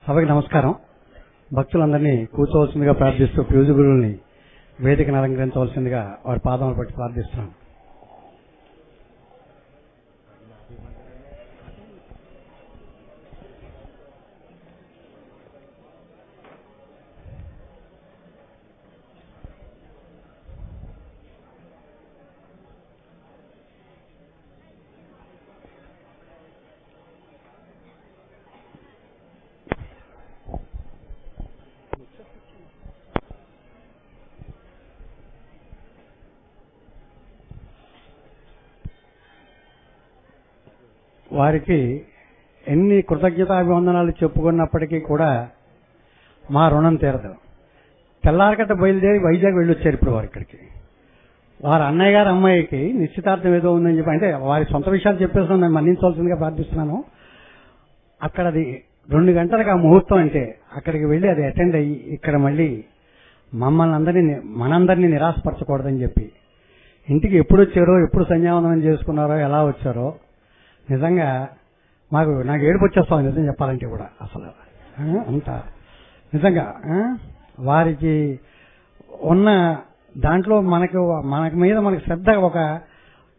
సభకి నమస్కారం. భక్తులందరినీ కూర్చోవలసిందిగా ప్రార్థిస్తూ పూజ్య గురువుల్ని వేదికను అలంకరించవలసిందిగా వారి పాదములు పట్టి ప్రార్థిస్తున్నాను. వారికి ఎన్ని కృతజ్ఞతాభివందనాలు చెప్పుకున్నప్పటికీ కూడా మా రుణం తీరదు. తెల్లారకట్ట బయలుదేరి వైజాగ్ వెళ్ళొచ్చారు. ఇప్పుడు వారు ఇక్కడికి వారి అన్నయ్య గారి అమ్మాయికి నిశ్చితార్థం ఏదో ఉందని చెప్పి, అంటే వారి సొంత విషయాలు చెప్పేస్తున్నాను, నేను మన్నించవలసిందిగా ప్రార్థిస్తున్నాను. అక్కడ అది 2 గంటలకు ఆ ముహూర్తం, అంటే అక్కడికి వెళ్ళి అది అటెండ్ అయ్యి ఇక్కడ మళ్ళీ మనందరినీ నిరాశపరచకూడదని చెప్పి ఇంటికి ఎప్పుడు వచ్చారో, ఎప్పుడు సంధ్యావందనం చేసుకున్నారో, ఎలా వచ్చారో నిజంగా నాకు ఏడుపు వచ్చేస్తాం నిజం చెప్పాలంటే కూడా. అసలు అంత నిజంగా వారికి ఉన్న దాంట్లో మనకి మీద మనకి శ్రద్ధ ఒక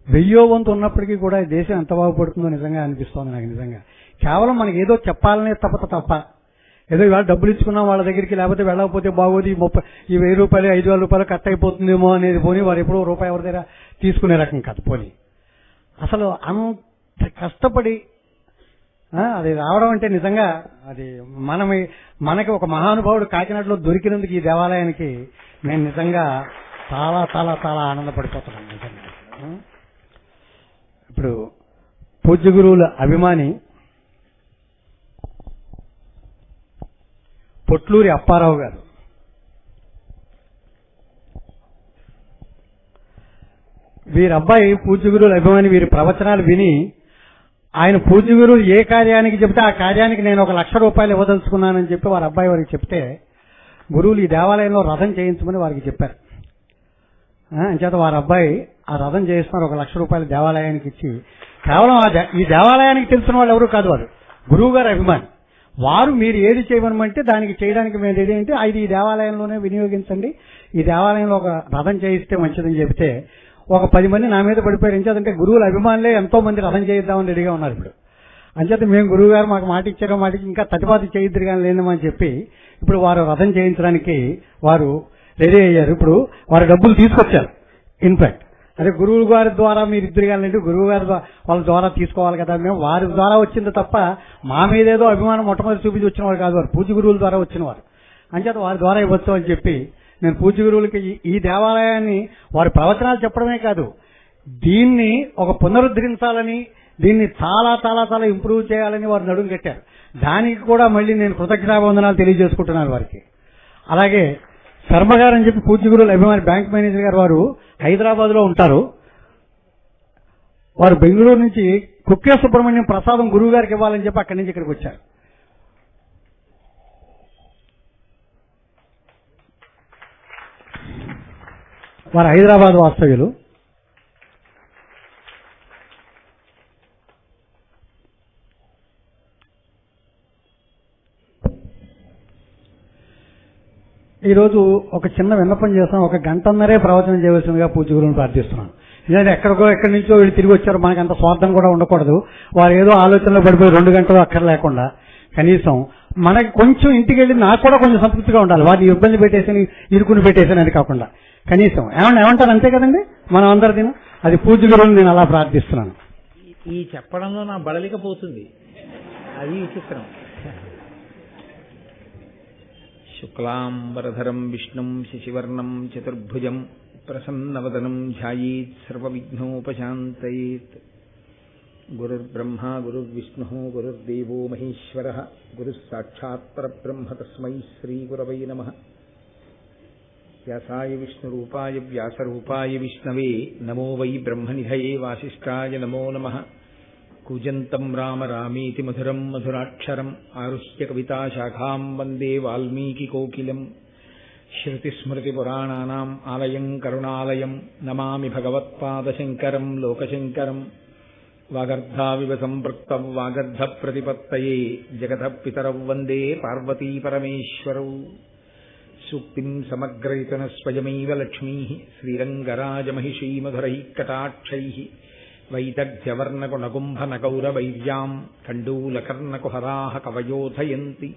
1000 వంతు ఉన్నప్పటికీ కూడా దేశం ఎంత బాగుపడుతుందో నిజంగా అనిపిస్తోంది నాకు. నిజంగా కేవలం మనకి ఏదో చెప్పాలనే తప్ప ఏదో ఇవాళ డబ్బులు ఇచ్చుకున్నాం వాళ్ళ దగ్గరికి, లేకపోతే వెళ్ళకపోతే బాగోదు, ఈ 1000 రూపాయలు 5,000 రూపాయలు కట్ అయిపోతుందేమో అనేది పోనీ వారు ఎప్పుడో రూపాయి ఎవరి దగ్గర తీసుకునే రకం కాదు. పోనీ అసలు అంత కష్టపడి అది రావడం అంటే నిజంగా అది మనకి ఒక మహానుభావుడు కాకినాడలో దొరికినందుకు ఈ దేవాలయానికి నేను నిజంగా చాలా చాలా చాలా ఆనందపడిపోతున్నాను నిజంగా. ఇప్పుడు పూజ్య గురువుల అభిమాని పొట్లూరి అప్పారావు గారు వీరి అబ్బాయి పూజ్య గురువుల అభిమాని. వీరి ప్రవచనాలు విని ఆయన పూజ్య గురువులు ఏ కార్యానికి చెప్తే ఆ కార్యానికి నేను 1,00,000 రూపాయలు ఇవ్వదలుచుకున్నానని చెప్పి వారి అబ్బాయి వారికి చెప్తే గురువులు ఈ దేవాలయంలో రథం చేయించమని వారికి చెప్పారు. అంచేత వారి అబ్బాయి ఆ రథం చేయిస్తున్నారు. 1,00,000 రూపాయలు దేవాలయానికి ఇచ్చి, కేవలం ఈ దేవాలయానికి తెలిసిన వాళ్ళు ఎవరు కాదు, వారు గురువు గారి అభిమాని. వారు మీరు ఏది చేయమనమంటే దానికి చేయడానికి మేము ఏదేంటి ఇది ఈ దేవాలయంలోనే వినియోగించండి, ఈ దేవాలయంలో ఒక రథం చేయిస్తే మంచిదని చెబితే ఒక 10 మంది నా మీద పడిపోయారు. ఎంచేతంటే గురువుల అభిమానులే ఎంతో మంది రథం చేయిద్దామని రెడీగా ఉన్నారు ఇప్పుడు. అంచేత మేము గురువు గారు మాకు మాట ఇచ్చారో మాటికి ఇంకా తటిపాతి చేయిద్దరు కానీ లేదమని చెప్పి ఇప్పుడు వారు రథం చేయించడానికి వారు రెడీ అయ్యారు. ఇప్పుడు వారు డబ్బులు తీసుకొచ్చారు. ఇన్ఫాక్ట్ అదే గురువు గారి ద్వారా మీరు ఇద్దరు కానీ గురువు గారి వాళ్ళ ద్వారా తీసుకోవాలి కదా, మేము వారి ద్వారా వచ్చింది తప్ప మా మీద ఏదో అభిమానం మొట్టమొదటి చూపించి వచ్చిన వారు కాదు, వారు పూజ్య గురువుల ద్వారా వచ్చిన వారు. అంచేత వారి ద్వారా ఇవ్వచ్చు అని చెప్పి నేను పూజ్య గురువులకి ఈ దేవాలయాన్ని వారి ప్రవచనాలు చెప్పడమే కాదు, దీన్ని ఒక పునరుద్ధరించాలని, దీన్ని చాలా చాలా చాలా ఇంప్రూవ్ చేయాలని వారు నడుము కట్టారు. దానికి కూడా మళ్ళీ నేను కృతజ్ఞతావందనాలు తెలియజేసుకుంటున్నాను వారికి. అలాగే శర్మ గారు అని చెప్పి పూజ్య గురువుల అభిమాని బ్యాంక్ మేనేజర్ గారు, వారు హైదరాబాద్ లో ఉంటారు. వారు బెంగళూరు నుంచి కుక్కే సుబ్రహ్మణ్యం ప్రసాదం గురువు గారికి ఇవ్వాలని చెప్పి అక్కడి నుంచి ఇక్కడికి వచ్చారు. వారు హైదరాబాద్ వాస్తవ్యులు. ఈరోజు ఒక చిన్న విన్నపం చేస్తాం. 1 గంటన్నరే ప్రవచనం చేయవలసిందిగా పూజ్య గురువుని ప్రార్థిస్తున్నాను. ఎందుకంటే ఎక్కడికో నుంచో వీళ్ళు తిరిగి వచ్చారు, మనకు అంత స్వార్థం కూడా ఉండకూడదు. వారు ఏదో ఆలోచనలో పడిపోయి 2 గంటలు అక్కర్లేకుండా కనీసం మనకి కొంచెం ఇంటికి వెళ్ళి నాకు కూడా కొంచెం సంతృప్తిగా ఉండాలి. వారిని ఇబ్బంది పెట్టేసి ఇరుకుని పెట్టేసాను అది కాకుండా కనీసం ఏమంటారు అంతే కదండి మనం అందరి దినం. అది పూజ్య గురువుని నేను అలా ప్రార్థిస్తున్నాను. ఈ చెప్పడంలో నా బడలికపోతుంది, అది విచిత్రం. శుక్లాంబరధరం విష్ణుం శశివర్ణం చతుర్భుజం ప్రసన్నవదనం ధ్యాయేత్ సర్వవిఘ్నోపశాంతయేత్. గురుర్బ్రహ్మ గురుర్విష్ణుః గురుర్దేవో మహేశ్వరః గురుః సాక్షాత్ పరబ్రహ్మ తస్మై శ్రీగురవై నమః. వ్యాసాయ విష్ణురూపాయ వ్యాసరూపాయ విష్ణవే నమో వై బ్రహ్మనిధయే వాసిష్ఠాయ నమో నమః. కూజంతం రామ రామేతి మధురం మధురాక్షరం ఆరుహ్య కవితాశాఖాం వందే వాల్మీకికోకిలం. శ్రుతిస్మృతిపురాణానాం ఆలయం కరుణాలయం నమామి భగవత్పాదశంకరం లోకశంకరం. వాగర్ధావివ సంపృక్తం వాగర్ధ ప్రతిపత్తయే జగతః పితరౌ వందే పార్వతీ పరమేశ్వరౌ. సూక్తిం సమగ్రయతన స్వయమైవ లక్ష్మీ శ్రీరంగరాజమహిషీ మధురైః కటాక్షైః వైదగ్ధ్యవర్ణకుణగుంభనగౌరవైర్యాం కండూలకర్ణకుహరాः కవయోధయంతి.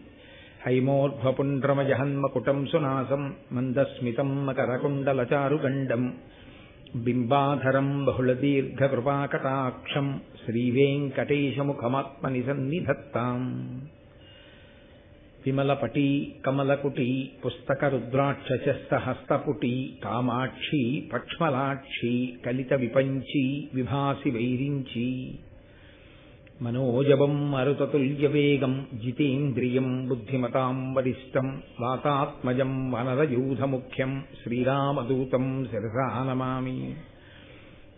హైమోర్ధ్వపుండ్రమజహన్మకుటం సునాసం మందస్మితం మకరకుండలచారుగండం బింబాధరం బహుళదీర్ఘకృపాకటాక్షం శ్రీవేంకటేశముఖమాత్మని సన్నిధత్తాం. విమలపటీ కమలకుటీ పుస్తకరుద్రాక్షశస్తహస్తపుటీ కామాక్షి పక్ష్మలాక్షి కలిత విపంచీ విభాసి వైరించి. మనోజవం మరుతతుల్యవేగం జితేంద్రియం బుద్ధిమతాం వరిష్టం వాతాత్మజం వనరయూధముఖ్యం శ్రీరామదూతం శిరసా నమామి.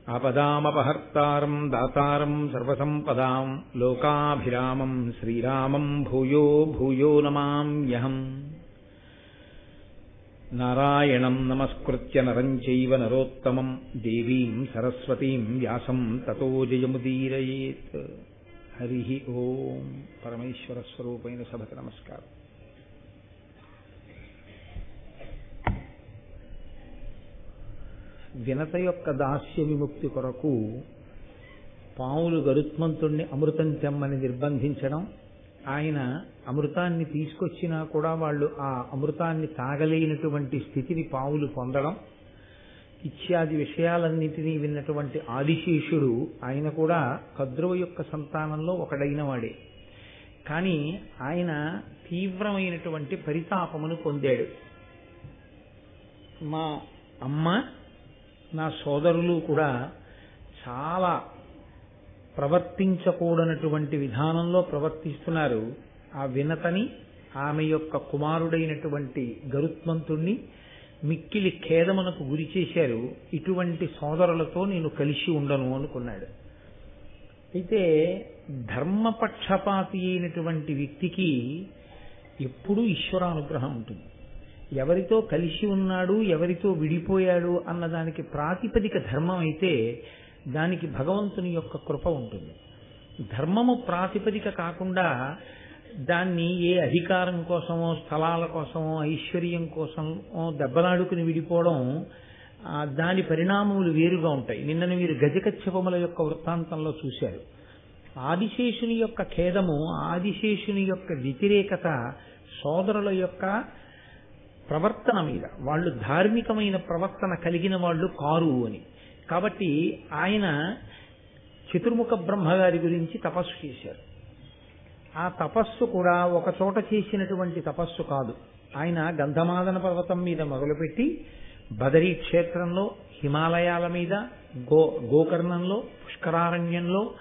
ఆపదామపహర్తారం దాతారం సర్వసంపదాం లోకాభిరామం శ్రీరామం భూయో భూయో నమామ్యహం. నారాయణం నమస్కృత్య నరం చైవ నరోత్తమం దేవీం సరస్వతీం వ్యాసం తతో జయముదీరయేత్. హరి ఓం. పరమేశ్వర స్వరూపైన సభకు నమస్కారం. వినత యొక్క దాస్య విముక్తి కొరకు పావులు గరుత్మంతుణ్ణి అమృతం తెమ్మని నిర్బంధించడం, ఆయన అమృతాన్ని తీసుకొచ్చినా కూడా వాళ్ళు ఆ అమృతాన్ని తాగలేనటువంటి స్థితిని పావులు పొందడం ఇత్యాది విషయాలన్నింటినీ విన్నటువంటి ఆదిశేషుడు ఆయన కూడా కద్రువ యొక్క సంతానంలో ఒకడైన వాడే. కానీ ఆయన తీవ్రమైనటువంటి పరితాపమును పొందాడు. మా అమ్మ నా సోదరులు కూడా చాలా ప్రవర్తించకూడనటువంటి విధానంలో ప్రవర్తిస్తున్నారు. ఆ వినతని ఆమె యొక్క కుమారుడైనటువంటి గరుత్మంతుణ్ణి మిక్కిలి ఖేదమునకు గురి చేశారు. ఇటువంటి సోదరులతో నేను కలిసి ఉండను అనుకున్నాడు. అయితే ధర్మపక్షపాతి అయినటువంటి వ్యక్తికి ఎప్పుడూ ఈశ్వరానుగ్రహం ఉంటుంది. ఎవరితో కలిసి ఉన్నాడు ఎవరితో విడిపోయాడు అన్నదానికి ప్రాతిపదిక ధర్మం అయితే దానికి భగవంతుని యొక్క కృప ఉంటుంది. ధర్మము ప్రాతిపదిక కాకుండా దాన్ని ఏ అధికారం కోసమో స్థలాల కోసమో ఐశ్వర్యం కోసమో దెబ్బలాడుకుని విడిపోవడం, దాని పరిణామములు వేరుగా ఉంటాయి. నిన్నను మీరు గజకచ్చపముల యొక్క వృత్తాంతంలో చూశారు. ఆదిశేషుని యొక్క ఖేదము, ఆదిశేషుని యొక్క వ్యతిరేకత సోదరుల యొక్క ప్రవర్తన మీద, వాళ్ళు ధార్మికమైన ప్రవర్తన కలిగిన వాళ్ళు కారు అని. కాబట్టి ఆయన చతుర్ముఖ బ్రహ్మగారి గురించి తపస్సు చేశారు. ఆ తపస్సు కూడా ఒక చోట చేసినటువంటి తపస్సు కాదు. ఆయన గంధమాదన పర్వతం మీద మొదలుపెట్టి బదరీ క్షేత్రంలో, హిమాలయాల మీద, గోకర్ణంలో, పుష్కరారణ్యంలో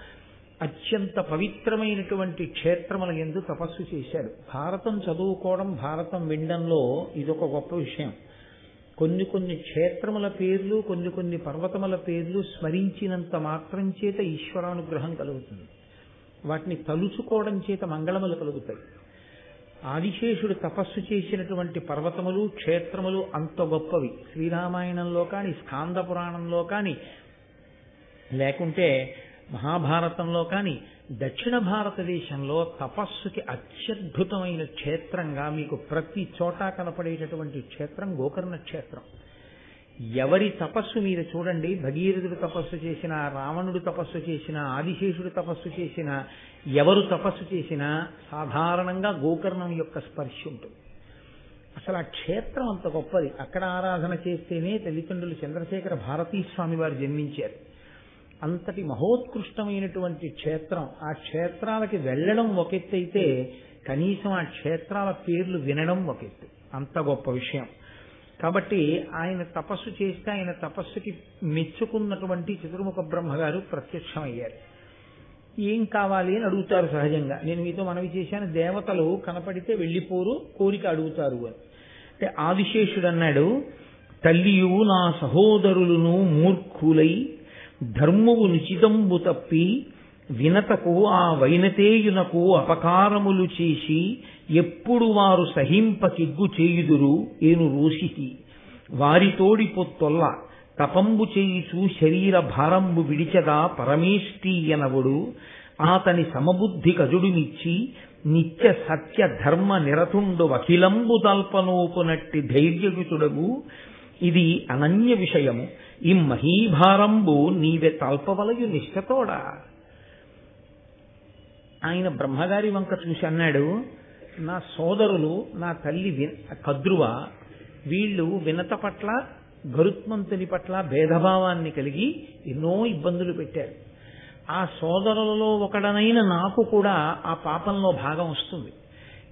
అత్యంత పవిత్రమైనటువంటి క్షేత్రముల యందు తపస్సు చేశాడు. భారతం చదువుకోవడం, భారతం వినడంలో ఇదొక గొప్ప విషయం. కొన్ని కొన్ని క్షేత్రముల పేర్లు, కొన్ని కొన్ని పర్వతముల పేర్లు స్మరించినంత మాత్రం చేత ఈశ్వరానుగ్రహం కలుగుతుంది. వాటిని తలుచుకోవడం చేత మంగళములు కలుగుతాయి. ఆదిశేషుడు తపస్సు చేసినటువంటి పర్వతములు, క్షేత్రములు అంత గొప్పవి. శ్రీరామాయణంలో కానీ, స్కాంద పురాణంలో కానీ, లేకుంటే మహాభారతంలో కానీ, దక్షిణ భారతదేశంలో తపస్సుకి అత్యద్భుతమైన క్షేత్రంగా మీకు ప్రతి చోట కనపడేటటువంటి క్షేత్రం గోకర్ణ క్షేత్రం. ఎవరి తపస్సు మీరు చూడండి, భగీరథుడు తపస్సు చేసిన, రావణుడు తపస్సు చేసిన, ఆదిశేషుడు తపస్సు చేసిన, ఎవరు తపస్సు చేసినా సాధారణంగా గోకర్ణం యొక్క స్పర్శ ఉంటుంది. అసలు ఆ క్షేత్రం అంత గొప్పది. అక్కడ ఆరాధన చేస్తేనే తల్లిదండ్రులు చంద్రశేఖర భారతీ స్వామి వారు జన్మించారు. అంతటి మహోత్కృష్టమైనటువంటి క్షేత్రం. ఆ క్షేత్రాలకి వెళ్ళడం ఒక ఎత్తు అయితే కనీసం ఆ క్షేత్రాల పేర్లు వినడం ఒక ఎత్తు. అంత గొప్ప విషయం. కాబట్టి ఆయన తపస్సు చేస్తే ఆయన తపస్సుకి మెచ్చుకున్నటువంటి చతుర్ముఖ బ్రహ్మగారు ప్రత్యక్షమయ్యారు. ఏం కావాలి అని అడుగుతారు సహజంగా. నేను మీతో మనవి చేశాను, దేవతలు కనపడితే వెళ్ళిపోరు, కోరిక అడుగుతారు అని. అంటే ఆదిశేషుడు అన్నాడు, తల్లియు నా సహోదరులను మూర్ఖులై ధర్మువు నిచితంబు తప్పి వినతకు ఆ వైనతేయునకు అపకారములు చేసి ఎప్పుడు వారు సహింప కిగ్గు చేయుదురు ఏను రోషితి వారితోడి పొత్తొల్ల తపంబు చేయుచు శరీర భారంబు విడిచగా పరమేష్టీయనవుడు ఆతని సమబుద్ధి కజుడునిచ్చి నిత్య సత్య ధర్మ నిరతుండు అఖిలంబు తల్పనోపునట్టి ధైర్యయుతుడగు ఇది అనన్య విషయము ఈ మహీభారంబు నీవే తల్పవలయు నిష్ఠతోడా. ఆయన బ్రహ్మగారి వంక చూసి అన్నాడు, నా సోదరులు, నా తల్లి కద్రువ, వీళ్ళు వినత పట్ల గరుత్మంతుని పట్ల భేదభావాన్ని కలిగి ఎన్నో ఇబ్బందులు పెట్టారు. ఆ సోదరులలో ఒకడనైన నాకు కూడా ఆ పాపంలో భాగం వస్తుంది.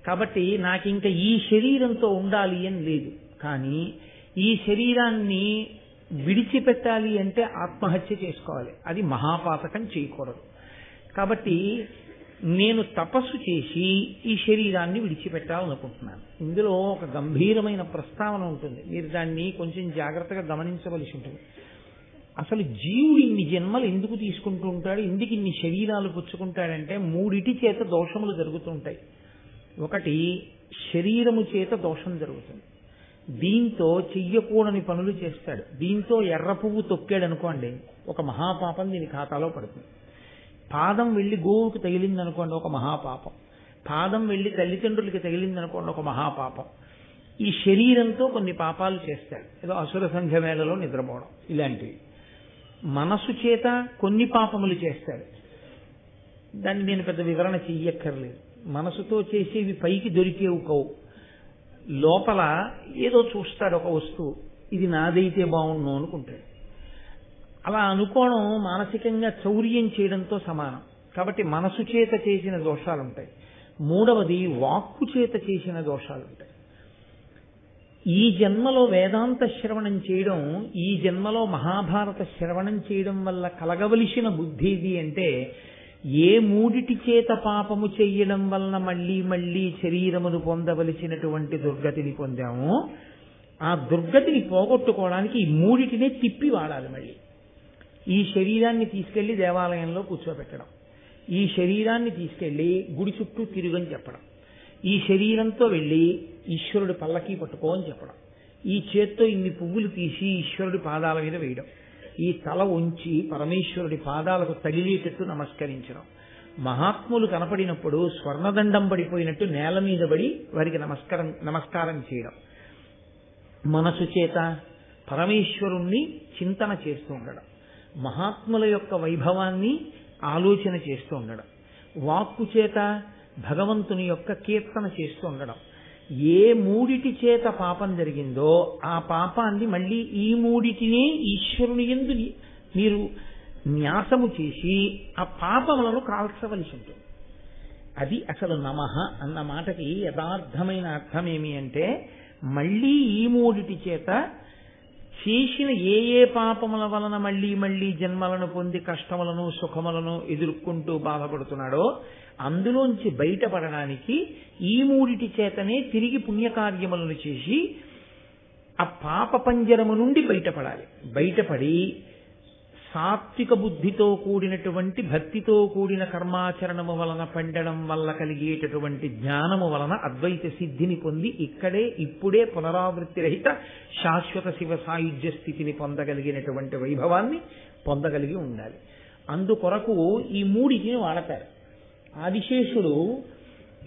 కాబట్టి నాకింక ఈ శరీరంతో ఉండాలి అని లేదు. కానీ ఈ శరీరాన్ని విడిచిపెట్టాలి అంటే ఆత్మహత్య చేసుకోవాలి. అది మహాపాతకం చేయకూడదు. కాబట్టి నేను తపస్సు చేసి ఈ శరీరాన్ని విడిచిపెట్టాలనుకుంటున్నాను. ఇందులో ఒక గంభీరమైన ప్రస్తావన ఉంటుంది. మీరు దాన్ని కొంచెం జాగ్రత్తగా గమనించవలసి ఉంటుంది. అసలు జీవుడు ఇన్ని జన్మలు ఎందుకు తీసుకుంటూ ఉంటాడు, ఎందుకు ఇన్ని శరీరాలు పుచ్చుకుంటాడంటే మూడిటి చేత దోషములు జరుగుతుంటాయి. ఒకటి, శరీరము చేత దోషం జరుగుతుంది. దీంతో చెయ్యకూడని పనులు చేస్తాడు. దీంతో ఎర్ర పువ్వు తొక్కాడు అనుకోండి, ఒక మహాపాపం దీని ఖాతాలో పడుతుంది. పాదం వెళ్లి గోవుకి తగిలిందనుకోండి, ఒక మహాపాపం. పాదం వెళ్లి తల్లిదండ్రులకి తగిలిందనుకోండి, ఒక మహాపాపం. ఈ శరీరంతో కొన్ని పాపాలు చేస్తాడు. ఏదో అసుర సంఘ వేళలో నిద్రపోవడం ఇలాంటివి. మనసు చేత కొన్ని పాపములు చేస్తాడు. దాన్ని నేను పెద్ద వివరణ చెయ్యక్కర్లేదు. మనసుతో చేసేవి పైకి దొరికేవి కావు. లోపల ఏదో చూస్తాడు, ఒక వస్తువు, ఇది నాదైతే బాగుండు అనుకుంటాడు. అలా అనుకోవడం మానసికంగా చౌర్యం చేయడంతో సమానం. కాబట్టి మనసు చేత చేసిన దోషాలుంటాయి. మూడవది, వాక్కు చేత చేసిన దోషాలుంటాయి. ఈ జన్మలో వేదాంత శ్రవణం చేయడం, ఈ జన్మలో మహాభారత శ్రవణం చేయడం వల్ల కలగవలసిన బుద్ధి ఏది అంటే, ఏ మూడిటి చేత పాపము చెయ్యడం వలన మళ్లీ మళ్లీ శరీరమును పొందవలసినటువంటి దుర్గతిని పొందామో ఆ దుర్గతిని పోగొట్టుకోవడానికి ఈ మూడిటినే తిప్పి వాడాలి. మళ్ళీ ఈ శరీరాన్ని తీసుకెళ్లి దేవాలయంలో కూర్చోబెట్టడం, ఈ శరీరాన్ని తీసుకెళ్లి గుడి చుట్టూ తిరుగని చెప్పడం, ఈ శరీరంతో వెళ్లి ఈశ్వరుడి పల్లకి పట్టుకో అని చెప్పడం, ఈ చేత్తో ఇన్ని పువ్వులు తీసి ఈశ్వరుడి పాదాల మీద వేయడం, ఈ తల ఉంచి పరమేశ్వరుడి పాదాలకు తగిలేటట్టు నమస్కరించడం, మహాత్ములు కనపడినప్పుడు స్వర్ణదండం పడిపోయినట్టు నేల మీద పడి వారికి నమస్కారం చేయడం, మనసు చేత పరమేశ్వరుణ్ణి చింతన చేస్తూ ఉండడం, మహాత్ముల యొక్క వైభవాన్ని ఆలోచన చేస్తూ ఉండడం, వాక్కు చేత భగవంతుని యొక్క కీర్తన చేస్తూ ఉండడం. ఏ మూడిటి చేత పాపం జరిగిందో ఆ పాపాన్ని మళ్ళీ ఈ మూడిటినే ఈశ్వరుని యందు మీరు న్యాసము చేసి ఆ పాపములను కాల్చవలసి ఉంటుంది. అది అసలు నమః అన్న మాటకి యథార్థమైన అర్థం ఏమి అంటే, మళ్ళీ ఈ మూడిటి చేత చేసిన ఏ పాపముల వలన మళ్లీ మళ్లీ జన్మలను పొంది కష్టములను సుఖములను ఎదుర్కొంటూ బాధపడుతున్నాడో అందులోంచి బయటపడడానికి ఈ మూడిటి చేతనే తిరిగి పుణ్యకార్యములను చేసి ఆ పాప పంజరము నుండి బయటపడాలి. బయటపడి సాత్విక బుద్ధితో కూడినటువంటి భక్తితో కూడిన కర్మాచరణము వలన పండడం వల్ల కలిగేటటువంటి జ్ఞానము వలన అద్వైత సిద్ధిని పొంది ఇక్కడే ఇప్పుడే పునరావృత్తి రహిత శాశ్వత శివ సాయుధ్య స్థితిని పొందగలిగినటువంటి వైభవాన్ని పొందగలిగి ఉండాలి. అందుకొరకు ఈ మూడిటిని వాడతారు. ఆదిశేషుడు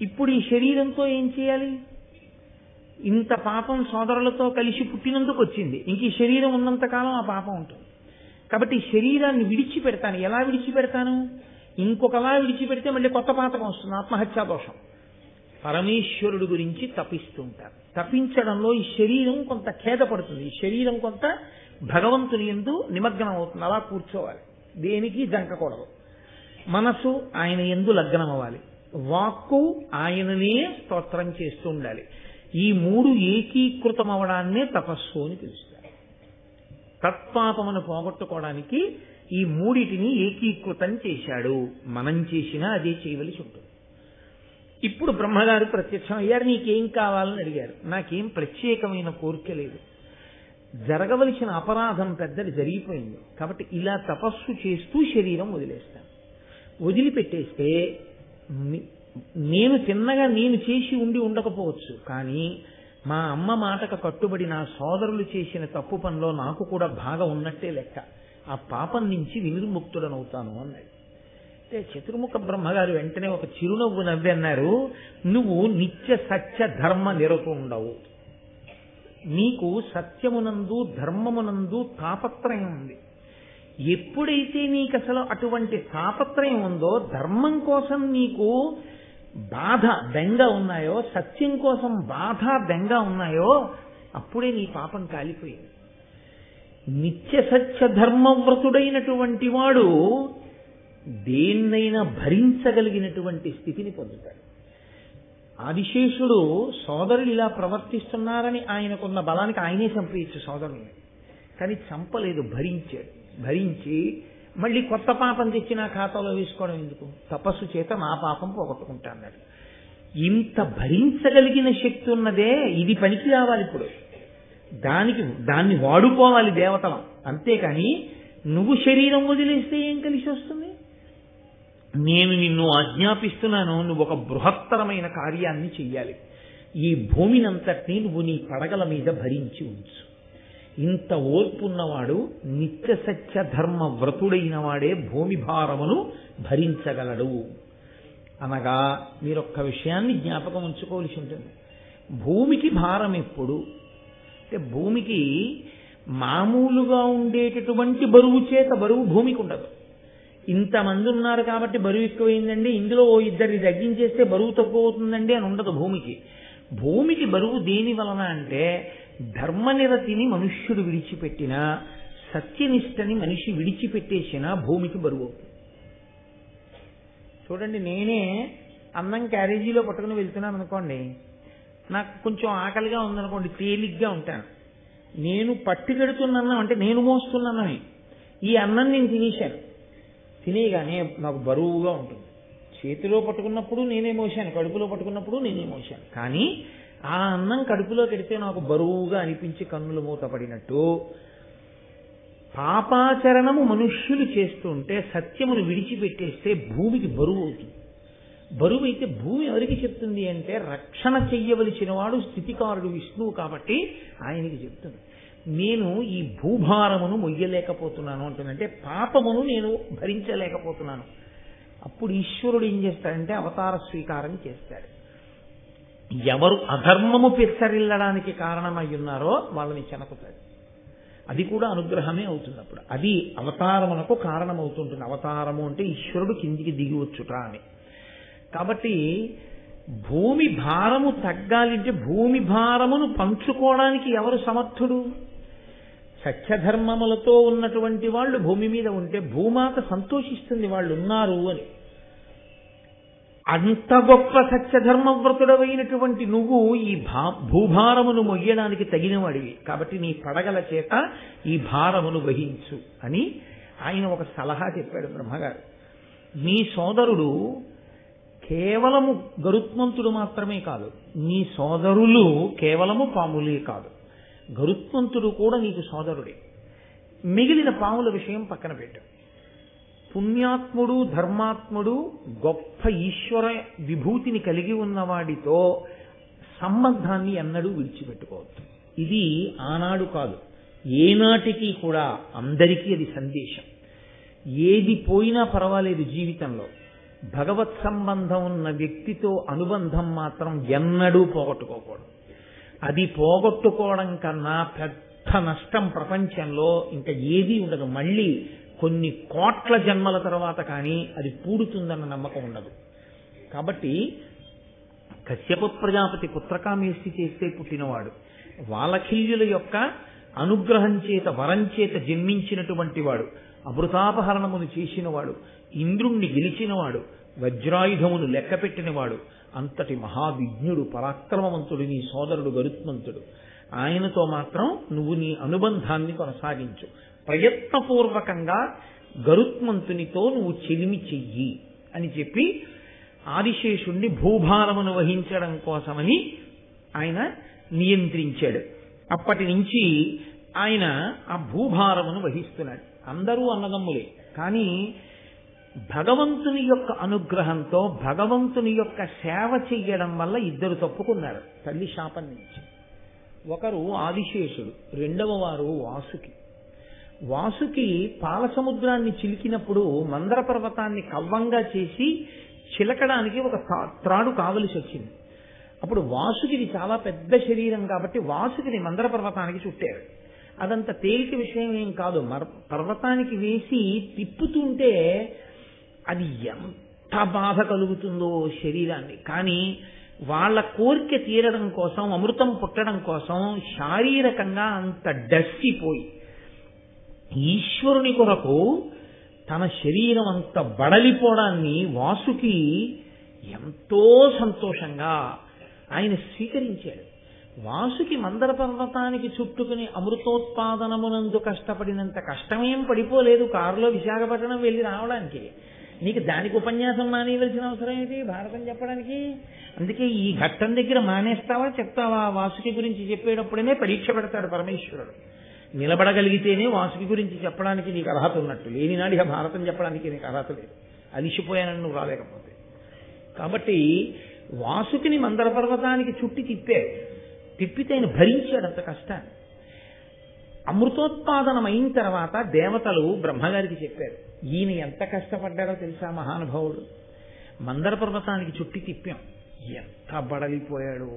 ఇప్పుడు ఈ శరీరంతో ఏం చేయాలి? ఇంత పాపం సోదరులతో కలిసి పుట్టినందుకు వచ్చింది. ఇంక ఈ శరీరం ఉన్నంతకాలం ఆ పాపం ఉంటుంది. కాబట్టి ఈ శరీరాన్ని విడిచిపెడతాను. ఎలా విడిచిపెడతాను? ఇంకొకలా విడిచిపెడితే మళ్ళీ కొత్త పాతకం వస్తుంది, ఆత్మహత్యా దోషం. పరమేశ్వరుడు గురించి తపిస్తుంటారు. తపించడంలో ఈ శరీరం కొంత ఖేదపడుతుంది, ఈ శరీరం కొంత భగవంతుని యందు నిమగ్నం అవుతుంది. అలా కూర్చోవాలి, దేనికి జంకకూడదు. మనసు ఆయన యందు లగ్నం అవ్వాలి, వాక్కు ఆయననే స్తోత్రం చేస్తూ ఉండాలి. ఈ మూడు ఏకీకృతం అవడాన్నే తపస్సు అని పిలుస్తారు. తత్పాపమును పోగొట్టుకోవడానికి ఈ మూడిటిని ఏకీకృతం చేశాడు. మనం చేసినా అదే చేయవలసి ఉంటుంది. ఇప్పుడు బ్రహ్మగారు ప్రత్యక్షం అయ్యారు. నీకేం కావాలని అడిగారు. నాకేం ప్రత్యేకమైన కోరిక లేదు, జరగవలసిన అపరాధం పెద్దది జరిగిపోయింది. కాబట్టి ఇలా తపస్సు చేస్తూ శరీరం వదిలేస్తాను. వదిలిపెట్టేస్తే నేను తిన్నగా నేను చేసి ఉండకపోవచ్చు, కానీ మా అమ్మ మాటకు కట్టుబడి నా సోదరులు చేసిన తప్పు పనిలో నాకు కూడా బాగా ఉన్నట్టే లెక్క. ఆ పాపం నుంచి వినిర్ముక్తుడనవుతాను అన్నాడు. అంటే చతుర్ముఖ బ్రహ్మగారు వెంటనే ఒక చిరునవ్వు నవ్వి అన్నారు, నువ్వు నిత్య సత్య ధర్మ నిరతుండవు. నీకు సత్యమునందు ధర్మమునందు తాపత్రయం ఉంది. ఎప్పుడైతే నీకు అసలు అటువంటి తాపత్రయం ఉందో, ధర్మం కోసం నీకు బాధ బెంగ ఉన్నాయో, సత్యం కోసం బాధ బెంగ ఉన్నాయో, అప్పుడే నీ పాపం కాలిపోయింది. నిత్య సత్య ధర్మవ్రతుడైనటువంటి వాడు దేన్నైనా భరించగలిగినటువంటి స్థితిని పొందుతాడు. ఆదిశేషుడు సోదరులు ఇలా ప్రవర్తిస్తున్నారని ఆయనకున్న బలానికి ఆయనే చంపేయచ్చు సోదరుల్ని, కానీ చంపలేదు, భరించాడు. భరించి మళ్ళీ కొత్త పాపం తెచ్చి నా ఖాతాలో వేసుకోవడం ఎందుకు, తపస్సు చేత నా పాపం పోగొట్టుకుంటా అన్నాడు. ఇంత భరించగలిగిన శక్తి ఉన్నదే, ఇది పనికి రావాలి. ఇప్పుడు దాన్ని వాడుకోవాలి దేవతలం, అంతేకాని నువ్వు శరీరం వదిలేస్తే ఏం కలిసి వస్తుంది? నేను నిన్ను ఆజ్ఞాపిస్తున్నాను, నువ్వు ఒక బృహత్తరమైన కార్యాన్ని చెయ్యాలి. ఈ భూమినంతటినీ నువ్వు నీ పడగల మీద భరించి ఉంచు. ఇంత ఓర్పున్నవాడు, నిత్య సత్య ధర్మ వ్రతుడైన వాడే భూమి భారమును భరించగలడు అనగా మీరొక్క విషయాన్ని జ్ఞాపకం ఉంచుకోవాల్సి ఉంటుంది. భూమికి భారం ఎప్పుడు అంటే, భూమికి మామూలుగా ఉండేటటువంటి బరువు చేత బరువు భూమికి ఉండదు. ఇంతమంది ఉన్నారు కాబట్టి బరువు ఎక్కువైందండి, ఇందులో ఓ ఇద్దరిని తగ్గించేస్తే బరువు తక్కువ అవుతుందండి అని ఉండదు భూమికి. భూమికి బరువు దేని వలన అంటే, ధర్మనిరతిని మనుష్యుడు విడిచిపెట్టినా, సత్యనిష్టని మనిషి విడిచిపెట్టేసినా భూమికి బరువు అవుతుంది. చూడండి, నేనే అన్నం క్యారేజీలో పట్టుకుని వెళ్తున్నాను అనుకోండి, నాకు కొంచెం ఆకలిగా ఉందనుకోండి, తేలిగ్గా ఉంటాను. నేను పట్టుకెడుతున్నా అంటే నేను మోస్తున్నానని ఈ అన్నం నేను తినేశాను, తినేగానే నాకు బరువుగా ఉంటుంది. చేతిలో పట్టుకున్నప్పుడు నేనే మోసాను, కడుపులో పట్టుకున్నప్పుడు నేనే మోసాను. కానీ ఆ అన్నం కడుపులో పెడితే నాకు బరువుగా అనిపించి కన్నులు మూతపడినట్టు పాపాచరణము మనుష్యులు చేస్తుంటే, సత్యమును విడిచిపెట్టేస్తే భూమికి బరువు అవుతుంది. బరువు అయితే భూమి ఎవరికి చెప్తుంది అంటే, రక్షణ చెయ్యవలసిన వాడు స్థితికారుడు విష్ణువు కాబట్టి ఆయనకి చెప్తుంది. నేను ఈ భూభారమును మొయ్యలేకపోతున్నాను అంటుందంటే, పాపమును నేను భరించలేకపోతున్నాను. అప్పుడు ఈశ్వరుడు ఏం చేస్తాడంటే, అవతార స్వీకారం చేస్తాడు. ఎవరు అధర్మము పెచ్చరిల్లడానికి కారణమై ఉన్నారో వాళ్ళని చెనకుతాడు. అది కూడా అనుగ్రహమే అవుతుంది. అప్పుడు అది అవతారమునకు కారణమవుతుంటుంది. అవతారము అంటే ఈశ్వరుడు కిందికి దిగి వచ్చుట అని. కాబట్టి భూమి భారము తగ్గాలంటే, భూమి భారమును పంచుకోవడానికి ఎవరు సమర్థుడు? సత్యధర్మములతో ఉన్నటువంటి వాళ్ళు భూమి మీద ఉంటే భూమాత సంతోషిస్తుంది వాళ్ళు ఉన్నారు అని. అంత గొప్ప సత్యధర్మవ్రతుడవైనటువంటి నువ్వు ఈ భూభారమును మొయ్యడానికి తగినవాడివి కాబట్టి నీ పడగల చేత ఈ భారమును వహించు అని ఆయన ఒక సలహా చెప్పాడు బ్రహ్మగారు. నీ సోదరుడు కేవలము గరుత్మంతుడు మాత్రమే కాదు, నీ సోదరులు కేవలము పాములే కాదు, గరుత్మంతుడు కూడా నీకు సోదరుడే. మిగిలిన పాముల విషయం పక్కన పెట్టు. పుణ్యాత్ముడు, ధర్మాత్ముడు, గొప్ప ఈశ్వర విభూతిని కలిగి ఉన్నవాడితో సంబంధాన్ని ఎన్నడూ విడిచిపెట్టుకోవద్దు. ఇది ఆనాడు కాదు, ఏనాటికి కూడా అందరికీ అది సందేశం. ఏది పోయినా పర్వాలేదు జీవితంలో, భగవత్ సంబంధం ఉన్న వ్యక్తితో అనుబంధం మాత్రం ఎన్నడూ పోగొట్టుకోకూడదు. అది పోగొట్టుకోవడం కన్నా పెద్ద నష్టం ప్రపంచంలో ఇంకా ఏదీ ఉండదు. మళ్ళీ కొన్ని కోట్ల జన్మల తర్వాత కానీ అది పూడుతుందన్న నమ్మకం ఉండదు. కాబట్టి కశ్యప ప్రజాపతి పుత్రకామేష్టి చేస్తే పుట్టినవాడు, వాలఖిల్యుల యొక్క అనుగ్రహం చేత వరం చేత జన్మించినటువంటి వాడు, అమృతాపహరణమును చేసినవాడు, ఇంద్రుణ్ణి గెలిచినవాడు, వజ్రాయుధమును లెక్కపెట్టినవాడు, అంతటి మహావిజ్ఞుడు, పరాక్రమవంతుడు నీ సోదరుడు గరుత్మంతుడు. ఆయనతో మాత్రం నువ్వు నీ అనుబంధాన్ని కొనసాగించు. ప్రయత్నపూర్వకంగా గరుత్మంతునితో నువ్వు చెలిమి చెయ్యి అని చెప్పి ఆదిశేషుణ్ణి భూభారమును వహించడం కోసమని ఆయన నియంత్రించాడు. అప్పటి నుంచి ఆయన ఆ భూభారమును వహిస్తున్నాడు. అందరూ అన్నదమ్ములే, కానీ భగవంతుని యొక్క అనుగ్రహంతో భగవంతుని యొక్క సేవ చెయ్యడం వల్ల ఇద్దరు తప్పుకున్నారు తల్లి శాపం నుంచి. ఒకరు ఆదిశేషుడు, రెండవ వారు వాసుకి. వాసుకి పాల సముద్రాన్ని చిలికినప్పుడు మందర పర్వతాన్ని కవ్వంగా చేసి చిలకడానికి ఒక త్రాడు కావలసి వచ్చింది. అప్పుడు వాసుకిది చాలా పెద్ద శరీరం కాబట్టి వాసుకిని మందర పర్వతానికి చుట్టారు. అదంత తేలిక విషయం ఏం కాదు. పర్వతానికి వేసి తిప్పుతుంటే అది ఎంత బాధ కలుగుతుందో శరీరాన్ని. కానీ వాళ్ళ కోరిక తీరడం కోసం, అమృతం పుట్టడం కోసం శారీరకంగా అంత డస్సిపోయి ఈశ్వరుని కొరకు తన శరీరం అంత బడలిపోవడాన్ని వాసుకి ఎంతో సంతోషంగా ఆయన స్వీకరించాడు. వాసుకి మందర పర్వతానికి చుట్టుకుని అమృతోత్పాదనమునందు కష్టపడినంత కష్టమేం పడిపోలేదు కారులో విశాఖపట్నం వెళ్ళి రావడానికి. నీకు దానికి ఉపన్యాసం మానేయవలసిన అవసరం ఏంటి భారతం చెప్పడానికి? అందుకే ఈ ఘట్టం దగ్గర మానేస్తావా చెప్తావా? వాసుకి గురించి చెప్పేటప్పుడనే పరీక్ష పెడతాడు పరమేశ్వరుడు. నిలబడగలిగితేనే వాసుకి గురించి చెప్పడానికి నీకు అర్హత ఉన్నట్టు, లేనినాడు ఇక భారతం చెప్పడానికి నీకు అర్హత లేదు. అలిసిపోయానని నువ్వు రాలేకపోతే. కాబట్టి వాసుకిని మందర పర్వతానికి చుట్టి తిప్పితే ఆయన భరించాడు అంత కష్టాన్ని. అమృతోత్పాదనం అయిన తర్వాత దేవతలు బ్రహ్మగారికి చెప్పారు, ఈయన ఎంత కష్టపడ్డాడో తెలుసా మహానుభావుడు. మందర పర్వతానికి చుట్టి తిప్పాం, ఎంత బడలిపోయాడో,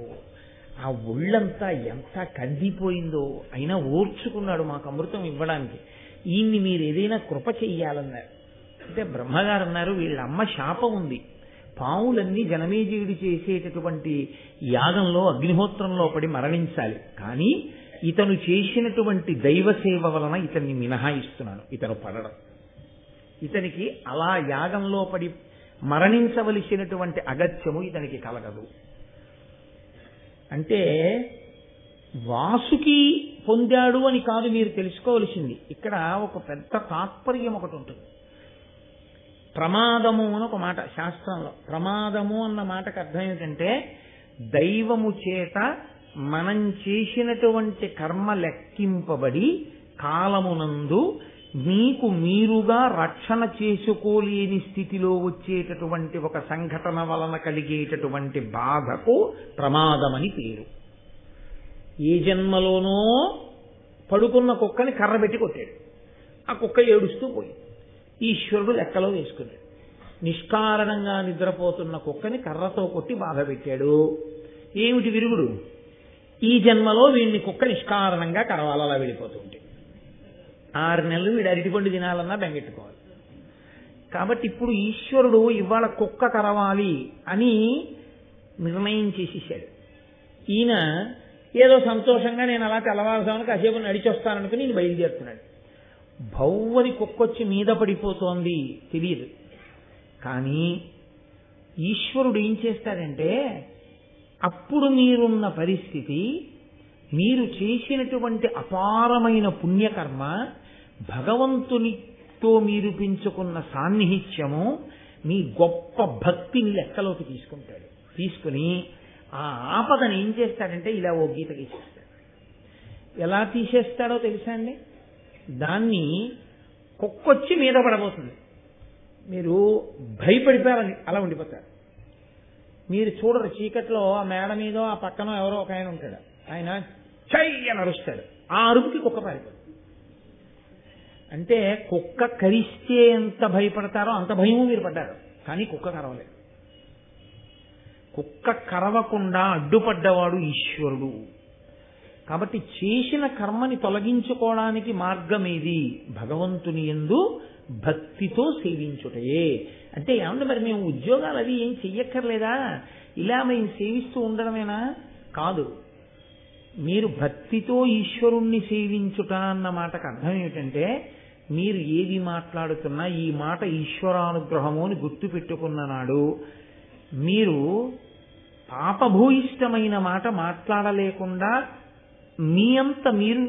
ఆ ఒళ్ళంతా ఎంత కందిపోయిందో, అయినా ఓర్చుకున్నాడు మాకు అమృతం ఇవ్వడానికి. ఈయన్ని మీరు ఏదైనా కృప చెయ్యాలన్నారు. అంటే బ్రహ్మగారు అన్నారు, వీళ్ళ అమ్మ శాపం ఉంది, పావులన్నీ జనమేజయుడు చేసేటటువంటి యాగంలో అగ్నిహోత్రంలో పడి మరణించాలి, కానీ ఇతను చేసినటువంటి దైవ సేవ వలన ఇతన్ని మినహాయిస్తున్నాను, ఇతను పడడం, ఇతనికి అలా యాగంలో పడి మరణించవలసినటువంటి అగత్యము ఇతనికి కలగదు. అంటే వాసుకి పొందాడు అని కాదు మీరు తెలుసుకోవలసింది. ఇక్కడ ఒక పెద్ద తాత్పర్యం ఒకటి ఉంటుంది. ప్రమాదము అని ఒక మాట శాస్త్రంలో. ప్రమాదము అన్న మాటకు అర్థం ఏంటంటే దైవము చేత మనం చేసినటువంటి కర్మ లెక్కింపబడి కాలమునందు మీకు మీరుగా రక్షణ చేసుకోలేని స్థితిలో వచ్చేటటువంటి ఒక సంఘటన వలన కలిగేటటువంటి బాధకు ప్రమాదమని పేరు. ఏ జన్మలోనో పడుకున్న కుక్కని కర్ర పెట్టి కొట్టాడు, ఆ కుక్క ఏడుస్తూ పోయింది, ఈశ్వరుడు లెక్కలో వేసుకున్నాడు. నిష్కారణంగా నిద్రపోతున్న కుక్కని కర్రతో కొట్టి బాధ పెట్టాడు. ఏమిటి విరుగుడు? ఈ జన్మలో వీడిని కుక్క నిష్కారణంగా కరవాలలా వెళ్ళిపోతుంటే 6 నెలలు వీడు అరటిపండు తినాలన్నా బెంగెట్టుకోవాలి. కాబట్టి ఇప్పుడు ఈశ్వరుడు ఇవాళ కుక్క కరవాలి అని నిర్ణయం చేసేసాడు. ఈయన ఏదో సంతోషంగా నేను అలా తెల్లవారుజామున కాసేపు నడిచొస్తాననుకుని నేను బయలుదేరుతున్నాడు. భౌవని కుక్కొచ్చి మీద పడిపోతోంది తెలియదు. కానీ ఈశ్వరుడు ఏం చేస్తాడంటే అప్పుడు మీరున్న పరిస్థితి, మీరు చేసినటువంటి అపారమైన పుణ్యకర్మ, భగవంతునితో మీరు పెంచుకున్న సాన్నిహిత్యము, మీ గొప్ప భక్తిని లెక్కలోకి తీసుకుంటాడు. తీసుకుని ఆ ఆపదను ఏం చేస్తాడంటే ఇలా ఓ గీత గీసేస్తాడు. ఎలా తీసేస్తాడో తెలుసా అండి? దాన్ని కుక్కొచ్చి మీద పడబోతుంది, మీరు భయపడిపోయారని అలా ఉండిపోతారు. మీరు చూడరు, చీకట్లో ఆ మేడ మీద ఆ పక్కన ఎవరో ఒక ఆయన ఉంటాడు, ఆయన చై అని అరుస్తాడు, ఆ అరుపుకి కుక్క పారిపోతుంది. అంటే కుక్క కరిస్తే ఎంత భయపడతారో అంత భయము మీరు పడ్డారు, కానీ కుక్క కరవలేదు. కుక్క కరవకుండా అడ్డుపడ్డవాడు ఈశ్వరుడు. కాబట్టి చేసిన కర్మని తొలగించుకోవడానికి మార్గమేది? భగవంతుని యందు భక్తితో సేవించుటయే. అంటే ఏమంటే మరి మేము ఉద్యోగాలు అవి ఏం చెయ్యక్కర్లేదా, ఇలా మేము సేవిస్తూ ఉండడమేనా? కాదు. మీరు భక్తితో ఈశ్వరుణ్ణి సేవించుట అన్న మాటకు అర్థం ఏమిటంటే మీరు ఏది మాట్లాడుతున్నా ఈ మాట ఈశ్వరానుగ్రహము అని గుర్తు పెట్టుకున్న నాడు మీరు పాపభూయిష్టమైన మాట మాట్లాడలేకుండా మీ అంత మీరు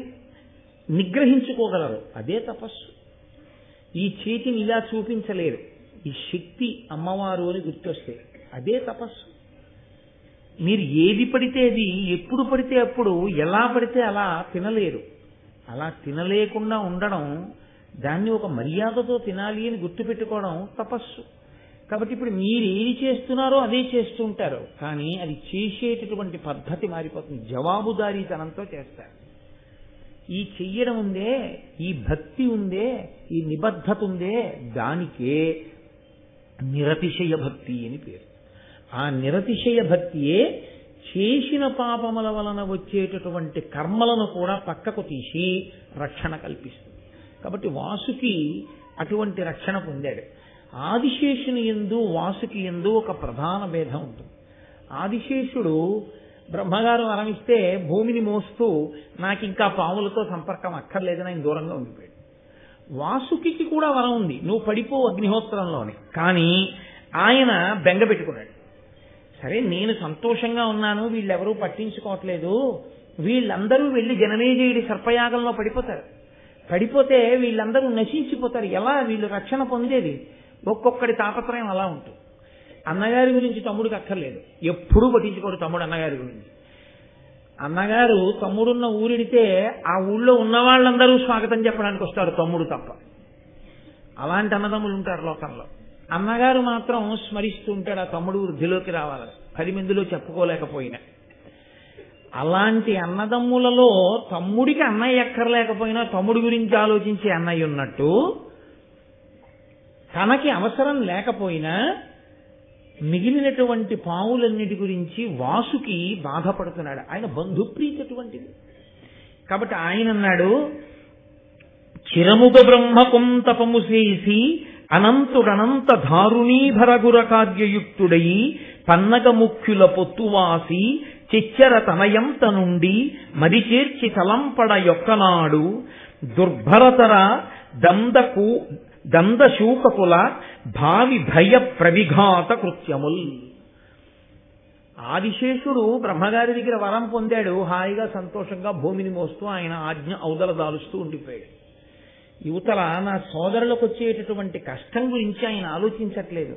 నిగ్రహించుకోగలరు. అదే తపస్సు. ఈ చేతిని ఇలా చూపించలేరు, ఈ శక్తి అమ్మవారు అని గుర్తొస్తే అదే తపస్సు. మీరు ఏది పడితే అది, ఎప్పుడు పడితే అప్పుడు, ఎలా పడితే అలా తినలేరు. అలా తినలేకుండా ఉండడం, దాన్ని ఒక మర్యాదతో తినాలి అని గుర్తుపెట్టుకోవడం తపస్సు. కాబట్టి ఇప్పుడు మీరు ఏది చేస్తున్నారో అదే చేస్తుంటారు, కానీ అది చేసేటటువంటి పద్ధతి మారిపోతుంది. జవాబుదారీతనంతో చేస్తారు. ఈ చెయ్యడం ఉందే, ఈ భక్తి ఉందే, ఈ నిబద్ధత ఉందే, దానికే నిరతిశయ భక్తి అని పేరు. ఆ నిరతిశయ భక్తియే చేసిన పాపముల వలన వచ్చేటటువంటి కర్మలను కూడా పక్కకు తీసి రక్షణ కల్పిస్తుంది. కాబట్టి వాసుకి అటువంటి రక్షణ పొందాడు. ఆదిశేషుని యందు వాసుకి యందు ఒక ప్రధాన భేదం ఉంటుంది. ఆదిశేషుడు బ్రహ్మగారు వరమిస్తే భూమిని మోస్తూ నాకు ఇంకా పాములతో సంపర్కం అక్కర్లేదని ఆయన దూరంగా ఉండిపోయాడు. వాసుకి కూడా వరం ఉంది, నువ్వు పడిపో అగ్నిహోత్రంలోని, కానీ ఆయన బెంగ పెట్టుకున్నాడు. సరే నేను సంతోషంగా ఉన్నాను, వీళ్ళెవరూ పట్టించుకోవట్లేదు, వీళ్ళందరూ వెళ్ళి జనమేజయుడి సర్పయాగంలో పడిపోతారు, పడిపోతే వీళ్ళందరూ నశించిపోతారు, ఎలా వీళ్ళు రక్షణ పొందేది? ఒక్కొక్కడి తాపత్రయం అలా ఉంటుంది. అన్నగారి గురించి తమ్ముడికి అక్కర్లేదు, ఎప్పుడూ పట్టించుకోడు తమ్ముడు అన్నగారి గురించి. అన్నగారు తమ్ముడున్న ఊరిడితే ఆ ఊళ్ళో ఉన్న వాళ్ళందరూ స్వాగతం చెప్పడానికి వస్తారు, తమ్ముడు తప్ప. అలాంటి అన్నదమ్ములు ఉంటారు లోకంలో. అన్నగారు మాత్రం స్మరిస్తూ ఉంటాడు ఆ తమ్ముడు వృద్ధిలోకి రావాలని, 10 మందిలో చెప్పుకోలేకపోయినా. అలాంటి అన్నదమ్ములలో తమ్ముడికి అన్నయ్య ఎక్కర్లేకపోయినా తమ్ముడి గురించి ఆలోచించే అన్నయ్య ఉన్నట్టు, తనకి అవసరం లేకపోయినా మిగిలినటువంటి పావులన్నిటి గురించి వాసుకి బాధపడుతున్నాడు. ఆయన బంధుప్రీతి అటువంటిది. కాబట్టి ఆయన అన్నాడు, చిరముగ బ్రహ్మకుం తపము చేసి అనంతుడనంత ధారుణీభరగుర కార్యయుక్తుడయి పన్నగ ముఖ్యుల పొత్తువాసి చిచ్చర తనయంత నుండి మరిచేర్చి తలంపడ యొక్కనాడు దుర్భరతర దందశూకకుల భావి భయ ప్రవిఘాత కృత్యముల్. ఆదిశేషుడు బ్రహ్మగారి దగ్గర వరం పొందాడు, హాయిగా సంతోషంగా భూమిని మోస్తూ ఆయన ఆజ్ఞ ఔదల దాలుస్తూ ఉండిపోయాడు. యువతల నా సోదరులకు వచ్చేటటువంటి కష్టం గురించి ఆయన ఆలోచించట్లేదు.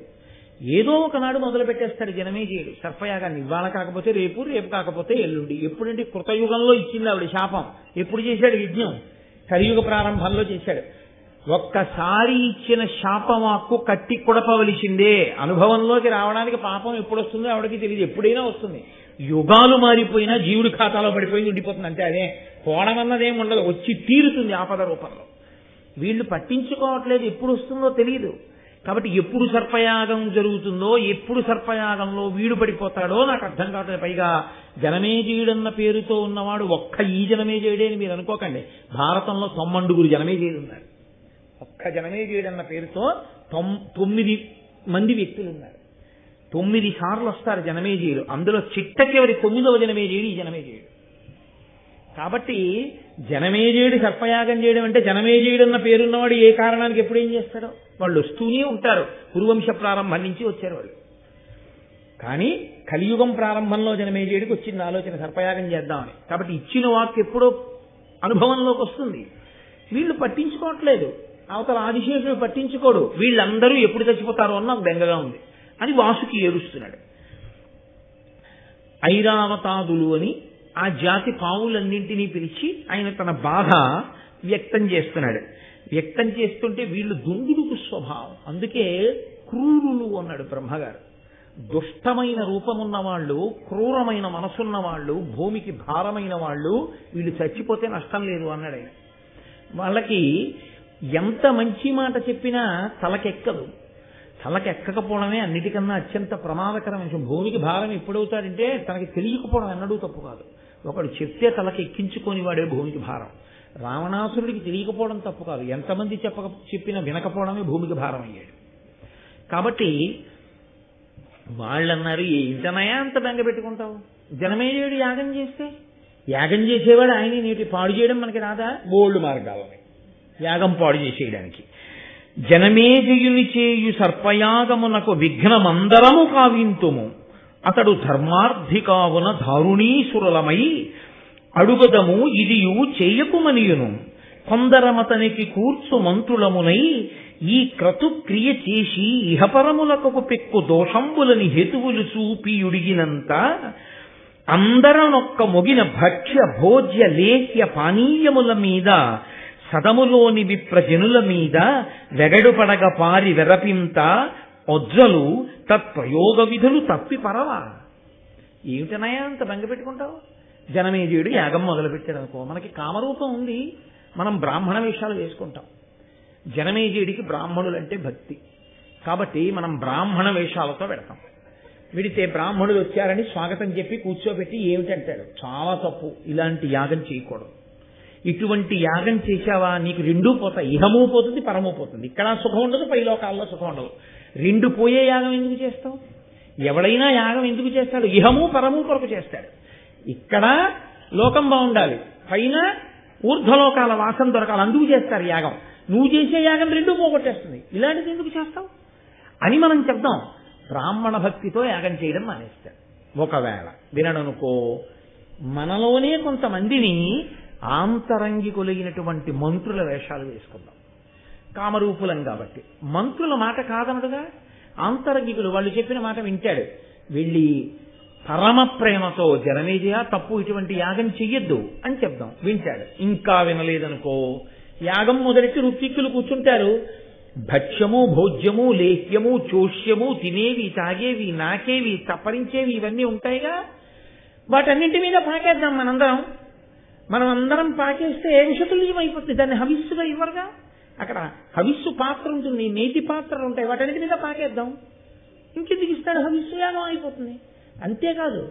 ఏదో ఒకనాడు మొదలు పెట్టేస్తాడు జనమేజయుడు సర్పయాగాన్ని. ఇవాళ కాకపోతే రేపు, రేపు కాకపోతే ఎల్లుండి. ఎప్పుడంటే కృతయుగంలో ఇచ్చింది ఆవిడ శాపం. ఎప్పుడు చేశాడు యజ్ఞం? కలియుగ ప్రారంభంలో చేశాడు. ఒక్కసారి ఇచ్చిన శాపవాక్కు కట్టి కొడపవలసిందే. అనుభవంలోకి రావడానికి పాపం ఎప్పుడు వస్తుందో ఆవిడకి తెలియదు, ఎప్పుడైనా వస్తుంది. యుగాలు మారిపోయినా జీవుడి ఖాతాలో పడిపోయింది ఉండిపోతుంది అంతే. అదే పోవడమన్నదేం ఉండదు, వచ్చి తీరుతుంది ఆపద రూపంలో. వీళ్ళు పట్టించుకోవట్లేదు, ఎప్పుడు వస్తుందో తెలియదు. కాబట్టి ఎప్పుడు సర్పయాగం జరుగుతుందో, ఎప్పుడు సర్పయాగంలో వీడు పడిపోతాడో నాకు అర్థం కావట్లేదు. పైగా జనమేజయుడన్న పేరుతో ఉన్నవాడు ఒక్క ఈ జనమేజయుడే అని మీరు అనుకోకండి. భారతంలో 9 జనమేజయుడు ఉన్నారు. ఒక్క జనమేజయుడన్న పేరుతో 9 మంది వ్యక్తులు ఉన్నారు. 9 సార్లు వస్తారు జనమేజయుడు. అందులో చిట్టకెవరి 9వ జనమేజయుడు ఈ జనమేజయుడు. కాబట్టి జనమేజయుడు సర్పయాగం చేయడం అంటే జనమేజయుడు అన్న పేరున్నవాడు ఏ కారణానికి ఎప్పుడు ఏం చేస్తాడో వాళ్ళు వస్తూనే ఉంటారు. కురువంశ ప్రారంభం నుంచి వచ్చారు వాళ్ళు. కానీ కలియుగం ప్రారంభంలో జనమేజయుడికి వచ్చింది ఆలోచన సర్పయాగం చేద్దామని. కాబట్టి ఇచ్చిన వాక్కు ఎప్పుడో అనుభవంలోకి వస్తుంది. వీళ్ళు పట్టించుకోవట్లేదు. అవతల ఆదిశేషుడు పట్టించుకోడు. వీళ్ళందరూ ఎప్పుడు చచ్చిపోతారో అన్న బెంగగా ఉంది అని వాసుకి ఏడుస్తున్నాడు. ఐరావతాదులు అని ఆ జాతి పావులన్నింటినీ పిలిచి ఆయన తన బాధ వ్యక్తం చేస్తున్నాడు. వ్యక్తం చేస్తుంటే వీళ్ళు దుందుడుకు స్వభావం, అందుకే క్రూరులు అన్నాడు బ్రహ్మగారు. దుష్టమైన రూపమున్న వాళ్ళు, క్రూరమైన మనసున్న వాళ్ళు, భూమికి భారమైన వాళ్ళు, వీళ్ళు చచ్చిపోతే నష్టం లేదు అన్నాడు ఆయన. వాళ్ళకి ఎంత మంచి మాట చెప్పినా తలకెక్కదు. తలకెక్కకపోవడమే అన్నిటికన్నా అత్యంత ప్రమాదకరమైన విషయం. భూమికి భారం ఎప్పుడవుతాడంటే తనకి తెలియకపోవడం ఎన్నడూ తప్పు కాదు. ఒకడు చెప్తే తలకి ఎక్కించుకొని వాడే భూమికి భారం. రావణాసురుడికి తెలియకపోవడం తప్పు కాదు, ఎంతమంది చెప్పినా వినకపోవడమే భూమికి భారం అయ్యాడు. కాబట్టి వాళ్ళన్నారు, ఏంటనయా అంత బెంగ పెట్టుకుంటావు? జనమేజయుడు యాగం చేస్తే, యాగం చేసేవాడు ఆయన నీటి పాడు చేయడం మనకి రాదా? బోల్డ్ మార్గాలని యాగం పాడు చేసేయడానికి. జనమేజయుని చేయు సర్పయాగమునకు విఘ్నమందరము కావింతుము, అతడు ధర్మార్థికావున దారుణీసురులమై అడుగదము ఇదియు చేయకుమనియును, కొందరమతనికి కూర్చు మంత్రులమునై ఈ క్రతుక్రియ చేసి ఇహపరములకు పెక్కు దోషంబులని హేతువులు చూపియుడిగినంత అందరనొక్క మొగిన భక్ష్య భోజ్య లేహ్య పానీయముల మీద సదములోని విప్రజనుల మీద వెగడుపడగ పారి వెరపింత ఒజ్జలు తత్ప్రయోగ విధులు తప్పి పరవా. ఏమిటనయా అంత బెంగ పెట్టుకుంటావు? జనమేజయుడు యాగం మొదలుపెట్టాడు అనుకో, మనకి కామరూపం ఉంది, మనం బ్రాహ్మణ వేషాలు వేసుకుంటాం. జనమేజయుడికి బ్రాహ్మణులంటే భక్తి, కాబట్టి మనం బ్రాహ్మణ వేషాలతో పెడతాం. విడితే బ్రాహ్మణులు వచ్చారని స్వాగతం చెప్పి కూర్చోబెట్టి ఏమిటంటాడు, చాలా తప్పు, ఇలాంటి యాగం చేయకూడదు. ఇటువంటి యాగం చేశావా నీకు రెండూ పోతాయి, ఇహము పోతుంది, పరము పోతుంది. ఇక్కడ సుఖం ఉండదు, పైలోకాల్లో సుఖం ఉండదు. రెండు పోయే యాగం ఎందుకు చేస్తావు? ఎవడైనా యాగం ఎందుకు చేస్తాడు? ఇహము పరము కొరకు చేస్తాడు. ఇక్కడ లోకం బాగుండాలి, పైన ఊర్ధ్వలోకాల వాసన దొరకాలి, అందుకు చేస్తారు యాగం. నువ్వు చేసే యాగం రెండూ పోగొట్టేస్తుంది, ఇలాంటిది ఎందుకు చేస్తావు అని మనం చెప్దాం. బ్రాహ్మణ భక్తితో యాగం చేయడం మానేస్తాడు. ఒకవేళ వినడనుకో, మనలోనే కొంతమందిని ఆంతరంగికులైనటువంటి మంత్రుల వేషాలు వేసుకుందాం. కామరూపులం కాబట్టి మంత్రుల మాట కాదనడుగా, ఆంతరంగికులు వాళ్ళు చెప్పిన మాట వింటాడు. వెళ్ళి పరమ ప్రేమతో జనమేజయ తప్పు, ఇటువంటి యాగం చెయ్యొద్దు అని చెప్దాం, వింటాడు. ఇంకా వినలేదనుకో, యాగం మొదలెట్టి ఋత్విక్కులు కూర్చుంటారు. భక్ష్యము, భోజ్యము, లేహ్యము, చోష్యము, తినేవి, తాగేవి, నాకేవి, తప్పరించేవి ఇవన్నీ ఉంటాయిగా, వాటన్నింటి మీద పాకేద్దాం మనందరం. మనం అందరం పాకేస్తే విషతుల్యం అయిపోతుంది. దాన్ని హవిస్సుగా ఇవ్వరుగా. అక్కడ హవిస్సు పాత్ర ఉంటుంది, నేతి పాత్రలు ఉంటాయి, వాటన్నిటి మీద పాకేద్దాం. ఇంకెందుకు ఇస్తాడు? హవిస్సు యాగం అయిపోతుంది. అంతేకాదు,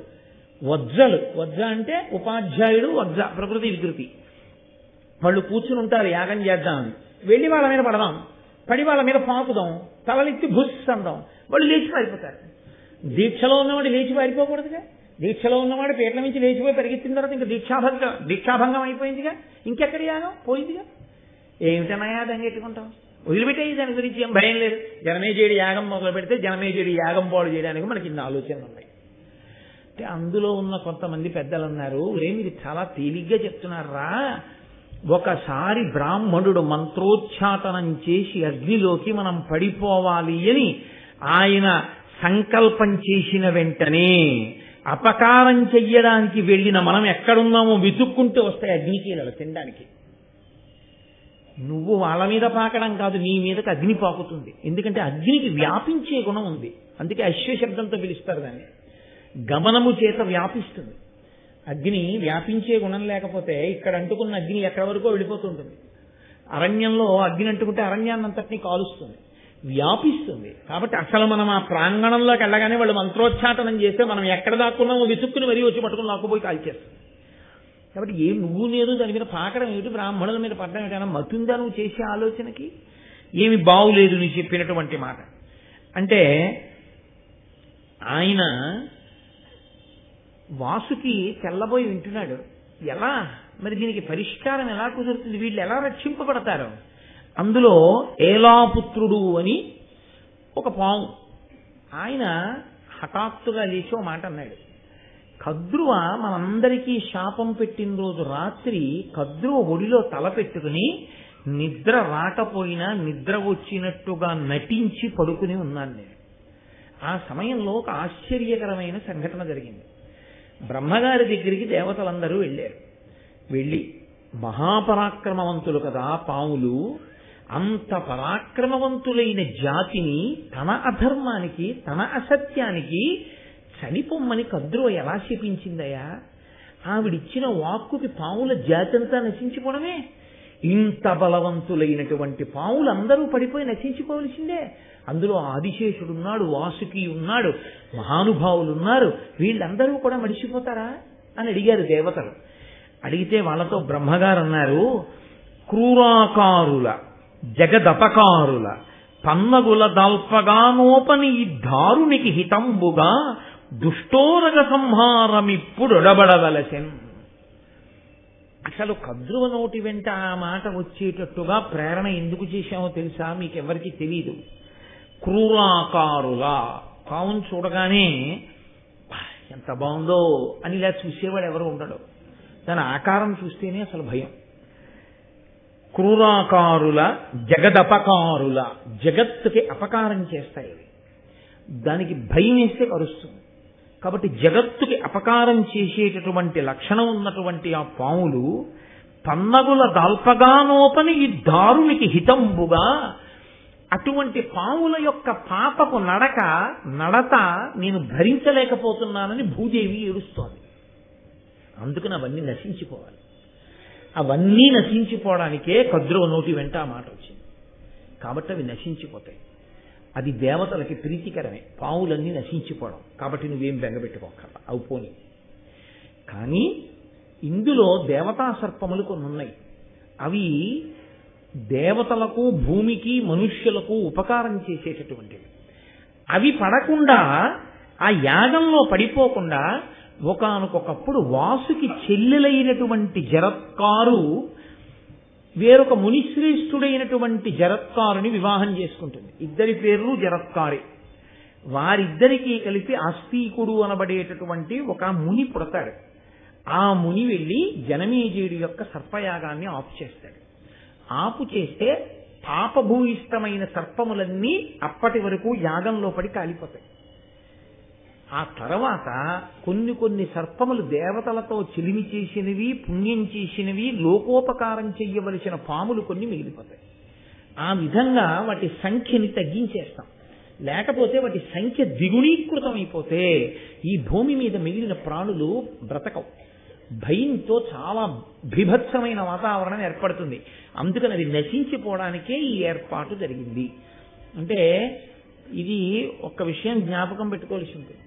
వజ్జలు, వజ్జ అంటే ఉపాధ్యాయుడు, వజ్జ ప్రకృతి వికృతి, వాళ్ళు కూర్చుని ఉంటారు యాగం చేద్దామని. వెళ్ళి వాళ్ళ మీద పడదాం, పడి వాళ్ళ మీద పాకుదాం, తలలెత్తి భుస్ అందాం, వాళ్ళు లేచి పారిపోతారు. దీక్షలో ఉన్నవాడు లేచి పారిపోకూడదుగా. దీక్షలో ఉన్నవాడు పీటల నుంచి లేచిపోయి పరిగెత్తిన తర్వాత ఇంకా దీక్షాభంగం అయిపోయిందిగా, ఇంకెక్కడి యాగం పోయిందిగా. ఏమిటనయా దంగెట్టుకుంటాం? వదిలిపెట్టేది, దాని గురించి ఏం భయం లేదు. జనమేజయుడి యాగం మొదలు పెడితే జనమేజయుడి యాగం పాడు చేయడానికి మనకి ఇన్ని ఆలోచనలు ఉన్నాయి. అంటే అందులో ఉన్న కొంతమంది పెద్దలు అన్నారు, మీరు చాలా తేలిగ్గా చెప్తున్నారా, ఒకసారి బ్రాహ్మణుడు మంత్రోచ్చాటనం చేసి అగ్నిలోకి మనం పడిపోవాలి అని ఆయన సంకల్పం చేసిన వెంటనే అపకారం చెయ్యడానికి వెళ్ళిన మనం ఎక్కడున్నామో వెతుక్కుంటూ వస్తాయి అగ్నికీలలు తినడానికి. నువ్వు వాళ్ళ మీద పాకడం కాదు, నీ మీదకి అగ్ని పాకుతుంది. ఎందుకంటే అగ్నికి వ్యాపించే గుణం ఉంది, అందుకే అశ్వశబ్దంతో పిలుస్తారు దాన్ని. గమనము చేత వ్యాపిస్తుంది. అగ్ని వ్యాపించే గుణం లేకపోతే ఇక్కడ అంటుకున్న అగ్ని ఎక్కడి వరకో వెళ్ళిపోతుంటుంది. అరణ్యంలో అగ్ని అంటుకుంటే అరణ్యాన్నంతటినీ కాలుస్తుంది, వ్యాపిస్తుంది. కాబట్టి అసలు మనం ఆ ప్రాంగణంలోకి వెళ్ళగానే వాళ్ళు మంత్రోచ్చాటనం చేస్తే మనం ఎక్కడ దాక్కున్నామో వెతుక్కుని మరీ వచ్చి పట్టుకుని లాక్కుపోయి కాల్చేస్తుంది. కాబట్టి నువ్వు లేదు దాని మీద పాకడం ఏమిటి, బ్రాహ్మణుల మీద పడడం ఏమిటైనా మతుందా నువ్వు చేసే ఆలోచనకి? ఏమి బాగులేదు నీ చెప్పినటువంటి మాట అంటే. ఆయన వాసుకి తెల్లబోయి వింటున్నాడు. ఎలా మరి దీనికి పరిష్కారం ఎలా కుదురుతుంది, వీళ్ళు ఎలా రక్షింపబడతారు? అందులో ఏలాపుత్రుడు అని ఒక పాము, ఆయన హఠాత్తుగా లేచి ఓ మాట అన్నాడు. కద్రువ మనందరికీ శాపం పెట్టిన రోజు రాత్రి కద్రువ ఒడిలో తల పెట్టుకుని నిద్ర రాకపోయినా నిద్ర వచ్చినట్టుగా నటించి పడుకుని ఉన్నాను నేను. ఆ సమయంలో ఒక ఆశ్చర్యకరమైన సంఘటన జరిగింది. బ్రహ్మగారి దగ్గరికి దేవతలందరూ వెళ్ళారు. వెళ్ళి మహాపరాక్రమవంతులు కదా పాములు, అంత పరాక్రమవంతులైన జాతిని తన అధర్మానికి, తన అసత్యానికి చనిపోమ్మని కద్రువ ఎలా శపించిందయా? ఆవిడిచ్చిన వాక్కుకి పాముల జాతి అంతా నశించిపోవడమే. ఇంత బలవంతులైనటువంటి పాములందరూ పడిపోయి నశించిపోవలసిందే. అందులో ఆదిశేషుడున్నాడు, వాసుకి ఉన్నాడు, మహానుభావులు ఉన్నారు, వీళ్ళందరూ కూడా మడిసిపోతారా అని అడిగారు దేవతలు. అడిగితే వాళ్ళతో బ్రహ్మగారు అన్నారు, క్రూరాకారుల జగదపకారుల పన్నగుల దల్పగానోపని ఈ దారునికి హితంబుగా దుష్టోరగ సంహారమిప్పుడొడబడవలసెన్. అసలు కద్రువ నోటి వెంట ఆ మాట వచ్చేటట్టుగా ప్రేరణ ఎందుకు చేశామో తెలుసా? మీకెవరికి తెలీదు. క్రూరాకారుల పావును చూడగానే ఎంత బాగుందో అని ఇలా చూసేవాడు ఎవరు ఉండడు. దాని ఆకారం చూస్తేనే అసలు భయం. క్రూరాకారుల జగదపకారుల, జగత్తుకి అపకారం చేస్తాయి, దానికి భయం వేస్తే కరుస్తుంది. కాబట్టి జగత్తుకి అపకారం చేసేటటువంటి లక్షణం ఉన్నటువంటి ఆ పాములు పన్నగుల దాల్పగానోపని ఈ దారునికి హితంబుగా అటువంటి పాముల యొక్క పాపపు నడత నేను భరించలేకపోతున్నానని భూదేవి ఏడుస్తోంది. అందుకని అవన్నీ నశించిపోవాలి. అవన్నీ నశించిపోవడానికే కద్రువ నోటి వెంట ఆ మాట వచ్చింది. కాబట్టి అవి నశించిపోతాయి. అది దేవతలకి ప్రీతికరమే, పావులన్నీ నశించిపోవడం. కాబట్టి నువ్వేం బెంగపెట్టుకోకర్లా, అవి పోని. కానీ ఇందులో దేవతా సర్పములు కొన్ని ఉన్నాయి. అవి దేవతలకు, భూమికి, మనుష్యులకు ఉపకారం చేసేటటువంటివి. అవి పడకుండా, ఆ యాగంలో పడిపోకుండా ఒకానొకప్పుడు వాసుకి చెల్లెలైనటువంటి జరత్కారు వేరొక మునిశ్రేష్ఠుడైనటువంటి జరత్కారుని వివాహం చేసుకుంటుంది. ఇద్దరి పేర్లు జరత్కారే. వారిద్దరికీ కలిపి ఆస్తికుడు అనబడేటటువంటి ఒక ముని పుడతాడు. ఆ ముని వెళ్ళి జనమేజయుడి యొక్క సర్పయాగాన్ని ఆపు చేస్తాడు. ఆపు చేస్తే పాపభూయిష్టమైన సర్పములన్నీ అప్పటి వరకు యాగంలో పడి కాలిపోతాయి. ఆ తర్వాత కొన్ని సర్పములు దేవతలతో చెలిమి చేసినవి, పుణ్యం చేసినవి, లోకోపకారం చెయ్యవలసిన పాములు కొన్ని మిగిలిపోతాయి. ఆ విధంగా వాటి సంఖ్యని తగ్గించేస్తాం. లేకపోతే వాటి సంఖ్య ద్విగుణీకృతం అయిపోతే ఈ భూమి మీద మిగిలిన ప్రాణులు బ్రతకవు. భయంతో చాలా బీభత్సమైన వాతావరణం ఏర్పడుతుంది. అందుకని అది నశించిపోవడానికే ఈ ఏర్పాటు జరిగింది. అంటే ఇది ఒక విషయం జ్ఞాపకం పెట్టుకోవాల్సి ఉంటుంది.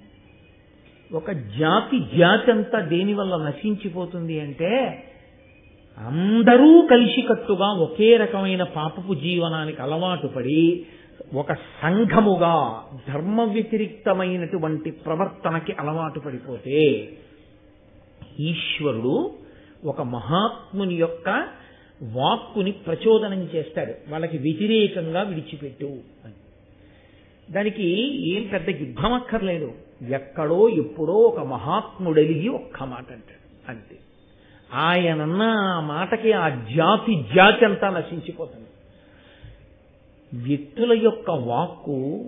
ఒక జాతి అంతా దేనివల్ల నశించిపోతుంది అంటే, అందరూ కలిసికట్టుగా ఒకే రకమైన పాపపు జీవనానికి అలవాటు పడి ఒక సంఘముగా ధర్మ వ్యతిరిక్తమైనటువంటి ప్రవర్తనకి అలవాటు పడిపోతే ఈశ్వరుడు ఒక మహాత్ముని యొక్క వాక్కుని ప్రచోదనం చేస్తాడు. వాళ్ళకి వ్యతిరేకంగా విడిచిపెట్టు అని. దానికి ఏం పెద్ద యుద్ధం అక్కర్లేదు. ఎక్కడో ఎప్పుడో ఒక మహాత్ముడలిగి ఒక్క మాట అంటాడు అంతే. ఆయనన్న ఆ మాటకి ఆ జాతి అంతా నశించిపోతుంది. వ్యక్తుల యొక్క వాక్కు,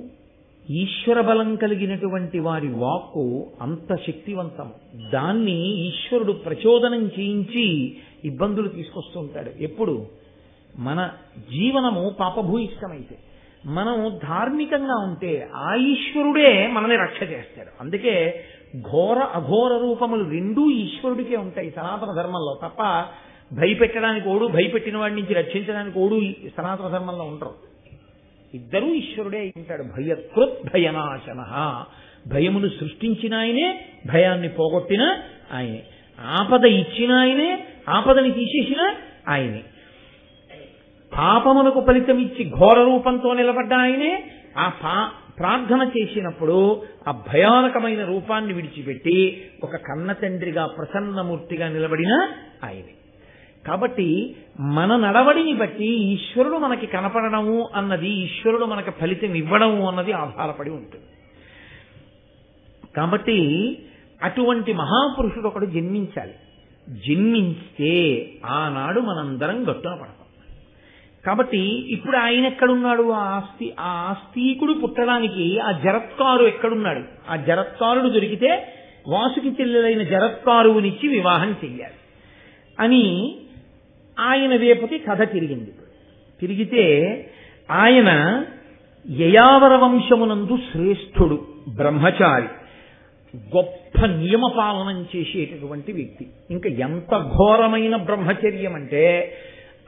ఈశ్వర బలం కలిగినటువంటి వారి వాక్కు అంత శక్తివంతం. దాన్ని ఈశ్వరుడు ప్రచోదనం చేయించి ఇబ్బందులు తీసుకొస్తూ ఉంటాడు. ఎప్పుడు మన జీవనము పాపభూయిష్టమైతే, మనం ధార్మికంగా ఉంటే ఆ ఈశ్వరుడే మనల్ని రక్ష చేస్తాడు. అందుకే ఘోర అఘోర రూపములు రెండూ ఈశ్వరుడికే ఉంటాయి సనాతన ధర్మంలో. తప్ప భయపెట్టడానికి ఓడు, భయపెట్టిన వాడి నుంచి రక్షించడానికి ఓడు సనాతన ధర్మంలో ఉండరు. ఇద్దరూ ఈశ్వరుడే ఉంటాడు. భయకృత్ భయనాశన, భయమును సృష్టించిన ఆయనే, భయాన్ని పోగొట్టిన ఆయనే, ఆపద ఇచ్చిన ఆయనే, ఆపదని తీసేసిన ఆయనే, పాపమునకు ఫలితం ఇచ్చి ఘోర రూపంతో నిలబడ్డ ఆయనే, ఆ ప్రార్థన చేసినప్పుడు ఆ భయానకమైన రూపాన్ని విడిచిపెట్టి ఒక కన్న తండ్రిగా ప్రసన్నమూర్తిగా నిలబడిన ఆయనే. కాబట్టి మన నడవడిని బట్టి ఈశ్వరుడు మనకి కనపడము అన్నది, ఈశ్వరుడు మనకి ఫలితం ఇవ్వడము అన్నది ఆధారపడి ఉంటుంది. కాబట్టి అటువంటి మహాపురుషుడు ఒకడు జన్మించాలి. జన్మించితే ఆనాడు మనందరం గట్టున పడతాం. కాబట్టి ఇప్పుడు ఆయన ఎక్కడున్నాడు? ఆ ఆస్తికుడు పుట్టడానికి ఆ జరత్కారు ఎక్కడున్నాడు? ఆ జరత్కారుడు దొరికితే వాసుకి చెల్లెలైన జరత్కారువునిచ్చి వివాహం చెయ్యాలి అని ఆయన వేపుకి కథ తిరిగింది. తిరిగితే ఆయన యయావర వంశమునందు శ్రేష్ఠుడు, బ్రహ్మచారి, గొప్ప నియమపాలనం చేసేటటువంటి వ్యక్తి. ఇంకా ఎంత ఘోరమైన బ్రహ్మచర్యం అంటే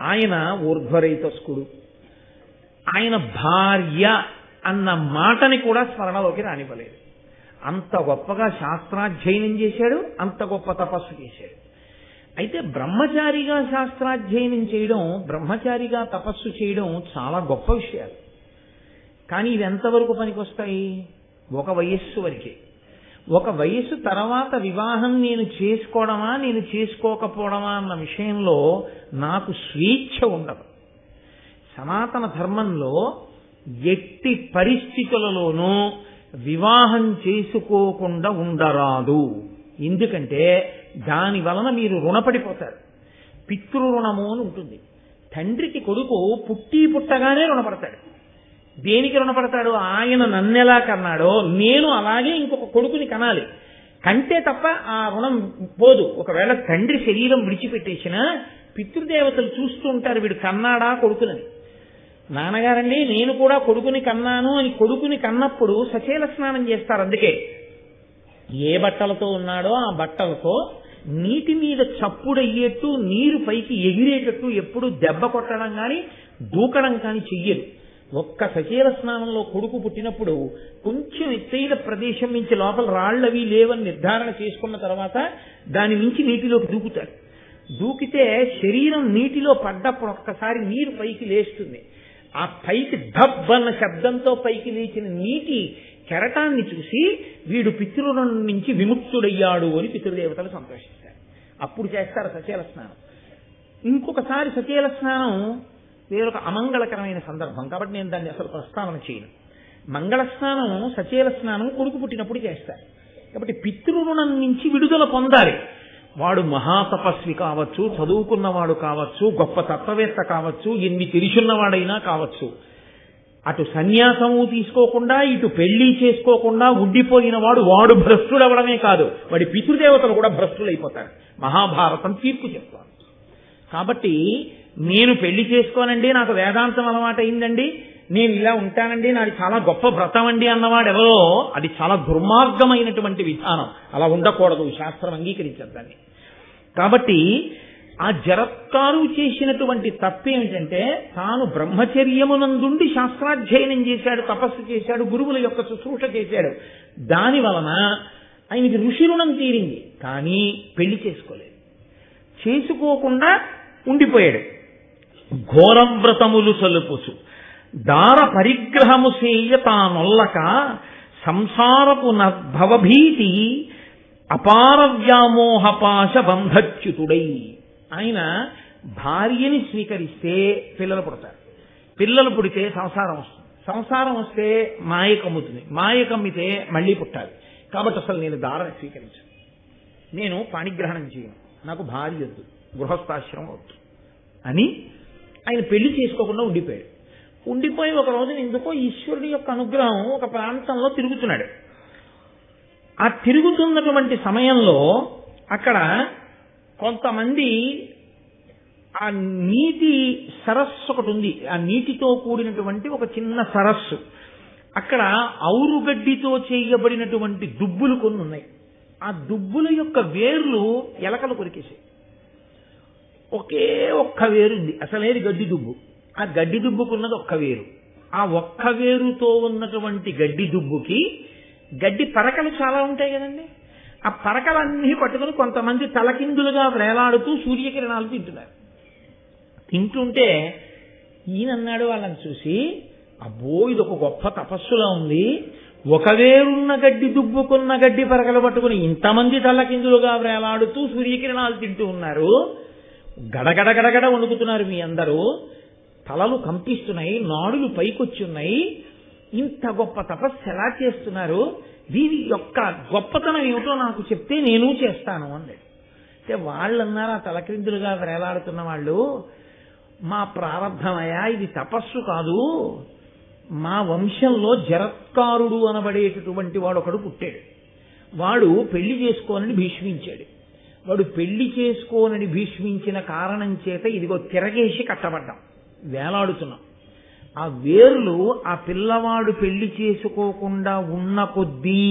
ఆయన ఊర్ధ్వరైతస్కుడు. ఆయన భార్య అన్న మాటని కూడా స్మరణలోకి రానివ్వలేదు. అంత గొప్పగా శాస్త్రాధ్యయనం చేశాడు, అంత గొప్ప తపస్సు చేశాడు. అయితే బ్రహ్మచారిగా శాస్త్రాధ్యయనం చేయడం, బ్రహ్మచారిగా తపస్సు చేయడం చాలా గొప్ప విషయాలు. కానీ ఇవి ఎంతవరకు పనికొస్తాయి? ఒక వయస్సు వరకే. ఒక వయస్సు తర్వాత వివాహం నేను చేసుకోవడమా, నేను చేసుకోకపోవడమా అన్న విషయంలో నాకు స్వేచ్ఛ ఉండదు. సనాతన ధర్మంలో ఎట్టి పరిస్థితులలోనూ వివాహం చేసుకోకుండా ఉండరాదు. ఎందుకంటే దాని వలన మీరు రుణపడిపోతారు. పితృరుణము అని ఉంటుంది. తండ్రికి కొడుకు పుట్టగానే రుణపడతాడు. దేనికి రుణపడతాడు? ఆయన నన్నెలా కన్నాడో నేను అలాగే ఇంకొక కొడుకుని కనాలి. కంటే తప్ప ఆ రుణం పోదు. ఒకవేళ తండ్రి శరీరం విడిచిపెట్టేసినా పితృదేవతలు చూస్తూ ఉంటారు వీడు కన్నాడా కొడుకునని. నాన్నగారండి నేను కూడా కొడుకుని కన్నాను అని కొడుకుని కన్నప్పుడు సచేల స్నానం చేస్తారు. అందుకే ఏ బట్టలతో ఉన్నాడో ఆ బట్టలతో నీటి మీద చప్పుడయ్యేట్టు నీరు పైకి ఎగిరేటట్టు ఎప్పుడు దెబ్బ కొట్టడం కానీ దూకడం కానీ చెయ్యరు. ఒక్క సచేల స్నానంలో కొడుకు పుట్టినప్పుడు కొంచెం ఎత్తైన ప్రదేశం నుంచి లోపల రాళ్లవి లేవని నిర్ధారణ చేసుకున్న తర్వాత దాని నుంచి నీటిలోకి దూకుతారు. దూకితే శరీరం నీటిలో పడ్డప్పుడు ఒక్కసారి నీరు పైకి లేస్తుంది. ఆ పైకి దబ్బన్న శబ్దంతో పైకి లేచిన నీటి కెరటాన్ని చూసి వీడు పితృరుణం నుంచి విముక్తుడయ్యాడు అని పితృదేవతలు సంతోషిస్తారు. అప్పుడు చేస్తారు సచేల స్నానం. ఇంకొకసారి సచేల స్నానం వేరొక అమంగళకరమైన సందర్భం కాబట్టి నేను దాన్ని అసలు ప్రస్తావన చేయను. మంగళ స్నానం సచేల స్నానం కొడుకు పుట్టినప్పుడు చేస్తారు. కాబట్టి పితృరుణం నుంచి విడుదల పొందాలి. వాడు మహాతపస్వి కావచ్చు, చదువుకున్నవాడు కావచ్చు, గొప్ప తత్వవేత్త కావచ్చు, ఎన్ని తెలిసున్నవాడైనా కావచ్చు, అటు సన్యాసము తీసుకోకుండా ఇటు పెళ్లి చేసుకోకుండా ఉండిపోయిన వాడు భ్రష్టుడవడమే కాదు, వాడి పితృదేవతలు కూడా భ్రష్టులైపోతారు. మహాభారతం తీర్పు చెప్తాను. కాబట్టి నేను పెళ్లి చేసుకోనండి, నాకు వేదాంతం అలవాటైందండి, నేను ఇలా ఉంటానండి, నాది చాలా గొప్ప వ్రతం అండి అన్నవాడెవరో అది చాలా దుర్మార్గమైనటువంటి విధానం. అలా ఉండకూడదు, శాస్త్రం అంగీకరించదు దాన్ని. కాబట్టి ఆ జరత్కారు చేసినటువంటి తప్పేమిటంటే తాను బ్రహ్మచర్యమునందుండి శాస్త్రాధ్యయనం చేశాడు, తపస్సు చేశాడు, గురువుల యొక్క శుశ్రూష చేశాడు. దాని వలన ఆయనకి ఋషి రుణం తీరింది. కానీ పెళ్లి చేసుకోలేదు, చేసుకోకుండా ఉండిపోయాడు. ఘోరం వ్రతములు సలుపుచు దార పరిగ్రహము సేయ తానొల్లక సంసారపు భవభీతి అపార వ్యామోహపాశ బంధచ్యుతుడై. ఆయన భార్యని స్వీకరిస్తే పిల్లలు పుడతారు, పిల్లలు పుడితే సంసారం వస్తుంది, సంసారం వస్తే మాయ కమ్ముతుంది, మాయ కమ్మితే మళ్ళీ పుట్టాలి. కాబట్టి అసలు నేను దారని స్వీకరించాను, నేను పాణిగ్రహణం చేయను, నాకు భార్య వద్దు, గృహస్థాశ్రమం వద్దు అని ఆయన పెళ్లి చేసుకోకుండా ఉండిపోయాడు. ఉండిపోయి ఒక రోజున ఎందుకో ఈశ్వరుడి యొక్క అనుగ్రహం ఒక ప్రాంతంలో తిరుగుతున్నాడు. ఆ తిరుగుతున్నటువంటి సమయంలో అక్కడ కొంతమంది ఆ నీటి సరస్సు ఒకటి ఉంది, ఆ నీటితో కూడినటువంటి ఒక చిన్న సరస్సు. అక్కడ ఔరుగడ్డితో చేయబడినటువంటి దుబ్బులు కొన్ని ఉన్నాయి. ఆ దుబ్బుల యొక్క వేర్లు ఎలకలు కొరికేసాయి. ఒకే ఒక్క వేరుంది, అసలేది గడ్డి దుబ్బు. ఆ గడ్డి దుబ్బుకున్నది ఒక్క వేరు. ఆ ఒక్క వేరుతో ఉన్నటువంటి గడ్డి దుబ్బుకి గడ్డి పరకలు చాలా ఉంటాయి కదండి, ఆ పరకలన్నీ పట్టుకుని కొంతమంది తలకిందులుగా వేలాడుతూ సూర్యకిరణాలు తింటున్నారు. తింటుంటే ఈయనన్నాడు వాళ్ళని చూసి, అబ్బో ఇది ఒక గొప్ప తపస్సులా ఉంది, ఒక వేరున్న గడ్డి దుబ్బుకున్న గడ్డి పరకలు పట్టుకుని ఇంతమంది తలకిందులుగా వేలాడుతూ సూర్యకిరణాలు తింటూ ఉన్నారు, గడగడ గడగడ వణుకుతున్నారు మీ అందరూ, తలలు కంపిస్తున్నాయి, నాడులు పైకొచ్చి ఉన్నాయి, ఇంత గొప్ప తపస్సు ఎలా చేస్తున్నారు, దీని యొక్క గొప్పతనం ఏమిటో నాకు చెప్తే నేను చేస్తాను అన్నాడు. అంటే వాళ్ళన్నారు ఆ తలక్రిందులుగా వేలాడుతున్న వాళ్ళు, మా ప్రారంభమయ్యా ఇది తపస్సు కాదు, మా వంశంలో జరత్కారుడు అనబడేటటువంటి వాడు ఒకడు పుట్టాడు, వాడు పెళ్లి చేసుకోనని భీష్మించాడు, వాడు పెళ్లి చేసుకోనని భీష్మించిన కారణం చేత ఇదిగో తిరగేసి కట్టబడ్డాం, వేలాడుతున్నాం. ఆ వేర్లు ఆ పిల్లవాడు పెళ్లి చేసుకోకుండా ఉన్న కొద్దీ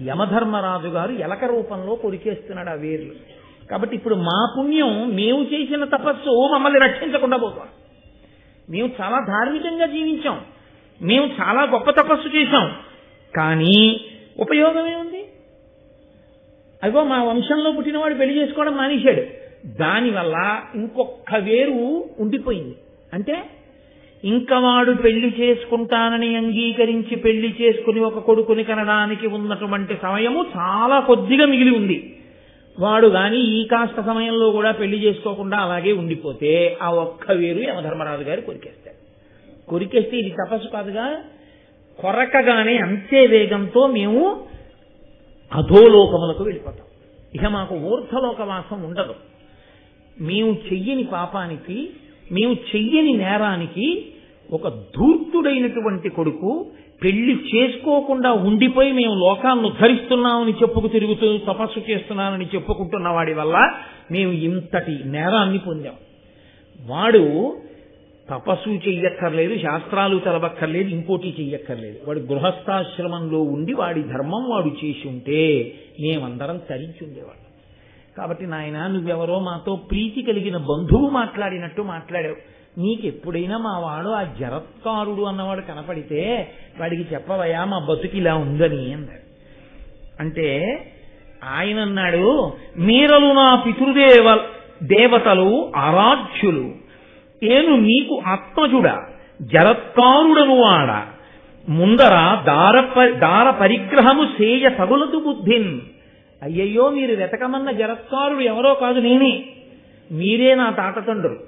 యమధర్మరాజు గారు ఎలక రూపంలో కొరికేస్తున్నాడు ఆ వేర్లు. కాబట్టి ఇప్పుడు మా పుణ్యం, మేము చేసిన తపస్సు మమ్మల్ని రక్షించకుండా పోతాం. మేము చాలా ధార్మికంగా జీవించాం, మేము చాలా గొప్ప తపస్సు చేశాం, కానీ ఉపయోగం ఏముంది? అదిగో మా వంశంలో పుట్టినవాడు పెళ్లి చేసుకోవడం మానేశాడు, దానివల్ల ఇంకొక వేరు ఉండిపోయింది. అంటే ఇంకా వాడు పెళ్లి చేసుకుంటానని అంగీకరించి పెళ్లి చేసుకుని ఒక కొడుకుని కనడానికి ఉన్నటువంటి సమయము చాలా కొద్దిగా మిగిలి ఉంది. వాడు గాని ఈ కాస్త సమయంలో కూడా పెళ్లి చేసుకోకుండా అలాగే ఉండిపోతే ఆ ఒక్క వేరు యమధర్మరాజు గారు కొరికేస్తాడు. కొరికేస్తే ఇది తపస్సు కాదుగా, కొరకగానే అంతే వేగంతో మేము అధోలోకములకు వెళ్ళిపోతాం. ఇక మాకు ఊర్ధ్వలోక వాసం ఉండదు. మేము చెయ్యని పాపానికి, మేము చెయ్యని నేరానికి ఒక ధూర్తుడైనటువంటి కొడుకు పెళ్లి చేసుకోకుండా ఉండిపోయి మేము లోకాలను ఉద్ధరిస్తున్నామని చెప్పుకు తిరుగుతూ తపస్సు చేస్తున్నానని చెప్పుకుంటున్న వాడి వల్ల మేము ఇంతటి నేరాన్ని పొందాం. వాడు తపస్సు చెయ్యక్కర్లేదు, శాస్త్రాలు చదవక్కర్లేదు, ఇంకోటి చెయ్యక్కర్లేదు. వాడు గృహస్థాశ్రమంలో ఉండి వాడి ధర్మం వాడు చేసి ఉంటే మేమందరం తరించి ఉండేవాడు. కాబట్టి నాయన, నువ్వెవరో మాతో ప్రీతి కలిగిన బంధువు మాట్లాడినట్టు మాట్లాడావు. నీకెప్పుడైనా మా వాడు ఆ జరత్కారుడు అన్నవాడు కనపడితే వాడికి చెప్పవయా మా బతుకి ఇలా ఉందని అన్నాడు. అంటే ఆయన అన్నాడు, మీరలు నా దేవతలు ఆరాధ్యులు, నేను మీకు ఆత్మజుడా జరత్కారుడను వాడ, ముందర దార పరిగ్రహము సేయ తగులదు బుద్ధిన్. అయ్యయ్యో, మీరు వెతకమన్న జరత్కారుడు ఎవరో కాదు, నేనే. మీరే నా తాతతండ్రులు.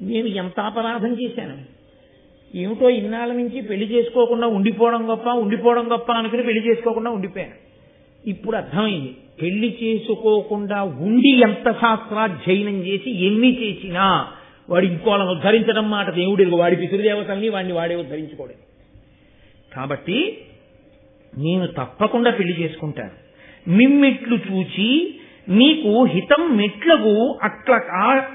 నేను ఎంత అపరాధం చేశాను. ఏమిటో ఇన్నాళ్ళ నుంచి పెళ్లి చేసుకోకుండా ఉండిపోవడం గొప్ప అనుకుని పెళ్లి చేసుకోకుండా ఉండిపోయాను. ఇప్పుడు అర్థమైంది, పెళ్లి చేసుకోకుండా ఉండి ఎంత శాస్త్రాధ్యయనం చేసి ఎన్ని చేసినా వాడు ఇంకోళ్ళని ఉద్ధరించడం మాట దేవుడు, వాడి పితృదేవతల్ని వాడిని వాడే ఉద్ధరించుకోవడం. కాబట్టి నేను తప్పకుండా పెళ్లి చేసుకుంటాను. మిమ్మిట్లు చూచి నీకు హితం మెట్లగు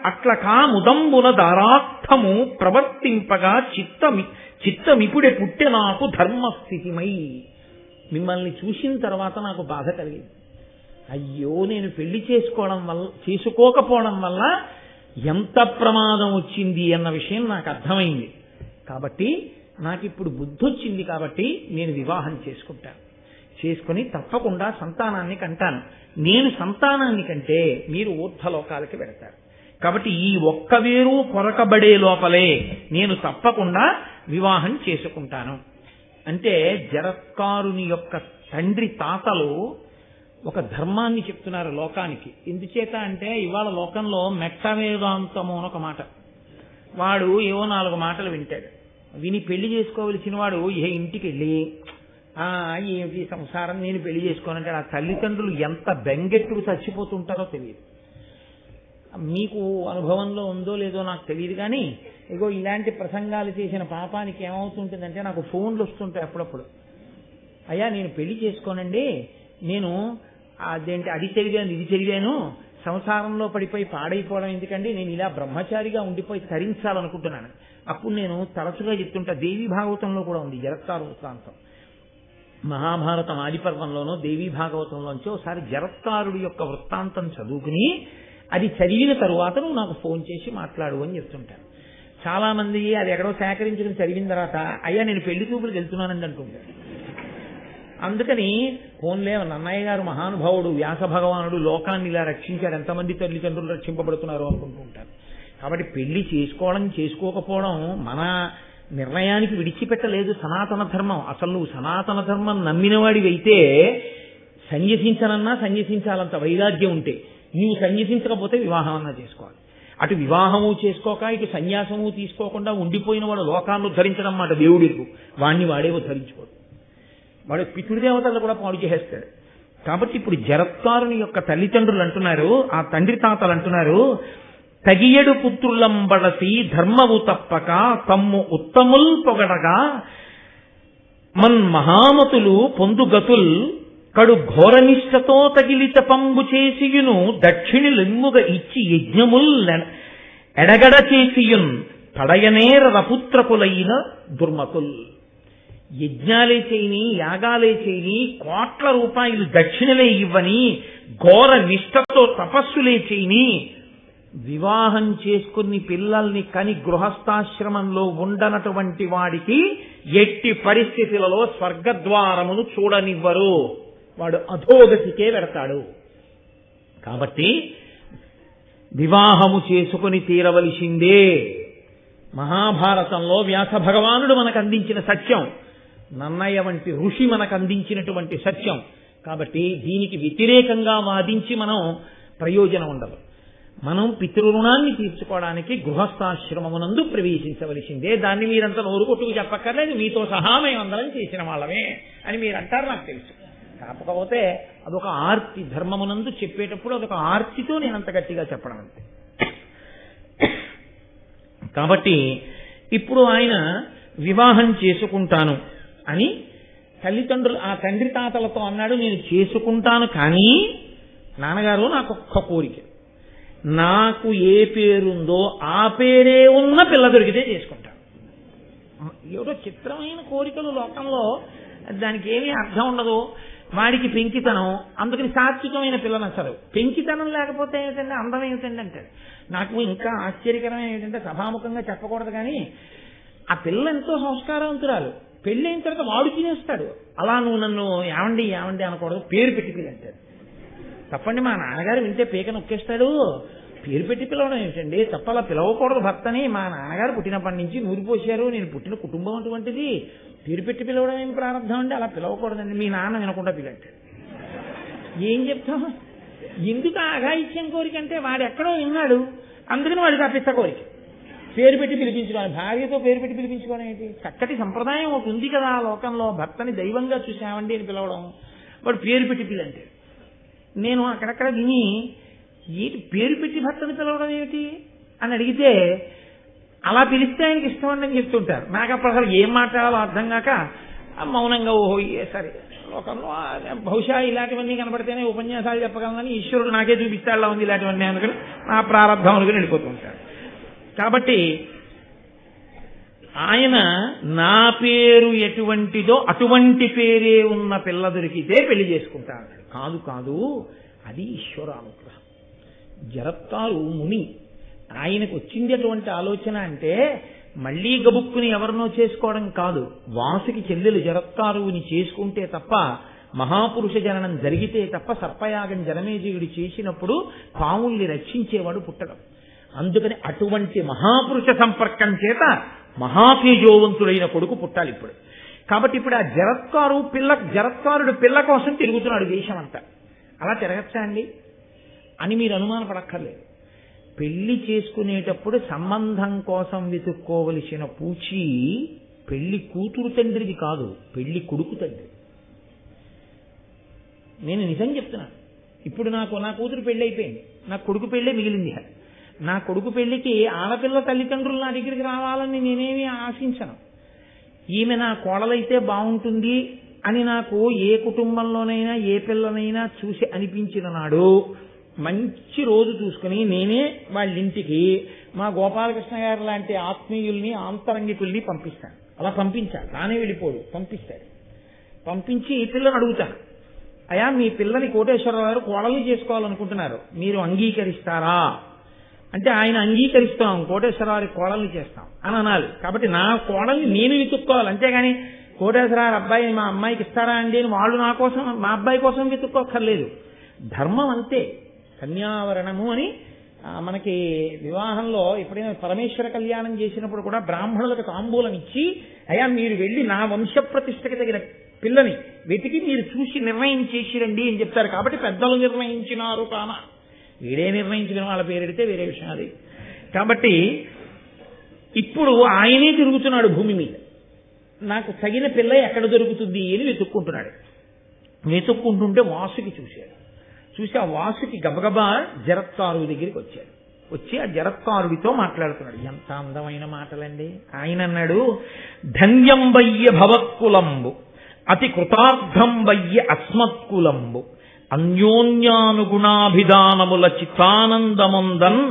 అట్లకా ముదంబున దారార్థము ప్రవర్తింపగా చిత్తమిపుడే పుట్టె నాకు ధర్మస్థితిమై. మిమ్మల్ని చూసిన తర్వాత నాకు బాధ కలిగింది. అయ్యో, నేను పెళ్లి చేసుకోకపోవడం వల్ల ఎంత ప్రమాదం వచ్చింది అన్న విషయం నాకు అర్థమైంది. కాబట్టి నాకు ఇప్పుడు బుద్ధి వచ్చింది. కాబట్టి నేను వివాహం చేసుకుని తప్పకుండా సంతానాన్ని కంటాను. నేను సంతానాన్ని కంటే మీరు ఊర్ధ్వలోకాలకి వెడతారు. కాబట్టి ఈ ఒక్క వేరు కొరకబడే లోపలే నేను తప్పకుండా వివాహం చేసుకుంటాను. అంటే జరత్కారుని యొక్క తండ్రి తాతలు ఒక ధర్మాన్ని చెప్తున్నారు లోకానికి. ఎందుచేత అంటే ఇవాళ లోకంలో మెట్ట వేదాంతము అని ఒక మాట. వాడు ఏవో 4 మాటలు వింటాడు. విని పెళ్లి చేసుకోవలసిన వాడు ఏ ఇంటికి వెళ్ళి ఏమిటి సంసారం, నేను పెళ్లి చేసుకోనంటే ఆ తల్లిదండ్రులు ఎంత బెంగెట్టుకు చచ్చిపోతుంటారో తెలియదు. మీకు అనుభవంలో ఉందో లేదో నాకు తెలియదు, కానీ ఇగో ఇలాంటి ప్రసంగాలు చేసిన పాపానికి ఏమవుతుంటుందంటే నాకు ఫోన్లు వస్తుంటాయి అప్పుడప్పుడు. అయ్యా, నేను పెళ్లి చేసుకోనండి, నేను అది చదివాను ఇది చదివాను, సంసారంలో పడిపోయి పాడైపోవడం ఎందుకండి, నేను ఇలా బ్రహ్మచారిగా ఉండిపోయి తరించాలనుకుంటున్నాను. అప్పుడు నేను తరచుగా చెప్తుంటా, దేవీ భాగవతంలో కూడా ఉంది జరత్కారు వృత్తాంతం. మహాభారతం ఆదిపర్వంలోనూ దేవీ భాగవతంలోంచి ఒకసారి జరత్కారుడి యొక్క వృత్తాంతం చదువుకుని అది చదివిన తరువాత నువ్వు నాకు ఫోన్ చేసి మాట్లాడు అని చెప్తుంటాను. చాలా మంది అది ఎక్కడో సేకరించుకుని చదివిన తర్వాత అయ్యా నేను పెళ్లి చూపులకు వెళ్తున్నానండి అంటుంటారు. అందుకని ఫోన్లే నన్నయ్య గారు మహానుభావుడు వ్యాస భగవానుడు లోకాన్ని ఇలా రక్షించాడు, ఎంతమంది తల్లిదండ్రులు రక్షింపబడుతున్నారు అనుకుంటూ ఉంటారు. కాబట్టి పెళ్లి చేసుకోకపోవడం మన నిర్ణయానికి విడిచిపెట్టలేదు సనాతన ధర్మం. అసలు నువ్వు సనాతన ధర్మం నమ్మినవాడివైతే సన్యసించాలంత వైరాగ్యం ఉంటే నీవు సన్యసించకపోతే వివాహం అన్నా చేసుకోవాలి. అటు వివాహము చేసుకోక ఇటు సన్యాసము తీసుకోకుండా ఉండిపోయిన వాడు లోకాన్ని ఉద్ధరించడం మాట దేవుడికు, వాణ్ణి వాడే ఉద్ధరించుకోడు. వాడు పితృదేవతలు కూడా పాడు చేసేస్తాడు. కాబట్టి ఇప్పుడు జరత్కారుని యొక్క తల్లిదండ్రులు అంటున్నారు, ఆ తండ్రి తాతలు అంటున్నారు, తగియడు పుత్రులంబడసి ధర్మవు తప్పక తమ్ము ఉత్తముల్ పొగడగా మన్ మహామతులు పొందుగతుల్ కడు ఘోరనిష్టతో తగిలిత పంబు చేసియును దక్షిణులెమ్ముగ ఇచ్చి యజ్ఞముల్ ఎడగడ చేసియున్ పడయనేర రపుత్రకులైన దుర్మతుల్. యజ్ఞాలే చేయని, యాగాలే చేయని, కోట్ల రూపాయలు దక్షిణలే ఇవ్వని, ఘోర నిష్టతో తపస్సులే చేయని, వివాహం చేసుకుని పిల్లల్ని కని గృహస్థాశ్రమంలో ఉండనటువంటి వాడికి ఎట్టి పరిస్థితులలో స్వర్గద్వారమును చూడనివ్వరు, వాడు అధోగతికే వెడతాడు. కాబట్టి వివాహము చేసుకుని తీరవలసిందే. మహాభారతంలో వ్యాస భగవానుడు మనకు అందించిన సత్యం, నన్నయ్య వంటి ఋషి మనకు అందించినటువంటి సత్యం. కాబట్టి దీనికి వ్యతిరేకంగా వాదించి మనం ప్రయోజనం ఉండదు. మనం పితృరుణాన్ని తీర్చుకోవడానికి గృహస్థాశ్రమమునందు ప్రవేశించవలసిందే. దాన్ని మీరంతా నోరు కొట్టుకు చెప్పక్కర్లేదు, మీతో సహా మేమందరం చేసిన వాళ్ళమే అని మీరు అంటారు, నాకు తెలుసు. కాకపోతే అదొక ఆర్తి, ధర్మమునందు చెప్పేటప్పుడు అదొక ఆర్తితో నేను అంత గట్టిగా చెప్పడం అంతే. కాబట్టి ఇప్పుడు ఆయన వివాహం చేసుకుంటాను అని తల్లిదండ్రులు ఆ తండ్రి తాతలతో అన్నాడు, నేను చేసుకుంటాను, కానీ నాన్నగారు నాకు ఒక్క కోరిక, నాకు ఏ పేరుందో ఆ పేరే ఉన్న పిల్ల దొరికితే చేసుకుంటాను. ఏదో చిత్రమైన కోరికలు లోకంలో, దానికి ఏమీ అర్థం ఉండదు. వాడికి పెంకితనం, అందుకని సాత్వికమైన పిల్ల నచ్చదు. పెంకితనం లేకపోతే ఏమిటంటే అందం ఏమిటండి అంటాడు. నాకు ఇంకా ఆశ్చర్యకరమైన ఏమిటంటే సభాముఖంగా చెప్పకూడదు కానీ ఆ పిల్ల ఎంతో సంస్కారవంతురాలు. పెళ్ళైన తర్వాత వాడు తినేస్తాడు. అలా నువ్వు నన్ను ఏమండి ఏమండి అనకూడదు, పేరు పెట్టి పిల్ల అంటాడు. తప్పండి, మా నాన్నగారు వింటే పీక నొక్కేస్తాడు. పేరు పెట్టి పిలవడం ఏమిటండి, తప్పలా పిలవకూడదు భర్తని. మా నాన్నగారు పుట్టినప్పటి నుంచి నూరిపోశారు, నేను పుట్టిన కుటుంబం అటువంటిది, పేరు పెట్టి పిలవడం ఏమి ప్రారంభం అండి, అలా పిలవకూడదండి, మీ నాన్న వినకుండా పిల్లంటాడు. ఏం చెప్తాం? ఎందుకు అఘాయిత్యం కోరిక అంటే వాడు ఎక్కడో విన్నాడు, అందుకని వాడికి అపిస్త కోరిక. పేరు పెట్టి పిలిపించుకోవాలి, భార్యతో పేరు పెట్టి పిలిపించుకోవడం ఏంటి? చక్కటి సంప్రదాయం ఒకటి ఉంది కదా లోకంలో, భర్తని దైవంగా చూసామండి అని పిలవడం. వాడు పేరు పెట్టి పిల్లంటాడు. నేను అక్కడక్కడ విని ఏంటి పేరు పెట్టి భర్తని పిలవడం ఏమిటి అని అడిగితే అలా పిలిస్తే ఆయనకి ఇష్టం అని చెప్తుంటారు. నాకు అప్పుడు అసలు ఏం మాట్లాడాలో అర్థం కాక మౌనంగా ఓహో సరే లోకంలో బహుశా ఇలాంటివన్నీ కనబడితేనే ఉపన్యాసాలు చెప్పగలనని ఈశ్వరుడు నాకే చూపిస్తాడులా ఉంది ఇలాంటివన్నీ అనుకుని నా ప్రారంభం అనుకుని వెళ్ళిపోతుంటాడు. కాబట్టి ఆయన నా పేరు ఎటువంటిదో అటువంటి పేరే ఉన్న పిల్ల దొరికితే పెళ్లి చేసుకుంటాడు. కాదు కాదు, అది ఈశ్వరానుగ్రహం. జరత్కారు ముని, ఆయనకు వచ్చింది అటువంటి ఆలోచన అంటే మళ్లీ గబుక్కుని ఎవరినో చేసుకోవడం కాదు. వాసుకి చెల్లెలు జరత్కారుని చేసుకుంటే తప్ప, మహాపురుష జననం జరిగితే తప్ప సర్పయాగం జనమేజయుడు చేసినప్పుడు పావుల్ని రక్షించేవాడు పుట్టడం. అందుకని అటువంటి మహాపురుష సంపర్కం చేత మహాతేజోవంతుడైన కొడుకు పుట్టాలి ఇప్పుడు. కాబట్టి ఇప్పుడు ఆ జరత్కారుడు పిల్ల కోసం తిరుగుతున్నాడు దేశం అంతా. అలా తిరగచ్చా అండి అని మీరు అనుమానపడక్కర్లేదు. పెళ్లి చేసుకునేటప్పుడు సంబంధం కోసం వెతుక్కోవలసిన పూచి పెళ్లి కూతురు తండ్రిది కాదు, పెళ్లి కొడుకు తండ్రి. నేను నిజం చెప్తున్నాను. ఇప్పుడు నా కూతురు పెళ్లి అయిపోయింది, నా కొడుకు పెళ్లే మిగిలింది. నా కొడుకు పెళ్లికి ఆడపిల్ల తల్లిదండ్రులు నా దగ్గరికి రావాలని నేనేమీ ఆశించను. ఈమె నా కోడలైతే బాగుంటుంది అని నాకు ఏ కుటుంబంలోనైనా ఏ పిల్లనైనా చూసి అనిపించిన నాడు మంచి రోజు చూసుకుని నేనే వాళ్ళింటికి మా గోపాలకృష్ణ గారు లాంటి ఆత్మీయుల్ని ఆంతరంగికుల్ని పంపిస్తాను. అలా పంపించాలి, నానే వెళ్ళిపోడు, పంపిస్తాడు. పంపించి ఈ పిల్లని అడుగుతాను, అయ్యా మీ పిల్లని కోటేశ్వరరావు గారు కోడల్ని చేసుకోవాలనుకుంటున్నారు, మీరు అంగీకరిస్తారా అంటే ఆయన అంగీకరిస్తాం, కోటేశ్వరరావు కోడల్ని చేస్తాం అని అనాలి. కాబట్టి నా కోడల్ని నేను వెతుక్కోవాలి, అంతేగాని కోటేశ్వరరావు అబ్బాయి మా అమ్మాయికి ఇస్తారా అండి అని వాళ్ళు నా కోసం మా అబ్బాయి కోసం వెతుక్కోక్కర్లేదు. ధర్మం అంతే. కన్యావరణము అని మనకి వివాహంలో ఎప్పుడైనా పరమేశ్వర కళ్యాణం చేసినప్పుడు కూడా బ్రాహ్మణులకు తాంబూలం ఇచ్చి, అయ్యా మీరు వెళ్ళి నా వంశ ప్రతిష్టకి తగిన పిల్లని వెతికి మీరు చూసి నిర్ణయం చేసిరండి అని చెప్తారు. కాబట్టి పెద్దలు నిర్ణయించినారు కాన, వీడే నిర్ణయించిన వాళ్ళ పేరెడితే వేరే విషయం అది. కాబట్టి ఇప్పుడు ఆయనే తిరుగుతున్నాడు భూమి మీద, నాకు తగిన పిల్ల ఎక్కడ దొరుకుతుంది అని వెతుక్కుంటున్నాడు. వెతుక్కుంటుంటే వాసుకి చూశాడు. చూసి ఆ వాసుకి గబగబా జరత్కారు దగ్గరికి వచ్చాడు. వచ్చి ఆ జరత్కారుడితో మాట్లాడుతున్నాడు. ఎంత అందమైన మాటలండి. ఆయన అన్నాడు, ధన్యం వయ్య భవత్కులంబు అతి కృతార్థం వయ్య అస్మత్కులంబు అన్యోన్యానుగుణాభిధానముల చిత్తానందమందన్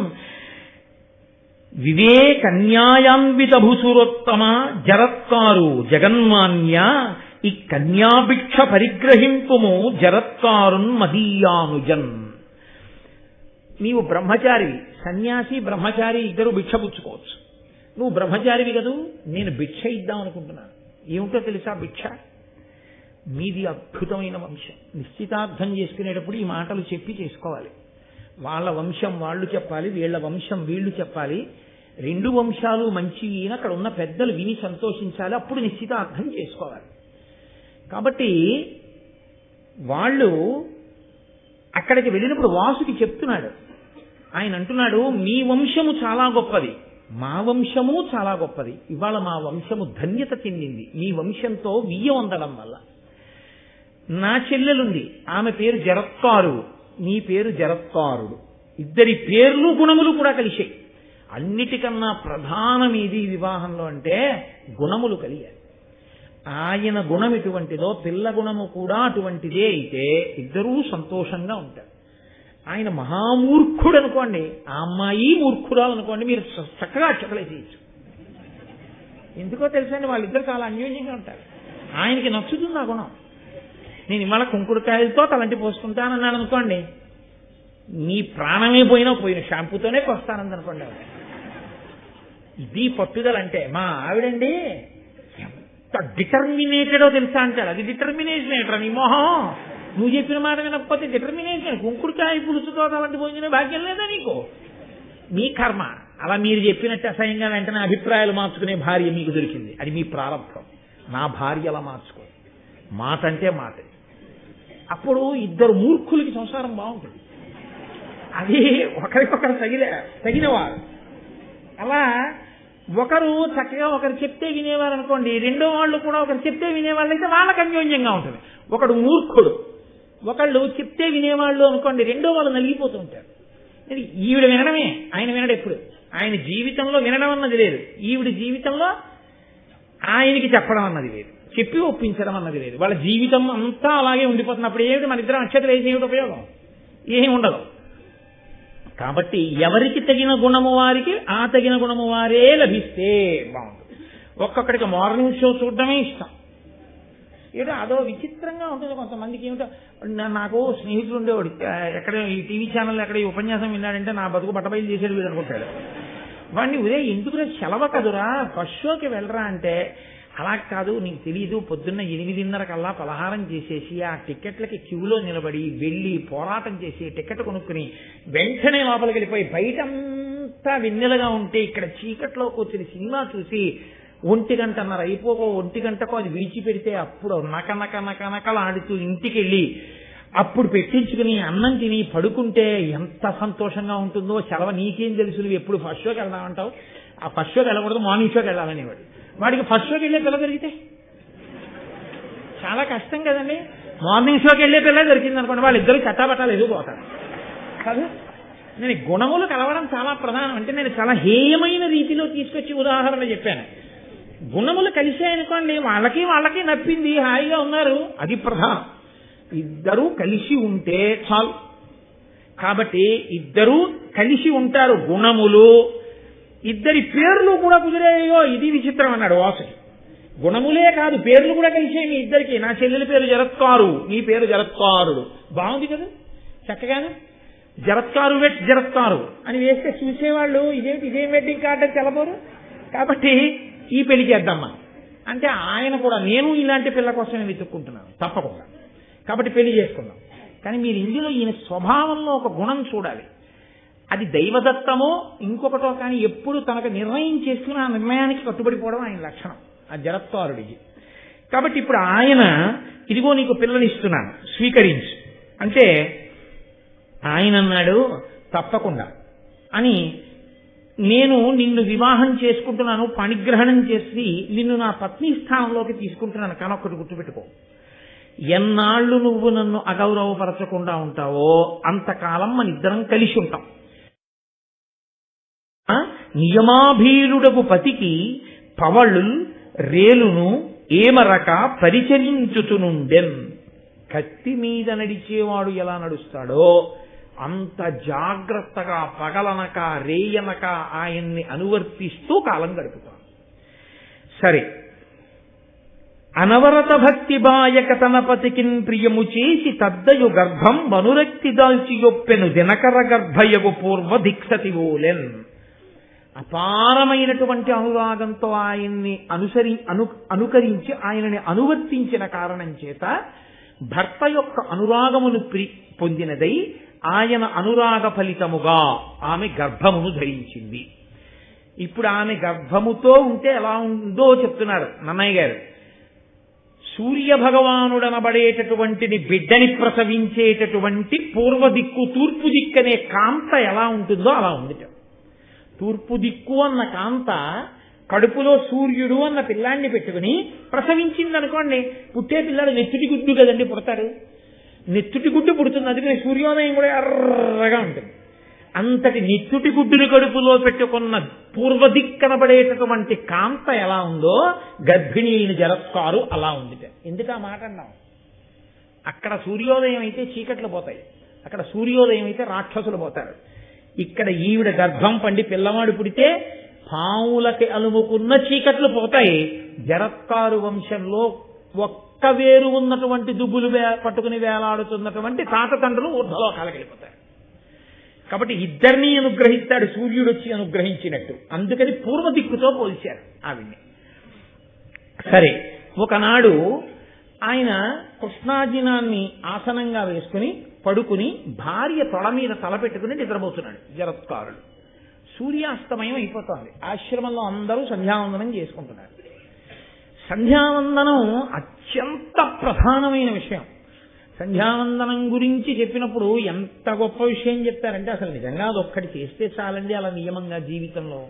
వివేకన్యాయాన్విత భూసురోత్తమ జరత్కారు జగన్మాన్య ఈ కన్యాభిక్ష పరిగ్రహింపుము జరత్కారున్ మదీయానుజన్. నీవు బ్రహ్మచారివి, సన్యాసి బ్రహ్మచారి ఇద్దరు భిక్ష పుచ్చుకోవచ్చు. నువ్వు బ్రహ్మచారివి కదూ, నేను భిక్ష ఇద్దాం అనుకుంటున్నాను. ఏమిటో తెలుసా భిక్ష? మీది అద్భుతమైన వంశం. నిశ్చితార్థం చేసుకునేటప్పుడు ఈ మాటలు చెప్పి చేసుకోవాలి. వాళ్ళ వంశం వాళ్ళు చెప్పాలి, వీళ్ళ వంశం వీళ్ళు చెప్పాలి. రెండు వంశాలు మంచివి అని అక్కడ ఉన్న పెద్దలు విని సంతోషించాలి. అప్పుడు నిశ్చితార్థం చేసుకోవాలి. కాబట్టి వాళ్ళు అక్కడికి వెళ్ళినప్పుడు వాసుకి చెప్తున్నాడు. ఆయన అంటున్నాడు, మీ వంశము చాలా గొప్పది, మా వంశము చాలా గొప్పది. ఇవాళ మా వంశము ధన్యత చెందింది మీ వంశంతో వియ్యం అందడం వల్ల. నా చెల్లెలుంది, ఆమె పేరు జరత్కారు, నీ పేరు జరత్కారుడు. ఇద్దరి పేర్లు గుణములు కూడా కలిశాయి. అన్నిటికన్నా ప్రధానం ఇది వివాహంలో అంటే గుణములు కలిగాయి. ఆయన గుణం ఎటువంటిదో పిల్ల గుణము కూడా అటువంటిదే అయితే ఇద్దరూ సంతోషంగా ఉంటారు. ఆయన మహామూర్ఖుడు అనుకోండి, ఆ అమ్మాయి మూర్ఖురాలు అనుకోండి, మీరు చక్కగా అక్షతలే చేయొచ్చు. ఎందుకో తెలుసండి, వాళ్ళిద్దరు చాలా అన్యోన్యంగా ఉంటారు. ఆయనకి నచ్చుతుంది ఆ గుణం. నేను ఇవాళ కుంకుడుకాయలతో తలంటి పోసుకుంటానన్నాను అనుకోండి, నీ ప్రాణమే పోయినా పోయిన షాంపూతోనే వస్తానందనుకోండి. ఇది పట్టుదల అంటే. మా ఆవిడండి ఎంత డిటర్మినేటెడో తెలుసా అంటారు. అది డిటర్మినేషన్ ఏంట్రా నీ మొహం, నువ్వు చెప్పిన మాట వినకపోతే డిటర్మినేషన్. కుంకుడుకాయ పులుసుతో అలాంటి భోజన భాగ్యం లేదా నీకు? మీ కర్మ. అలా మీరు చెప్పినట్టు అసహ్యంగా వెంటనే అభిప్రాయాలు మార్చుకునే భార్య మీకు దొరికింది, అది మీ ప్రారంభం. నా భార్య అలా మార్చుకో, మాట అంటే మాట. అప్పుడు ఇద్దరు మూర్ఖులకి సంసారం బాగుంటుంది. అది ఒకరికొకరు తగినవారు. అలా ఒకరు చక్కగా ఒకరు చెప్తే వినేవారు అనుకోండి, రెండో వాళ్ళు కూడా ఒకరు చెప్తే వినేవాళ్ళు అయితే వాళ్ళకి అన్యోన్యంగా ఉంటుంది. ఒకడు మూర్ఖుడు, ఒకళ్ళు చెప్తే వినేవాళ్ళు అనుకోండి, రెండో వాళ్ళు నలిగిపోతూ ఉంటారు. ఈవిడ వినడమే, ఆయన వినడు. ఎప్పుడు ఆయన జీవితంలో వినడం అన్నది లేదు, ఈవిడ జీవితంలో ఆయనకి చెప్పడం అన్నది లేదు, చెప్పి ఒప్పించడం అన్నది లేదు. వాళ్ళ జీవితం అంతా అలాగే ఉండిపోతున్నప్పుడు ఏమిటి మన ఇద్దరం అక్షతలు వేసి ఏమిటి ఉపయోగం? ఏమి ఉండదు. కాబట్టి ఎవరికి తగిన గుణము వారికి ఆ తగిన గుణము వారే లభిస్తే బాగుంటుంది. ఒక్కొక్కడికి మార్నింగ్ షో చూడడమే ఇష్టం. ఏదో అదో విచిత్రంగా ఉంటుంది కొంతమందికి. ఏమిటో నాకు స్నేహితుడు ఉండేవాడు, ఎక్కడ ఈ టీవీ ఛానల్ ఎక్కడ ఈ ఉపన్యాసం విన్నాడంటే నా బతుకు బట్టబయలు చేసేది వీడు అనుకుంటాడు. వాడిని ఉదయం ఎందుకురా సెలవు కదురా ఫస్ట్ షోకి వెళ్ళరా అంటే, అలా కాదు నీకు తెలియదు, పొద్దున్న 8:30 కల్లా పలహారం చేసేసి ఆ టికెట్లకి క్యూలో నిలబడి వెళ్ళి పోరాటం చేసి టికెట్ కొనుక్కుని వెంటనే లోపలికి వెళ్ళిపోయి బయటంతా వెన్నెలగా ఉంటే ఇక్కడ చీకట్లోకి వచ్చిన సినిమా చూసి 1:30 అయిపోకో 1 అది విడిచిపెడితే అప్పుడు నకలాడుతూ ఇంటికి వెళ్ళి అప్పుడు పెట్టించుకుని అన్నం తిని పడుకుంటే ఎంత సంతోషంగా ఉంటుందో. సెలవు నీకేం తెలుసు, నువ్వు ఎప్పుడు ఫస్ట్ షోకి వెళ్దామంటావు. ఆ ఫస్ట్ షోకి వెళ్ళకూడదు, మార్నింగ్ షోకి వెళ్ళాలనేవాడు. వాడికి ఫస్ట్ షోకి వెళ్ళే పిల్ల దొరికితే చాలా కష్టం కదండి. మార్నింగ్ షోకి వెళ్ళే పిల్ల దొరికింది అనుకోండి, వాళ్ళిద్దరు చట్టాపట్టాలు ఎదుగుపోతారు కదా. నేను గుణములు కలవడం చాలా ప్రధానం. అంటే నేను చాలా హేయమైన రీతిలో తీసుకొచ్చి ఉదాహరణ చెప్పాను. గుణములు కలిసాయనుకోండి, వాళ్ళకి నప్పింది, హాయిగా ఉన్నారు, అది ప్రధానం. ఇద్దరూ కలిసి ఉంటే చాలు. కాబట్టి ఇద్దరూ కలిసి ఉంటారు. గుణములు ఇద్దరి పేర్లు కూడా కుదిరేయో, ఇది విచిత్రం అన్నాడు వాసుకి. గుణములే కాదు పేర్లు కూడా కలిసే మీ ఇద్దరికి. నా చెల్లెలి పేరు జరత్కారు, నీ పేరు జరత్కారుడు. బాగుంది కదా చక్కగానే. జరత్కారు జరత్కారు అని వేస్తే చూసేవాళ్ళు ఇదేం వెడ్డింగ్ కార్డు అని తెలబోరు. కాబట్టి ఈ పెళ్లి చేద్దామా అంటే ఆయన కూడా నేను ఇలాంటి పిల్ల కోసమే వెతుక్కుంటున్నాను తప్పకుండా, కాబట్టి పెళ్లి చేసుకుందాం. కానీ మీరు ఇందులో ఈయన స్వభావంలో ఒక గుణం చూడాలి. అది దైవదత్తమో ఇంకొకటో కానీ ఎప్పుడు తనకు నిర్ణయం చేసుకుని ఆ నిర్ణయానికి కట్టుబడిపోవడం ఆయన లక్షణం, ఆ జరత్కారుడికి. కాబట్టి ఇప్పుడు ఆయన ఇదిగో నీకు పిల్లనిస్తున్నాను స్వీకరించు అంటే ఆయన అన్నాడు తప్పకుండా అని. నేను నిన్ను వివాహం చేసుకుంటున్నాను, పణిగ్రహణం చేసి నిన్ను నా పత్ని స్థానంలోకి తీసుకుంటున్నాను. కానీ ఒక్కటి గుర్తుపెట్టుకో, ఎన్నాళ్ళు నువ్వు నన్ను అగౌరవపరచకుండా ఉంటావో అంతకాలం మన ఇద్దరం కలిసి ఉంటాం. నియమాభీరుడకు పతికి పవళు రేలును ఏమరక పరిచరించుచునుండెన్. కత్తి మీద నడిచేవాడు ఎలా నడుస్తాడో అంత జాగ్రత్తగా పగలనక రేయనక ఆయన్ని అనువర్తిస్తూ కాలం గడుపుతాం. సరే, అనవరత భక్తి బాయక తన పతికిన్ ప్రియము చేసి తద్దయు గర్భం వనురక్తి దాల్చియొప్పెను దినకర గర్భయగు పూర్వ దిక్సతివోలెన్. అపారమైనటువంటి అనురాగంతో ఆయన్ని అనుకరించి ఆయనని అనువర్తించిన కారణం చేత భర్త యొక్క అనురాగమును పొందినదై ఆయన అనురాగ ఫలితముగా ఆమె గర్భమును ధరించింది. ఇప్పుడు ఆమె గర్భముతో ఉంటే ఎలా ఉందో చెప్తున్నారు నన్నయ్య గారు. సూర్య భగవానుడనబడేటటువంటిని బిడ్డని ప్రసవించేటటువంటి పూర్వ దిక్కు తూర్పు దిక్కు అనే కాంత ఎలా ఉంటుందో అలా ఉంది. తూర్పు దిక్కు అన్న కాంత కడుపులో సూర్యుడు అన్న పిల్లాన్ని పెట్టుకుని ప్రసవించింది అనుకోండి, పుట్టే పిల్లాడు నెత్తుటి గుడ్డు కదండి పుడతాడు, నెత్తుటి గుడ్డు పుడుతుంది. అందుకని సూర్యోదయం కూడా ఎర్రగా ఉంటుంది. అంతటి నెత్తుటి గుడ్డుని కడుపులో పెట్టుకున్న పూర్వ దిక్కనబడేటటువంటి కాంత ఎలా ఉందో గర్భిణి అయిన జరత్కారు అలా ఉంది. ఎందుకు ఆ మాట అన్నాం? అక్కడ సూర్యోదయం అయితే చీకట్లు పోతాయి, అక్కడ సూర్యోదయం అయితే రాక్షసులు పోతారు. ఇక్కడ ఈవిడ గర్భం పండి పిల్లవాడు పుడితే పాములకి అలుముకున్న చీకట్లు పోతాయి. జరత్కారు వంశంలో ఒక్క వేరు ఉన్నటువంటి దుబ్బులు పట్టుకుని వేలాడుతున్నటువంటి తాత తండ్రులు ఊర్ధ్వలోకాలకు వెళ్ళిపోతారు. కాబట్టి ఇద్దరినీ అనుగ్రహిస్తాడు సూర్యుడు వచ్చి అనుగ్రహించినట్టు. అందుకని పూర్వ దిక్కుతో పోల్చారు ఆవిడ్ని. సరే, ఒకనాడు ఆయన కృష్ణాజినాన్ని ఆసనంగా వేసుకుని పడుకుని భార్య తొడ మీద తలపెట్టుకుని నిద్రపోతున్నాడు జరత్కారుడు. సూర్యాస్తమయం అయిపోతోంది. ఆశ్రమంలో అందరూ సంధ్యావందనం చేసుకుంటున్నారు. సంధ్యావందనం అత్యంత ప్రధానమైన విషయం. సంధ్యావందనం గురించి చెప్పినప్పుడు ఎంత గొప్ప విషయం చెప్తారంటే అసలు నిజంగా అదొక్కటి చేస్తే చాలండి అలా నియమంగా జీవితంలో.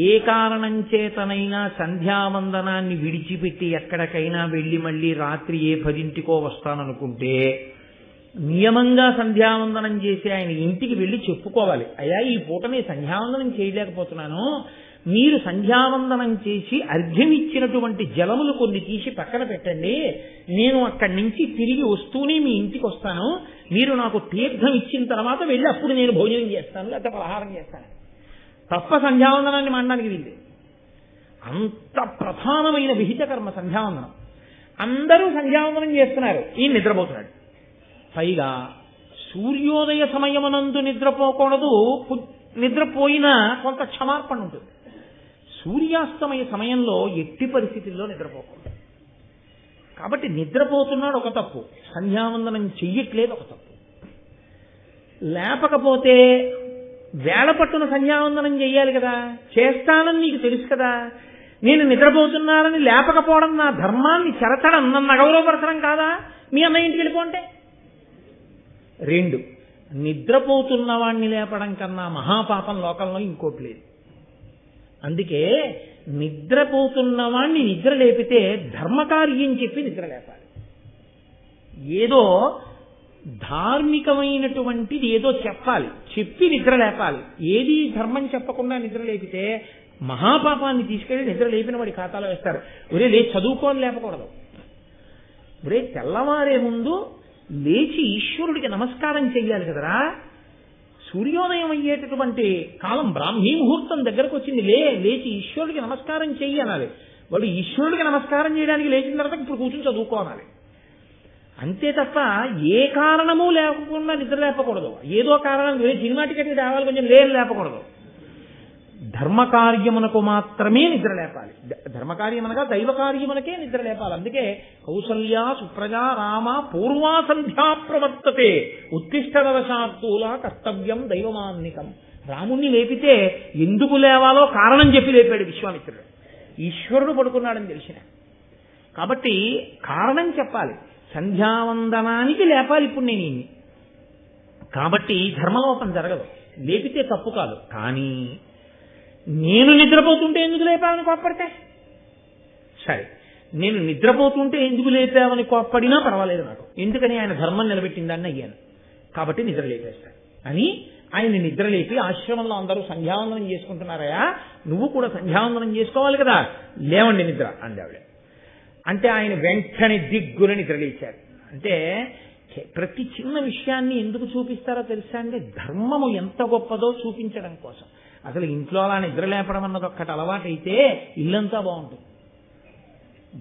ఏ కారణం చేతనైనా సంధ్యావందనాన్ని విడిచిపెట్టి ఎక్కడికైనా వెళ్ళి మళ్ళీ రాత్రి 10 వస్తాననుకుంటే నియమంగా సంధ్యావందనం చేసి ఆయన ఇంటికి వెళ్ళి చెప్పుకోవాలి, అయ్యా ఈ పూట నేను సంధ్యావందనం చేయలేకపోతున్నాను, మీరు సంధ్యావందనం చేసి అర్ఘ్యం ఇచ్చినటువంటి జలములు కొన్ని తీసి పక్కన పెట్టండి, నేను అక్కడి నుంచి తిరిగి వస్తూనే మీ ఇంటికి వస్తాను, మీరు నాకు తీర్థం ఇచ్చిన తర్వాత వెళ్ళి అప్పుడు నేను భోజనం చేస్తాను లేకపోతే పలహారం చేస్తాను. తప్ప సంధ్యావందనాన్ని మానడానికి వీల్లేదు. అంత ప్రధానమైన విహిత కర్మ సంధ్యావందనం. అందరూ సంధ్యావందనం చేస్తున్నారు, ఈయన నిద్రపోతున్నాడు. పైగా సూర్యోదయ సమయమునందు నిద్రపోకూడదు, నిద్రపోయినా కొంత క్షమార్పణ ఉంటుంది. సూర్యాస్తమయ సమయంలో ఎట్టి పరిస్థితుల్లో నిద్రపోకూడదు. కాబట్టి నిద్రపోతున్నాడు ఒక తప్పు, సంధ్యావందనం చెయ్యట్లేదు ఒక తప్పు. లేపకపోతే వేళ పట్టున సంధ్యావందనం చెయ్యాలి కదా, చేస్తానని నీకు తెలుసు కదా, నేను నిద్రపోతున్నానని లేపకపోవడం నా ధర్మాన్ని చెరచడం, నన్ను అగౌరవపరచడం కాదా? మీ అన్నయ్య ఇంటికి వెళ్ళిపోంటే. 2, నిద్రపోతున్న వాణ్ణి లేపడం కన్నా మహాపాపం లోకంలో ఇంకోటి లేదు. అందుకే నిద్రపోతున్న వాణ్ణి నిద్ర లేపితే ధర్మకార్యం చెప్పి నిద్ర లేపాలి. ఏదో ధార్మికమైనటువంటిది ఏదో చెప్పాలి, చెప్పి నిద్ర లేపాలి. ఏది ధర్మం చెప్పకుండా నిద్ర లేపితే మహాపాపాన్ని తీసుకెళ్లి నిద్ర లేపిన వాడి ఖాతాలో వేస్తారు. ఒరే లేచి చదువుకోని లేపకూడదు. ఒరే తెల్లవారే ముందు లేచి ఈశ్వరుడికి నమస్కారం చెయ్యాలి కదరా. సూర్యోదయం అయ్యేటటువంటి కాలం బ్రాహ్మీ ముహూర్తం దగ్గరకు వచ్చింది, లేచి ఈశ్వరుడికి నమస్కారం చెయ్యి అనాలి. వాడు ఈశ్వరుడికి నమస్కారం చేయడానికి లేచిన తర్వాత ఇప్పుడు కూర్చొని చదువుకోవాలి. అంతే తప్ప ఏ కారణము లేకుండా నిద్ర లేపకూడదు. ఏదో కారణం సినిమా టికెట్కి రావాలి కొంచెం లేపకూడదు. ధర్మకార్యమునకు మాత్రమే నిద్ర లేపాలి. ధర్మకార్యమనగా దైవ కార్యమునకే నిద్ర లేపాలి. అందుకే కౌసల్యా సుప్రజా రామ పూర్వా సంధ్యా ప్రవర్తతే ఉత్తిష్టరవశార్థూల కర్తవ్యం దైవమాన్నికం. రాముణ్ణి లేపితే ఎందుకు లేవాలో కారణం చెప్పి లేపాడు విశ్వామిత్రుడు. ఈశ్వరుడు పడుకున్నాడని తెలిసిన కాబట్టి కారణం చెప్పాలి. సంధ్యావందనానికి లేపాలి ఇప్పుడు నేను ఇన్ని. కాబట్టి ధర్మలోపం జరగదు, లేపితే తప్పు కాదు. కానీ నేను నిద్రపోతుంటే ఎందుకు లేపావని కోప్పడితే సరే, నేను నిద్రపోతుంటే ఎందుకు లేపావని కోప్పడినా పర్వాలేదు నాకు, ఎందుకని ఆయన ధర్మం నిలబెట్టిందాన్ని అయ్యాను కాబట్టి నిద్ర లేపేస్తాను అని ఆయన నిద్ర లేపి ఆశ్రమంలో అందరూ సంధ్యావందనం చేసుకుంటున్నారయా, నువ్వు కూడా సంధ్యావందనం చేసుకోవాలి కదా, లేవండి నిద్ర అందావిడ. అంటే ఆయన వెంటనే దిగ్గున నిద్ర లేచారు. అంటే ప్రతి చిన్న విషయాన్ని ఎందుకు చూపిస్తారో తెలుసా అండి? ధర్మము ఎంత గొప్పదో చూపించడం కోసం. అసలు ఇంట్లో అలా నిద్ర లేపడం అన్నది ఒక్కటి అలవాటైతే ఇల్లంతా బాగుంటుంది.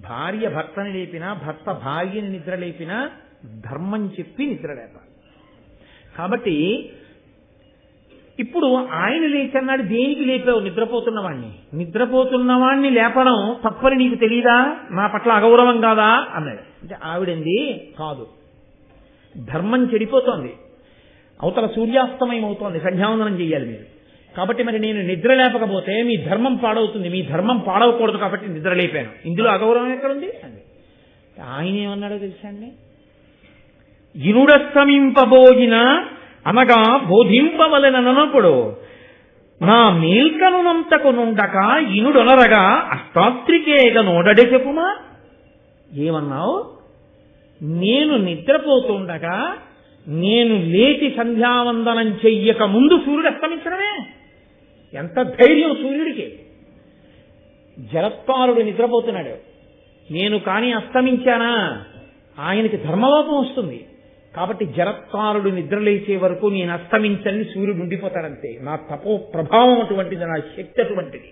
భార్య భర్తని లేపినా, భర్త భార్యని నిద్ర లేపినా ధర్మం చెప్పి నిద్ర లేపాలి. కాబట్టి ఇప్పుడు ఆయన లేచన్నాడు, దేనికి లేపావు? నిద్రపోతున్నవాణ్ణి. నిద్రపోతున్నవాణ్ణి లేపడం తప్పని నీకు తెలీదా? నా పట్ల అగౌరవం కాదా అన్నాడు. అంటే ఆవిడంది కాదు, ధర్మం చెడిపోతోంది, అవతల సూర్యాస్తమయం అవుతోంది, సంధ్యావందనం చెయ్యాలి మీరు, కాబట్టి మరి నేను నిద్ర లేపకపోతే మీ ధర్మం పాడవుతుంది, మీ ధర్మం పాడవకూడదు కాబట్టి నిద్ర లేపాను, ఇందులో అగౌరవం ఎక్కడుంది అంది. ఆయన ఏమన్నాడో తెలుసా అండి? ఇనుడస్తమింపబోయిన అనగా బోధింపవలనప్పుడు నా మేల్కనునంతకు నుండక ఇనుడొనరగా అష్టాత్రికేగ నోడడే చెప్పుమా. ఏమన్నావు? నేను నిద్రపోతుండగా నేను లేచి సంధ్యావందనం చెయ్యక ముందు సూర్యుడు అస్తమించడమే. ఎంత ధైర్యం సూర్యుడికి! జరత్కారుడు నిద్రపోతున్నాడు, నేను కానీ అస్తమించానా ఆయనకి ధర్మలోపం వస్తుంది. కాబట్టి జరత్కారుడు నిద్రలేచే వరకు నేను అస్తమించని సూర్యుడు ఉండిపోతాడంతే. నా తపో ప్రభావం అటువంటిది, నా శక్తి అటువంటిది.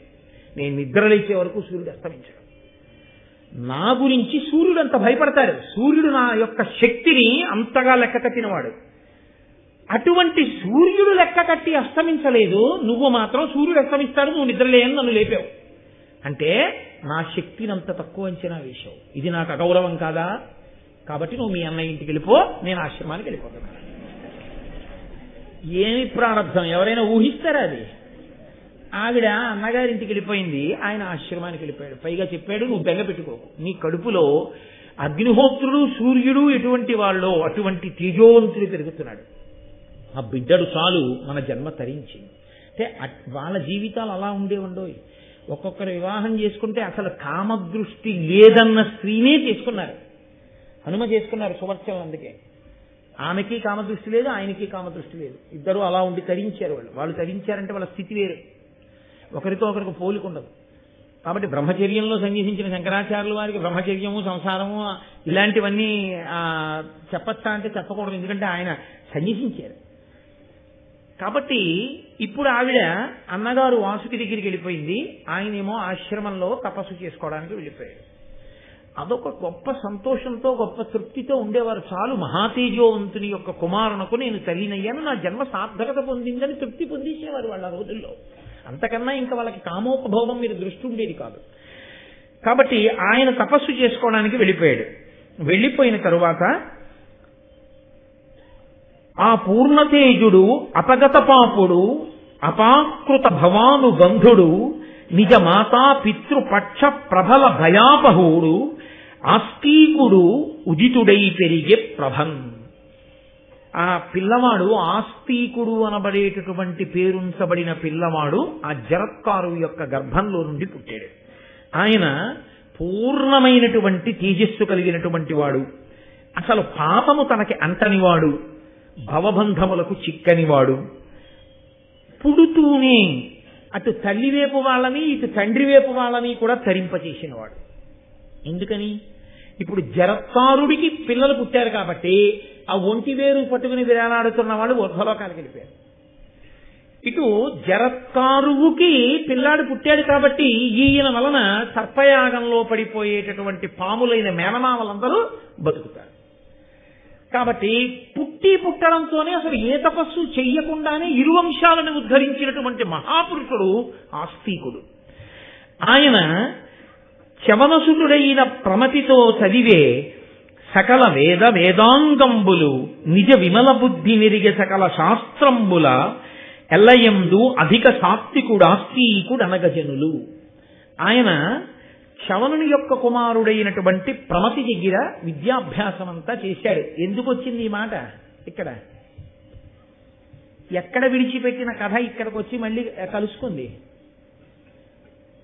నేను నిద్రలేచే వరకు సూర్యుడు అస్తమించడు. నా గురించి సూర్యుడు అంత భయపడతాడు. సూర్యుడు నా యొక్క శక్తిని అంతగా లెక్క కట్టినవాడు. అటువంటి సూర్యుడు లెక్క కట్టి అస్తమించలేదు, నువ్వు మాత్రం సూర్యుడు అస్తమిస్తాడు, నువ్వు నిద్రలేయని నన్ను లేపావు అంటే నా శక్తిని అంత తక్కువ అంచనా వేశావు. ఇది నాకు అగౌరవం కాదా? కాబట్టి నువ్వు మీ అన్నయ్య ఇంటికి వెళ్ళిపో, నేను ఆశ్రమానికి వెళ్ళిపోతాను. ఏమి ప్రారంభం ఎవరైనా ఊహిస్తారా? అది ఆవిడ అన్నగారింటికి వెళ్ళిపోయింది, ఆయన ఆశ్రమానికి వెళ్ళిపోయాడు. పైగా చెప్పాడు, నువ్వు బెంగ పెట్టుకోకు, నీ కడుపులో అగ్నిహోత్రుడు సూర్యుడు ఎటువంటి వాళ్ళో అటువంటి తేజోవంతుడు పెరుగుతున్నాడు. ఆ బిడ్డడు చాలు మన జన్మ తరించింది. అంటే వాళ్ళ జీవితాలు అలా ఉండేవండోయ్. ఒక్కొక్కరు వివాహం చేసుకుంటే అసలు కామదృష్టి లేదన్న స్త్రీనే చేసుకున్నారు. హనుమ చేసుకున్నారు సువర్చనం. అందుకే ఆమెకి కామదృష్టి లేదు, ఆయనకి కామదృష్టి లేదు. ఇద్దరు అలా ఉండి తరించారు. వాళ్ళు తరించారంటే వాళ్ళ స్థితి వేరు, ఒకరితో ఒకరికి పోలికుండదు. కాబట్టి బ్రహ్మచర్యంలో సన్యసించిన శంకరాచార్యుల వారికి బ్రహ్మచర్యము సంసారము ఇలాంటివన్నీ చెప్పచ్చా అంటే చెప్పకూడదు, ఎందుకంటే ఆయన సన్యసించారు. కాబట్టి ఇప్పుడు ఆవిడ అన్నగారు వాసుకి దగ్గరికి వెళ్ళిపోయింది, ఆయనేమో ఆశ్రమంలో తపస్సు చేసుకోవడానికి వెళ్ళిపోయాడు. అదొక గొప్ప సంతోషంతో గొప్ప తృప్తితో ఉండేవారు. చాలు మహాతేజోవంతుని యొక్క కుమారునకు నేను తల్లినయ్యాను, నా జన్మ సార్థకత పొందిందని తృప్తి పొందేసేవారు వాళ్ళ రోజుల్లో. అంతకన్నా ఇంకా వాళ్ళకి కామోపభోగం మీద దృష్టి ఉండేది కాదు. కాబట్టి ఆయన తపస్సు చేసుకోవడానికి వెళ్ళిపోయాడు. వెళ్ళిపోయిన తరువాత ఆ పూర్ణతేజుడు అపగత పాపుడు అపాకృత భవాను బంధుడు నిజ మాతా పితృపక్ష ప్రబల భయాపహుడు ఆస్తికుడు ఉదితుడై పెరిగే ప్రభన్. ఆ పిల్లవాడు ఆస్తికుడు అనబడేటటువంటి పేరుంచబడిన పిల్లవాడు ఆ జరత్కారు యొక్క గర్భంలో నుండి పుట్టాడు. ఆయన పూర్ణమైనటువంటి తేజస్సు కలిగినటువంటి వాడు, అసలు పాపము తనకి అంటనివాడు, భవబంధములకు చిక్కనివాడు. పుడుతూనే అటు తల్లివేపు వాళ్ళని ఇటు తండ్రి వేపు వాళ్ళని కూడా తరింపచేసినవాడు. ఎందుకని? ఇప్పుడు జరత్కారుడికి పిల్లలు పుట్టారు కాబట్టి ఆ ఒంటి వేరు పట్టుకుని విరాలాడుతున్న వాళ్ళు ఊర్ధ్వలోకానికి వెళ్ళిపోయారు. ఇటు జరత్కారువుకి పిల్లాడు పుట్టాడు కాబట్టి ఈయన వలన సర్పయాగంలో పడిపోయేటటువంటి పాములైన మేనమామలందరూ బతుకుతారు. కాబట్టి పుట్టడంతోనే అసలు ఏ తపస్సు చెయ్యకుండానే ఇరువంశాలను ఉద్ధరించినటువంటి మహాపురుషుడు ఆస్తికుడు. ఆయన చవనసులుడైన ప్రమతితో చదివే సకల వేదాంగంబులు నిజ విమల బుద్ధి నిరిగే సకల శాస్త్రంబుల ఎల్లయందు అధిక సాత్వికుడాస్తికుడనగజనులు. ఆయన శవనుని యొక్క కుమారుడైనటువంటి ప్రమతి దగ్గర విద్యాభ్యాసం అంతా చేశాడు. ఎందుకు వచ్చింది ఈ మాట? ఇక్కడ ఎక్కడ విడిచిపెట్టిన కథ ఇక్కడికి వచ్చి మళ్ళీ కలుసుకుంది.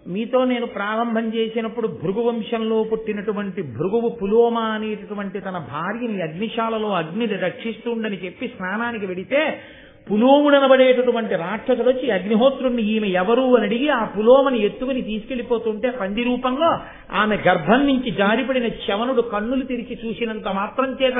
మీతో నేను ప్రారంభం చేసినప్పుడు భృగువంశంలో పుట్టినటువంటి భృగువు పులోమ అనేటటువంటి తన భార్యని అగ్నిశాలలో అగ్నిని రక్షిస్తుండని చెప్పి స్నానానికి వెడితే పులోముడనబడేటటువంటి రాక్షసుడు వచ్చి అగ్నిహోత్రుడిని ఈమె ఎవరు అని అడిగి ఆ పులోమని ఎత్తుకుని తీసుకెళ్లిపోతుంటే పంది రూపంలో ఆమె గర్భం నుంచి జారిపడిన శవనుడు కన్నులు తెరిచి చూసినంత మాత్రం చేత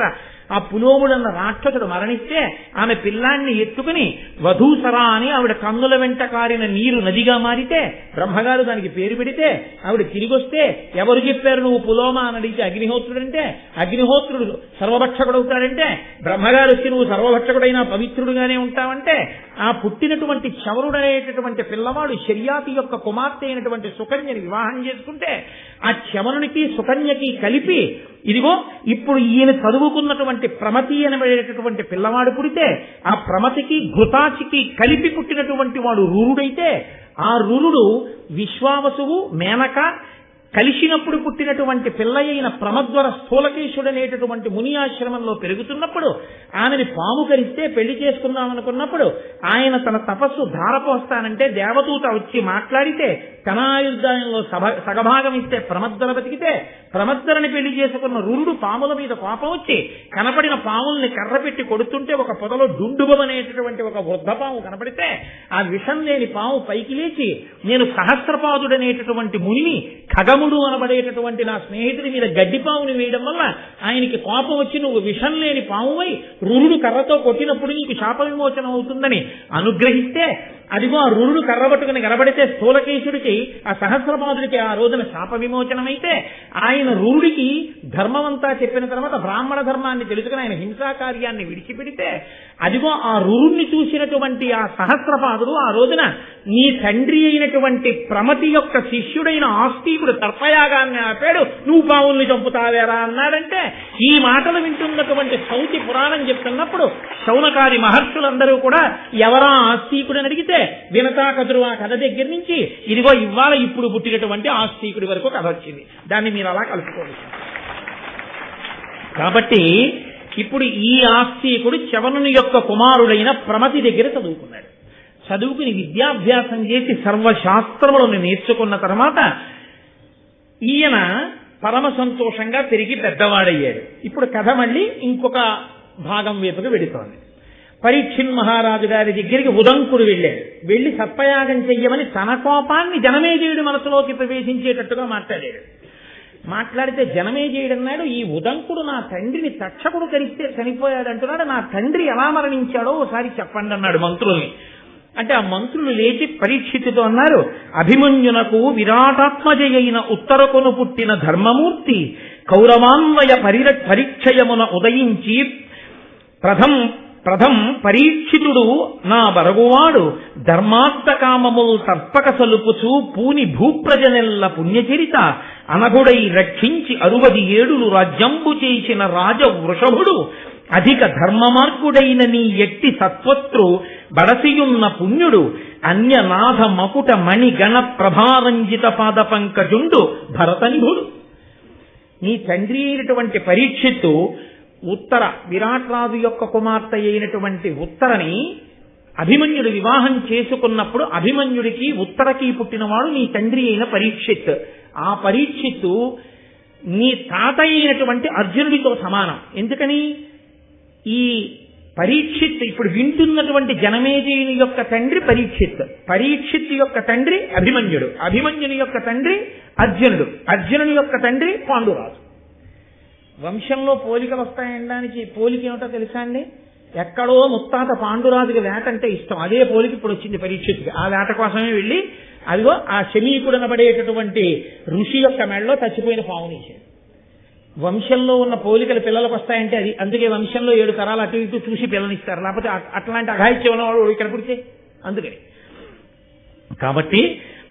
ఆ పులోముడన్న రాక్షసుడు మరణిస్తే ఆమె పిల్లాన్ని ఎత్తుకుని వధూసరా అని ఆవిడ కన్నుల వెంట కారిన నీరు నదిగా మారితే బ్రహ్మగారు దానికి పేరు పెడితే ఆవిడ తిరిగొస్తే ఎవరు చెప్పారు నువ్వు పులోమ అని అడిగితే అగ్నిహోత్రుడంటే అగ్నిహోత్రుడు సర్వభక్షకుడవుతాడంటే బ్రహ్మగారు వచ్చి నువ్వు సర్వభక్షకుడైనా పవిత్రుడుగానే ఉంటావంటే ఆ పుట్టినటువంటి చవరుడనేటటువంటి పిల్లవాడు శర్యాతి యొక్క కుమార్తె అయినటువంటి సుకన్యని వివాహం చేసుకుంటే ఆ చవనునికి సుకన్యకి కలిపి ఇదిగో ఇప్పుడు ఈయన చదువుకున్నటువంటి ప్రమతి అనబడేటటువంటి పిల్లవాడు పుడితే ఆ ప్రమతికి ఘృతాచికి కలిపి పుట్టినటువంటి వాడు రూరుడైతే ఆ రూరుడు విశ్వావసువు మేనక కలిసినప్పుడు పుట్టినటువంటి పిల్ల అయిన ప్రమద్వర స్థూలకేశుడనేటటువంటి ముని ఆశ్రమంలో పెరుగుతున్నప్పుడు ఆమెని పాము కరిస్తే పెళ్లి చేసుకుందామనుకున్నప్పుడు ఆయన తన తపస్సు ధారపోస్తానంటే దేవదూత వచ్చి మాట్లాడితే కణాయుద్ధాయంలో సగభాగం ఇస్తే ప్రమద్వర బతికితే ప్రమద్వరని పెళ్లి చేసుకున్న రురుడు పాముల మీద కోపం వచ్చి కనపడిన పాముల్ని కర్ర పెట్టి కొడుతుంటే ఒక పొదలో డుండుబమనేటటువంటి ఒక వృద్ధ పాము కనపడితే ఆ విషం లేని పాము పైకి లేచి నేను సహస్రపాదుడనేటటువంటి మునిని ఖగము రాముడు అనబడేటటువంటి నా స్నేహితుడి మీద గడ్డి పాముని వేయడం వల్ల ఆయనకి కోపం వచ్చి నువ్వు విషం లేని పామువై రురుడు కర్రతో కొట్టినప్పుడు నీకు శాప విమోచనం అవుతుందని అనుగ్రహిస్తే అదిగో ఆ రురుడు కర్ర పట్టుకుని కనబడితే స్థూలకేశుడికి ఆ సహస్రపాదుడికి ఆ రోజున శాప విమోచనమైతే ఆయన రురుడికి ధర్మమంతా చెప్పిన తర్వాత బ్రాహ్మణ ధర్మాన్ని తెలుసుకుని ఆయన హింసా కార్యాన్ని విడిచిపెడితే అదిగో ఆ రురుణ్ణి చూసినటువంటి ఆ సహస్రపాదుడు ఆ రోజున నీ తండ్రి అయినటువంటి ప్రమతి యొక్క శిష్యుడైన ఆస్తికుడు తర్పయాగాన్ని ఆపాడు, నువ్వు పావుల్ని చంపుతావేరా అన్నాడంటే ఈ మాటలు వింటున్నటువంటి సౌతి పురాణం చెప్తున్నప్పుడు శౌనకాది మహర్షులందరూ కూడా ఎవరా ఆస్తికుడని అడిగితే వినతాకదురు ఆ కథ దగ్గర నుంచి ఇదిగో ఇవాళ ఇప్పుడు పుట్టినటువంటి ఆస్తికుడి వరకు కథ వచ్చింది. దాన్ని మీరు అలా కలుపుకోవచ్చు. కాబట్టి ఇప్పుడు ఈ ఆస్తికుడు చవనుని యొక్క కుమారుడైన ప్రమతి దగ్గర చదువుకున్నాడు. చదువుకుని విద్యాభ్యాసం చేసి సర్వశాస్త్రములను నేర్చుకున్న తర్వాత ఈయన పరమ సంతోషంగా తిరిగి పెద్దవాడయ్యాడు. ఇప్పుడు కథ మళ్ళీ ఇంకొక భాగం వైపుకు వెడుతోంది. పరీక్షిన్ మహారాజు గారి దగ్గరికి ఉదంకుడు వెళ్ళాడు. వెళ్లి సర్పయాగం చెయ్యమని తన కోపాన్ని జనమేజయుడి మనసులోకి ప్రవేశించేటట్టుగా మాట్లాడితే జనమేజయుడు అన్నాడు, ఈ ఉదంకుడు నా తండ్రిని తక్షకుడు కరిస్తే చనిపోయాడు అంటున్నాడు, నా తండ్రి ఎలా మరణించాడో ఒకసారి చెప్పండి అన్నాడు మంత్రుల్ని. అంటే ఆ మంత్రులు లేచి పరీక్షితుతో అన్నారు, అభిమన్యునకు విరాటాత్మజయైన ఉత్తరకును పుట్టిన ధర్మమూర్తి కౌరవాన్వయ పరీక్షయమున ఉదయించి ప్రథం పరీక్షితుడు నా బరగువాడు ధర్మార్థకామముల్ తర్పక సలుపుచు పూని భూప్రజనెల్ల పుణ్యచరిత అనగుడై రక్షించి 67 రాజ్యంబు చేసిన రాజ వృషభుడు అధిక ధర్మమార్గుడైన నీ ఎట్టి సత్వత్రు బడసియున్న పుణ్యుడు అన్యనాథ మకుట మణి గణ ప్రభారంజిత పాద పంకజుండు భరతనిభుడు. నీ తండ్రి అయినటువంటి పరీక్షిత్తు ఉత్తర విరాట్ రాజు యొక్క కుమార్తె అయినటువంటి ఉత్తరని అభిమన్యుడు వివాహం చేసుకున్నప్పుడు అభిమన్యుడికి ఉత్తరకి పుట్టినవాడు నీ తండ్రి అయిన పరీక్షిత్. ఆ పరీక్షిత్తు నీ తాత అయినటువంటి అర్జునుడితో సమానం. ఎందుకని ఈ పరీక్షిత్ ఇప్పుడు వింటున్నటువంటి జనమేజయుని యొక్క తండ్రి పరీక్షిత్ యొక్క తండ్రి అభిమన్యుడు, అభిమన్యుని యొక్క తండ్రి అర్జునుడు, అర్జునుని యొక్క తండ్రి పాండురాజు. వంశంలో పోలికలు వస్తాయనడానికి పోలిక ఏమిటో తెలుసా అండి? ఎక్కడో ముత్తాత పాండురాజుకి వేట అంటే ఇష్టం, అదే పోలిక ఇప్పుడు వచ్చింది పరీక్షిత్కి. ఆ వేట కోసమే వెళ్ళి అదిగో ఆ శమీకుడు అనబడేటటువంటి ఋషి యొక్క మెడలో చచ్చిపోయిన పావునిచ్చాడు. వంశంలో ఉన్న పోలికలు పిల్లలకు వస్తాయంటే అది అందుకే వంశంలో 7 తరాలు అటు ఇటు చూసి పిల్లనిస్తారు, లేకపోతే అట్లాంటి అఘాయిత్యం ఉన్నవాడు ఇక్కడ పుడితే అందుకని. కాబట్టి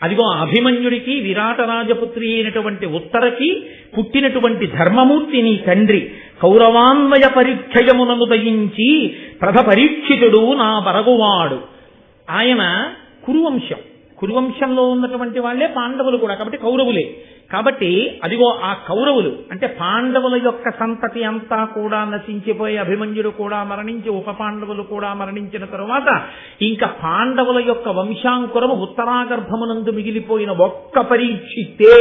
అదిగో అభిమన్యుడికి విరాట రాజపుత్రి అయినటువంటి ఉత్తరకి పుట్టినటువంటి ధర్మమూర్తి నీ తండ్రి కౌరవాన్వయ పరిక్షయమునను దయించి పరీక్షితుడు నా బరగువాడు. ఆయన కురువంశంలో ఉన్నటువంటి వాళ్లే పాండవులు కూడా, కాబట్టి కౌరవులే. కాబట్టి అదిగో ఆ కౌరవులు అంటే పాండవుల యొక్క సంతతి అంతా కూడా నశించిపోయి అభిమన్యుడు కూడా మరణించి ఉప పాండవులు కూడా మరణించిన తరువాత ఇంకా పాండవుల యొక్క వంశాంకురము ఉత్తరాగర్భమునందు మిగిలిపోయిన ఒక్క పరీక్షితే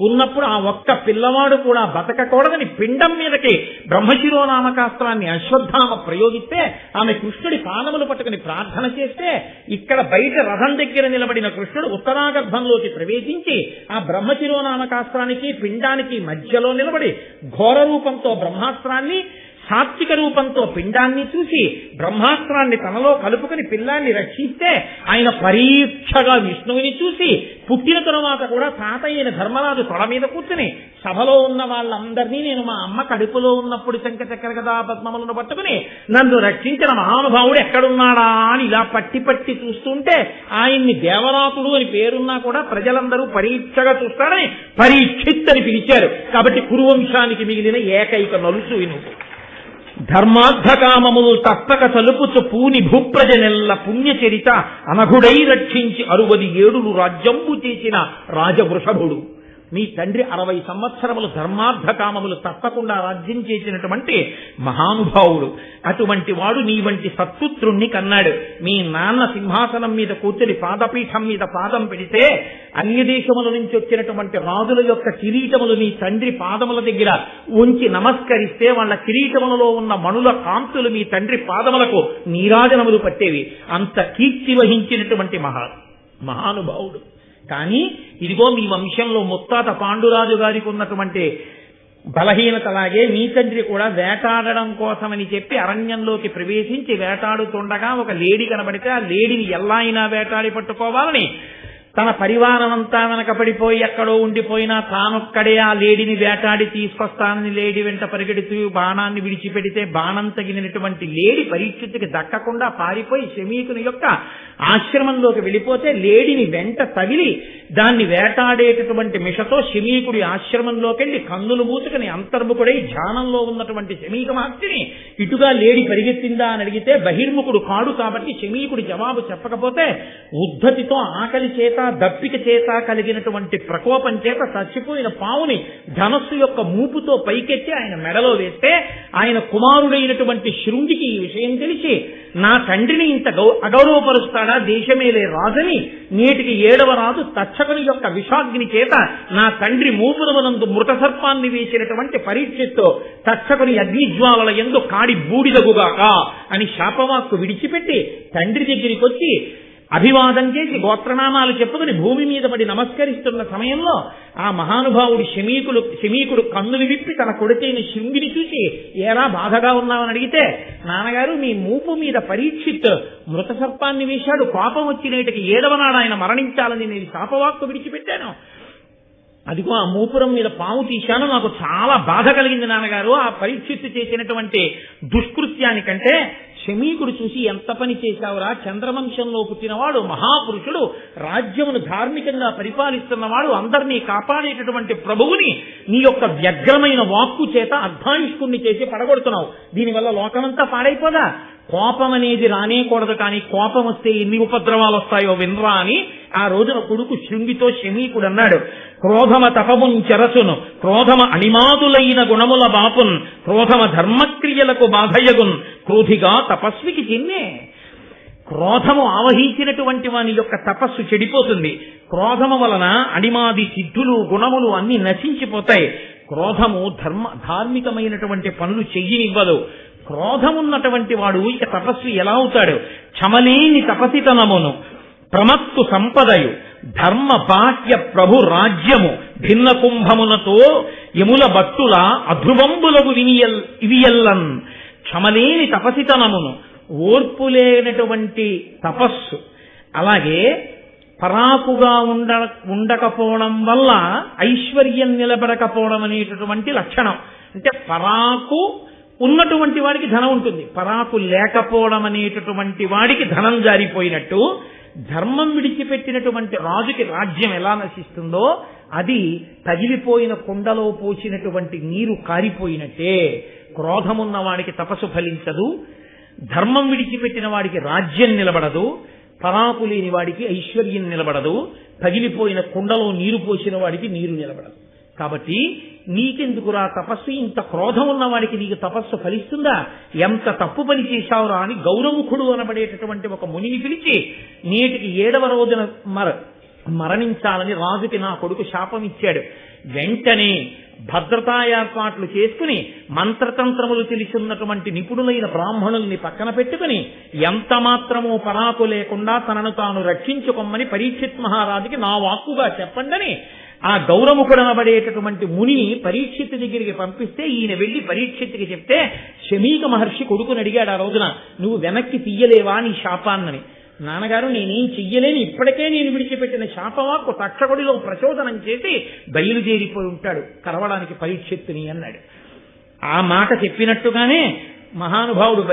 ఉన్నప్పుడు ఆ ఒక్క పిల్లవాడు కూడా బతకకూడదని పిండం మీదకి బ్రహ్మశిరోనామకాస్త్రాన్ని అశ్వత్థామ ప్రయోగిస్తే ఆమె కృష్ణుడి పాదములు పట్టుకుని ప్రార్థన చేస్తే ఇక్కడ బయట రథం దగ్గర నిలబడిన కృష్ణుడు ఉత్తరాగర్భంలోకి ప్రవేశించి ఆ బ్రహ్మశిరోనామకాస్త్రానికి పిండానికి మధ్యలో నిలబడి ఘోర రూపంతో బ్రహ్మాస్త్రాన్ని సాత్విక రూపంతో పిండాన్ని చూసి బ్రహ్మాస్త్రాన్ని తనలో కలుపుకుని పిల్లాన్ని రక్షిస్తే ఆయన పరీక్షగా విష్ణువుని చూసి పుట్టిన తరువాత కూడా తాత అయిన ధర్మరాజు తొడ మీద కూర్చుని సభలో ఉన్న వాళ్ళందరినీ నేను మా అమ్మ కడుపులో ఉన్నప్పుడు శంఖ చక్ర గదా పద్మములను పట్టుకుని నన్ను రక్షించిన మహానుభావుడు ఎక్కడున్నాడా అని ఇలా పట్టి పట్టి చూస్తుంటే ఆయన్ని దేవరాతుడు అని పేరున్నా కూడా ప్రజలందరూ పరీక్షగా చూస్తారని పరీక్షిత్ అని పిలిచారు. కాబట్టి కురువంశానికి మిగిలిన ఏకైక నలుసు నువ్వు. ధర్మార్థకామములు తప్పక సలుపుచు పూని భూప్రజనెల్ల పుణ్యచరిత అనఘుడై రక్షించి 67 రాజ్యంబు చేసిన రాజవృషభుడు. మీ తండ్రి 60 సంవత్సరములు ధర్మార్థకామములు తప్పకుండా రాజ్యం చేసినటువంటి మహానుభావుడు. అటువంటి వాడు నీ వంటి సత్పుత్రుణ్ణి కన్నాడు. మీ నాన్న సింహాసనం మీద కూర్చొని పాదపీఠం మీద పాదం పెడితే అన్య దేశముల నుంచి వచ్చినటువంటి రాజుల యొక్క కిరీటములు నీ తండ్రి పాదముల దగ్గర ఉంచి నమస్కరిస్తే వాళ్ళ కిరీటములలో ఉన్న మణుల కాంతులు మీ తండ్రి పాదములకు నీరాజనములు పట్టేవి. అంత కీర్తి వహించినటువంటి మహానుభావుడు. కానీ ఇదిగో మీ వంశంలో ముత్తాత పాండురాజు గారికి ఉన్నటువంటి బలహీనతలాగే మీ తండ్రి కూడా వేటాడడం కోసమని చెప్పి అరణ్యంలోకి ప్రవేశించి వేటాడుతుండగా ఒక లేడి కనబడితే ఆ లేడిని ఎలా అయినా వేటాడి పట్టుకోవాలని తన పరివారం అంతా వెనకబడిపోయి ఎక్కడో ఉండిపోయినా తానొక్కడే ఆ లేడిని వేటాడి తీసుకొస్తానని లేడి వెంట పరిగెడుతూ బాణాన్ని విడిచిపెడితే బాణం తగిలినటువంటి లేడి పరీక్షిత్తుకి దక్కకుండా పారిపోయి శమీకుని యొక్క ఆశ్రమంలోకి వెళ్ళిపోతే లేడిని వెంట తగిలి దాన్ని వేటాడేటటువంటి మిషతో శమీకుడి ఆశ్రమంలోకి వెళ్లి కన్నులు మూసుకుని అంతర్ముఖుడై ధ్యానంలో ఉన్నటువంటి శమీక మహర్షిని ఇటుగా లేడి పరిగెత్తిందా అని అడిగితే బహిర్ముఖుడు కాడు కాబట్టి శమీకుడి జవాబు చెప్పకపోతే ఉద్ధతితో ఆకలి చేత దప్పిక చేత కలిగినటువంటి ప్రకోపం చేత చచ్చిపోయిన పావుని ధనస్సు యొక్క మూపుతో పైకెత్తి ఆయన మెడలో వేస్తే ఆయన కుమారుడైనటువంటి శృంగికి ఈ విషయం తెలిసి నా తండ్రిని ఇంత అగౌరవపరుస్తాడా దేశమేలే రాజని నేటికి 7వ రాజు తక్షకుని యొక్క విషాగ్ని చేత నా తండ్రి మూపురమునందు మృత సర్పాన్ని వేసినటువంటి పరీక్షతో తక్షకుని అగ్నిజ్వాలల యందు కాడి బూడిదగుగాక అని శాపవాక్కు విడిచిపెట్టి తండ్రి దగ్గరికి వచ్చి అభివాదం చేసి గోత్రనామాలు చెప్పుకుని భూమి మీద పడి నమస్కరిస్తున్న సమయంలో ఆ మహానుభావుడు శమీకుడు కన్నులు విప్పి తన కొడుకైన శృంగిని చూసి ఏరా బాధగా ఉన్నామని అడిగితే నాన్నగారు మీ మూపు మీద పరీక్షిత్ మృత సర్పాన్ని వేశాడు కోపం వచ్చి నేటికి 7వ నాడు ఆయన మరణించాలని నేను శాపవాక్కు విడిచిపెట్టాను అదిగో ఆ మూపురం మీద పాము తీశాను నాకు చాలా బాధ కలిగింది నాన్నగారు ఆ పరీక్షిత్తు చేసినటువంటి దుష్కృత్యానికంటే శమీకుడు చూసి ఎంత పని చేశావురా చంద్రవంశంలో పుట్టినవాడు మహాపురుషుడు రాజ్యమును ధార్మికంగా పరిపాలిస్తున్నవాడు అందరినీ కాపాడేటటువంటి ప్రభువుని నీ యొక్క వ్యగ్రమైన వాక్కు చేత అర్ధాయుష్కుణ్ణి చేసి పడగొడుతున్నావు దీనివల్ల లోకమంతా పాడైపోదా కోపం అనేది రానేకూడదు కానీ కోపం వస్తే ఎన్ని ఉపద్రవాలు వస్తాయో వినరా అని ఆ రోజున కొడుకు శృంగితో శమీకుడు అన్నాడు క్రోధమ తపమున్ చెరసును క్రోధమ అణిమాదులైన గుణముల బాపున్ క్రోధమ ధర్మక్రియలకు బాధయగున్ క్రోధిగా తపస్వికి చిన్నే క్రోధము ఆవహించినటువంటి వాని యొక్క తపస్సు చెడిపోతుంది క్రోధము వలన అణిమాది సిద్ధులు గుణములు అన్ని నశించిపోతాయి క్రోధము ధార్మికమైనటువంటి పనులు చెయ్యనివ్వదు క్రోధమున్నటువంటి వాడు ఇక తపస్వి ఎలా అవుతాడు చమలేని తపసితనమును ప్రమత్తు సంపదయు ధర్మ బాహ్య ప్రభు రాజ్యము భిన్న కుంభములతో యముల భట్టుల అధ్రువంబులకు ఇవియల్లన్ క్షమలేని తపసితనమును ఓర్పులేనటువంటి తపస్సు అలాగే పరాకుగా ఉండకపోవడం వల్ల ఐశ్వర్యం నిలబడకపోవడం అనేటటువంటి లక్షణం అంటే పరాకు ఉన్నటువంటి వాడికి ధనం ఉంటుంది పరాకు లేకపోవడం అనేటటువంటి వాడికి ధనం జారిపోయినట్టు ధర్మం విడిచిపెట్టినటువంటి రాజుకి రాజ్యం ఎలా నశిస్తుందో అది తగిలిపోయిన కుండలో పోసినటువంటి నీరు కారిపోయినట్టే క్రోధమున్న వాడికి తపస్సు ఫలించదు ధర్మం విడిచిపెట్టిన వాడికి రాజ్యం నిలబడదు పరాకు లేని వాడికి ఐశ్వర్యం నిలబడదు తగిలిపోయిన కుండలో నీరు పోసిన వాడికి నీరు నిలబడదు కాబట్టి నీకెందుకురా తపస్సు ఇంత క్రోధం ఉన్న వాడికి నీకు తపస్సు ఫలిస్తుందా ఎంత తప్పు పని చేశావురా అని గౌరముఖుడు అనబడేటటువంటి ఒక మునిని పిలిచి నేటికి 7వ రోజున మరణించాలని రాజుకి నా కొడుకు శాపం ఇచ్చాడు వెంటనే భద్రతా ఏర్పాట్లు చేసుకుని మంత్రతంత్రములు తెలిసిన్నటువంటి నిపుణులైన బ్రాహ్మణుల్ని పక్కన పెట్టుకుని ఎంత మాత్రమూ పరాకు లేకుండా తనను తాను రక్షించుకోమని పరీక్షిత్ మహారాజుకి నా వాక్కుగా చెప్పండని ఆ గౌరముఖుడనబడేటటువంటి మునిని పరీక్షిత్తు దగ్గరికి పంపిస్తే ఈయన వెళ్లి పరీక్షిత్తుకి చెప్తే శమీక మహర్షి కొడుకుని అడిగాడు ఆ రోజున నువ్వు వెనక్కి తీయలేవా నీ శాపాన్నని నాన్నగారు నేనేం చెయ్యలేని ఇప్పటికే నేను విడిచిపెట్టిన శాపవాక్కు తక్షకుడిలో ప్రచోదనం చేసి బయలుదేరిపోయి ఉంటాడు కలవడానికి పరీక్షిత్తుని అన్నాడు ఆ మాట చెప్పినట్టుగానే మహానుభావుడు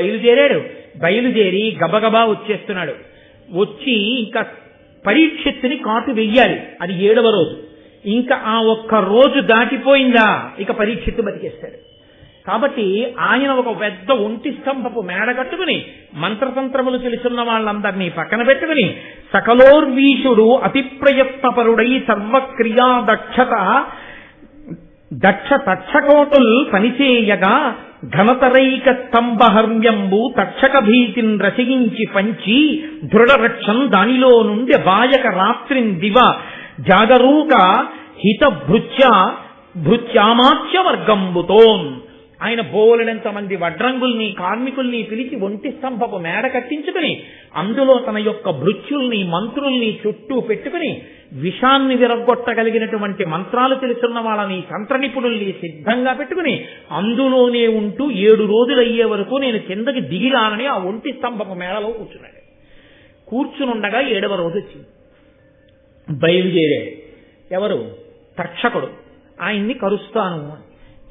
బయలుదేరి గబగబా వచ్చేస్తున్నాడు వచ్చి ఇంకా పరీక్షిత్తుని కాటు వెయ్యాలి అది 7వ రోజు ఇంకా ఆ ఒక్క రోజు దాటిపోయిందా ఇక పరీక్షిత్తు బతికేస్తాడు కాబట్టి ఆయన ఒక పెద్ద ఒంటి స్తంభపు మేడ కట్టుకుని మంత్రతంత్రములు తెలుసున్న వాళ్ళందరినీ పక్కన పెట్టుకుని సకలోర్వీషుడు అతి ప్రయత్నపరుడై సర్వక్రియా దక్ష తక్షకోటుల్ పనిచేయగా ఘనతరైక స్తంభహర్మ్యంబు తక్షక భీతిని రసిగించి పంచి దృఢరక్షం దానిలో నుండి బాయక రాత్రిన్ దివ జాగరూక హిత భృత్యామాచ్య వర్గంబుతోన్ ఆయన బోలెడంత మంది వడ్రంగుల్ని కార్మికుల్ని పిలిచి ఒంటి స్తంభపు మేడ కట్టించుకుని అందులో తన యొక్క భృత్యుల్ని మంత్రుల్ని చుట్టూ పెట్టుకుని విషాన్ని విరగొట్టగలిగినటువంటి మంత్రాలు తెలుసున్న వాళ్ళని తంత్ర నిపుణుల్ని సిద్ధంగా పెట్టుకుని అందులోనే ఉంటూ 7 రోజులు అయ్యే వరకు నేను కిందకి దిగిరానని ఆ ఒంటి స్తంభపు మేడలో కూర్చున్నాడు. కూర్చునుండగా 7వ రోజు వచ్చింది. బయలుదేరాడు. ఎవరు? తక్షకుడు. ఆయన్ని కరుస్తాను.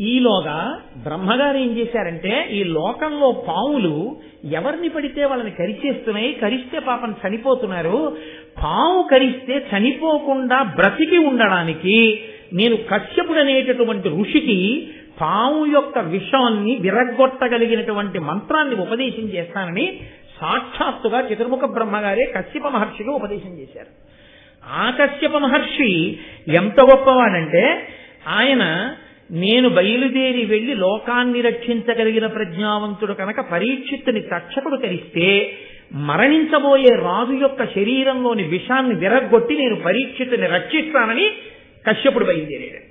ఈలోగా బ్రహ్మగారు ఏం చేశారంటే, ఈ లోకంలో పాములు ఎవరిని పడితే వాళ్ళని కరిచేస్తున్నాయి, కరిస్తే పాపం చనిపోతున్నారు, పాము కరిస్తే చనిపోకుండా బ్రతికి ఉండడానికి నేను కశ్యపుడు అనేటటువంటి ఋషికి పాము యొక్క విషాన్ని విరగ్గొట్టగలిగినటువంటి మంత్రాన్ని ఉపదేశం చేస్తానని సాక్షాత్తుగా చతుర్ముఖ బ్రహ్మగారే కశ్యప మహర్షికి ఉపదేశం చేశారు. ఆ కశ్యప మహర్షి ఎంత గొప్పవాడంటే, ఆయన నేను బయలుదేరి వెళ్లి లోకాన్ని రక్షించగలిగిన ప్రజ్ఞావంతుడు కనుక పరీక్షిత్తుని తక్షకుడు కరిస్తే మరణించబోయే రాజు యొక్క శరీరంలోని విషాన్ని విరగ్గొట్టి నేను పరీక్షిత్తుని రక్షిస్తానని కశ్యపుడు బయలుదేరాడు.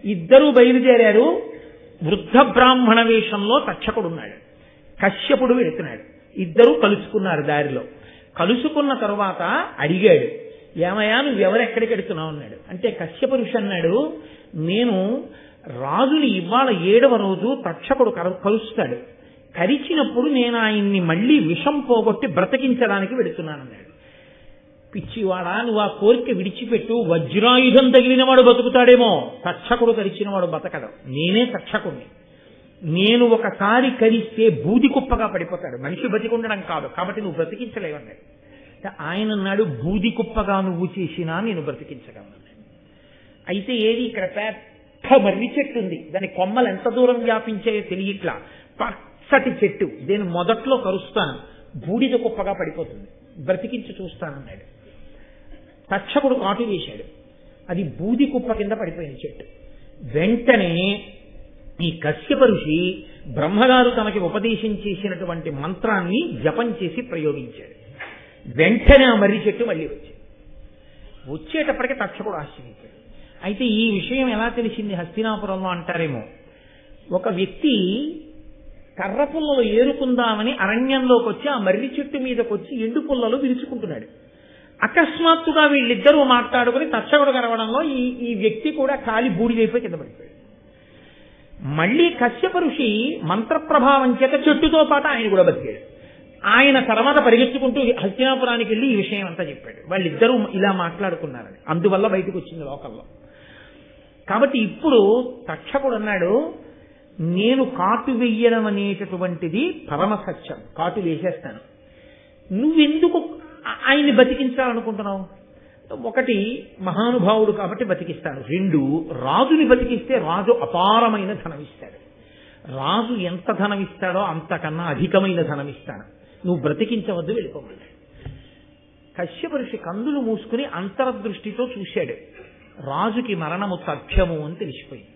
ఇద్దరూ బయలుదేరారు. వృద్ధ బ్రాహ్మణ వేషంలో తక్షకుడున్నాడు, కశ్యపుడు వెళుతున్నాడు. ఇద్దరూ కలుసుకున్నారు. దారిలో కలుసుకున్న తరువాత అడిగాడు, ఏమయ్యా నువ్వెవరెక్కడికి వెడుతున్నావు అన్నాడు. అంటే కశ్యప ఋషి అన్నాడు, నేను రాజుని ఇవాళ 7వ రోజు తక్షకుడు కలుస్తాడు, కరిచినప్పుడు నేను ఆయన్ని మళ్లీ విషం పోగొట్టి బ్రతికించడానికి వెడుతున్నానన్నాడు. పిచ్చివాడా, నువ్వు ఆ కోరిక విడిచిపెట్టు, వజ్రాయుధం తగిలినవాడు బతుకుతాడేమో, తక్షకుడు కరిచినవాడు బతకడు. నేనే తక్షకుడిని. నేను ఒకసారి కరిస్తే బూది కుప్పగా పడిపోతాడు, మనిషి బతికుండడం కాదు, కాబట్టి నువ్వు బ్రతికించలేవన్నాడు. ఆయన అన్నాడు, బూది కుప్పగా నువ్వు చేసినా నేను బ్రతికించగలను. అయితే ఏది, ఇక్కడ పెద్ద మర్రి చెట్టు ఉంది, దాని కొమ్మలు ఎంత దూరం వ్యాపించాయో తెలియట్లా, పచ్చటి చెట్టు, దీని మొదట్లో కరుస్తాను, బూడిద కుప్పగా పడిపోతుంది, బ్రతికించి చూస్తానన్నాడు. తక్షకుడు కాటు వేశాడు, అది బూది కుప్ప కింద పడిపోయింది చెట్టు. వెంటనే ఈ కశ్యప ఋషి బ్రహ్మగారు తనకి ఉపదేశం చేసినటువంటి మంత్రాన్ని జపం చేసి ప్రయోగించాడు. వెంటనే ఆ మర్రి చెట్టు మళ్ళీ వచ్చేటప్పటికి తక్షకుడు ఆశ్చర్యించాడు. అయితే ఈ విషయం ఎలా తెలిసింది హస్తినాపురంలో అంటారేమో, ఒక వ్యక్తి కర్ర పుల్లలు ఏరుకుందామని అరణ్యంలోకి వచ్చి ఆ మర్రి చెట్టు మీదకి వచ్చి ఎండు పుల్లలు విరుచుకుంటున్నాడు. అకస్మాత్తుగా వీళ్ళిద్దరూ మాట్లాడుకుని తక్షకుడు కరవడంలో ఈ వ్యక్తి కూడా కాలి బూడిదైపోయి కింద పడిపోయాడు. మళ్లీ కశ్యప ఋషి మంత్రప్రభావం చేత చెట్టుతో పాటు ఆయన కూడా బతికాడు. ఆయన తర్వాత పరిగెత్తుకుంటూ హస్తినాపురానికి వెళ్ళి ఈ విషయం అంతా చెప్పాడు. వాళ్ళిద్దరూ ఇలా మాట్లాడుకున్నారని, అందువల్ల బయటకు వచ్చింది లోకంలో. కాబట్టి ఇప్పుడు తక్షకుడు అన్నాడు, నేను కాటు వెయ్యడం అనేటటువంటిది పరమ సత్యం, కాటు వేసేస్తాను, నువ్వెందుకు ఆయన్ని బతికించాలనుకుంటున్నావు? ఒకటి, మహానుభావుడు కాబట్టి బతికిస్తాను. 2, రాజుని బతికిస్తే రాజు అపారమైన ధనం ఇస్తాడు, రాజు ఎంత ధనం ఇస్తాడో అంతకన్నా అధికమైన ధనం ఇస్తాను, నువ్వు బ్రతికించవద్దు, వెళ్ళిపోమన్నాడు. కశ్యప ఋషి కందులు మూసుకుని అంతర్దృష్టితో చూశాడు. రాజుకి మరణము తథ్యము అని తెలిసిపోయింది.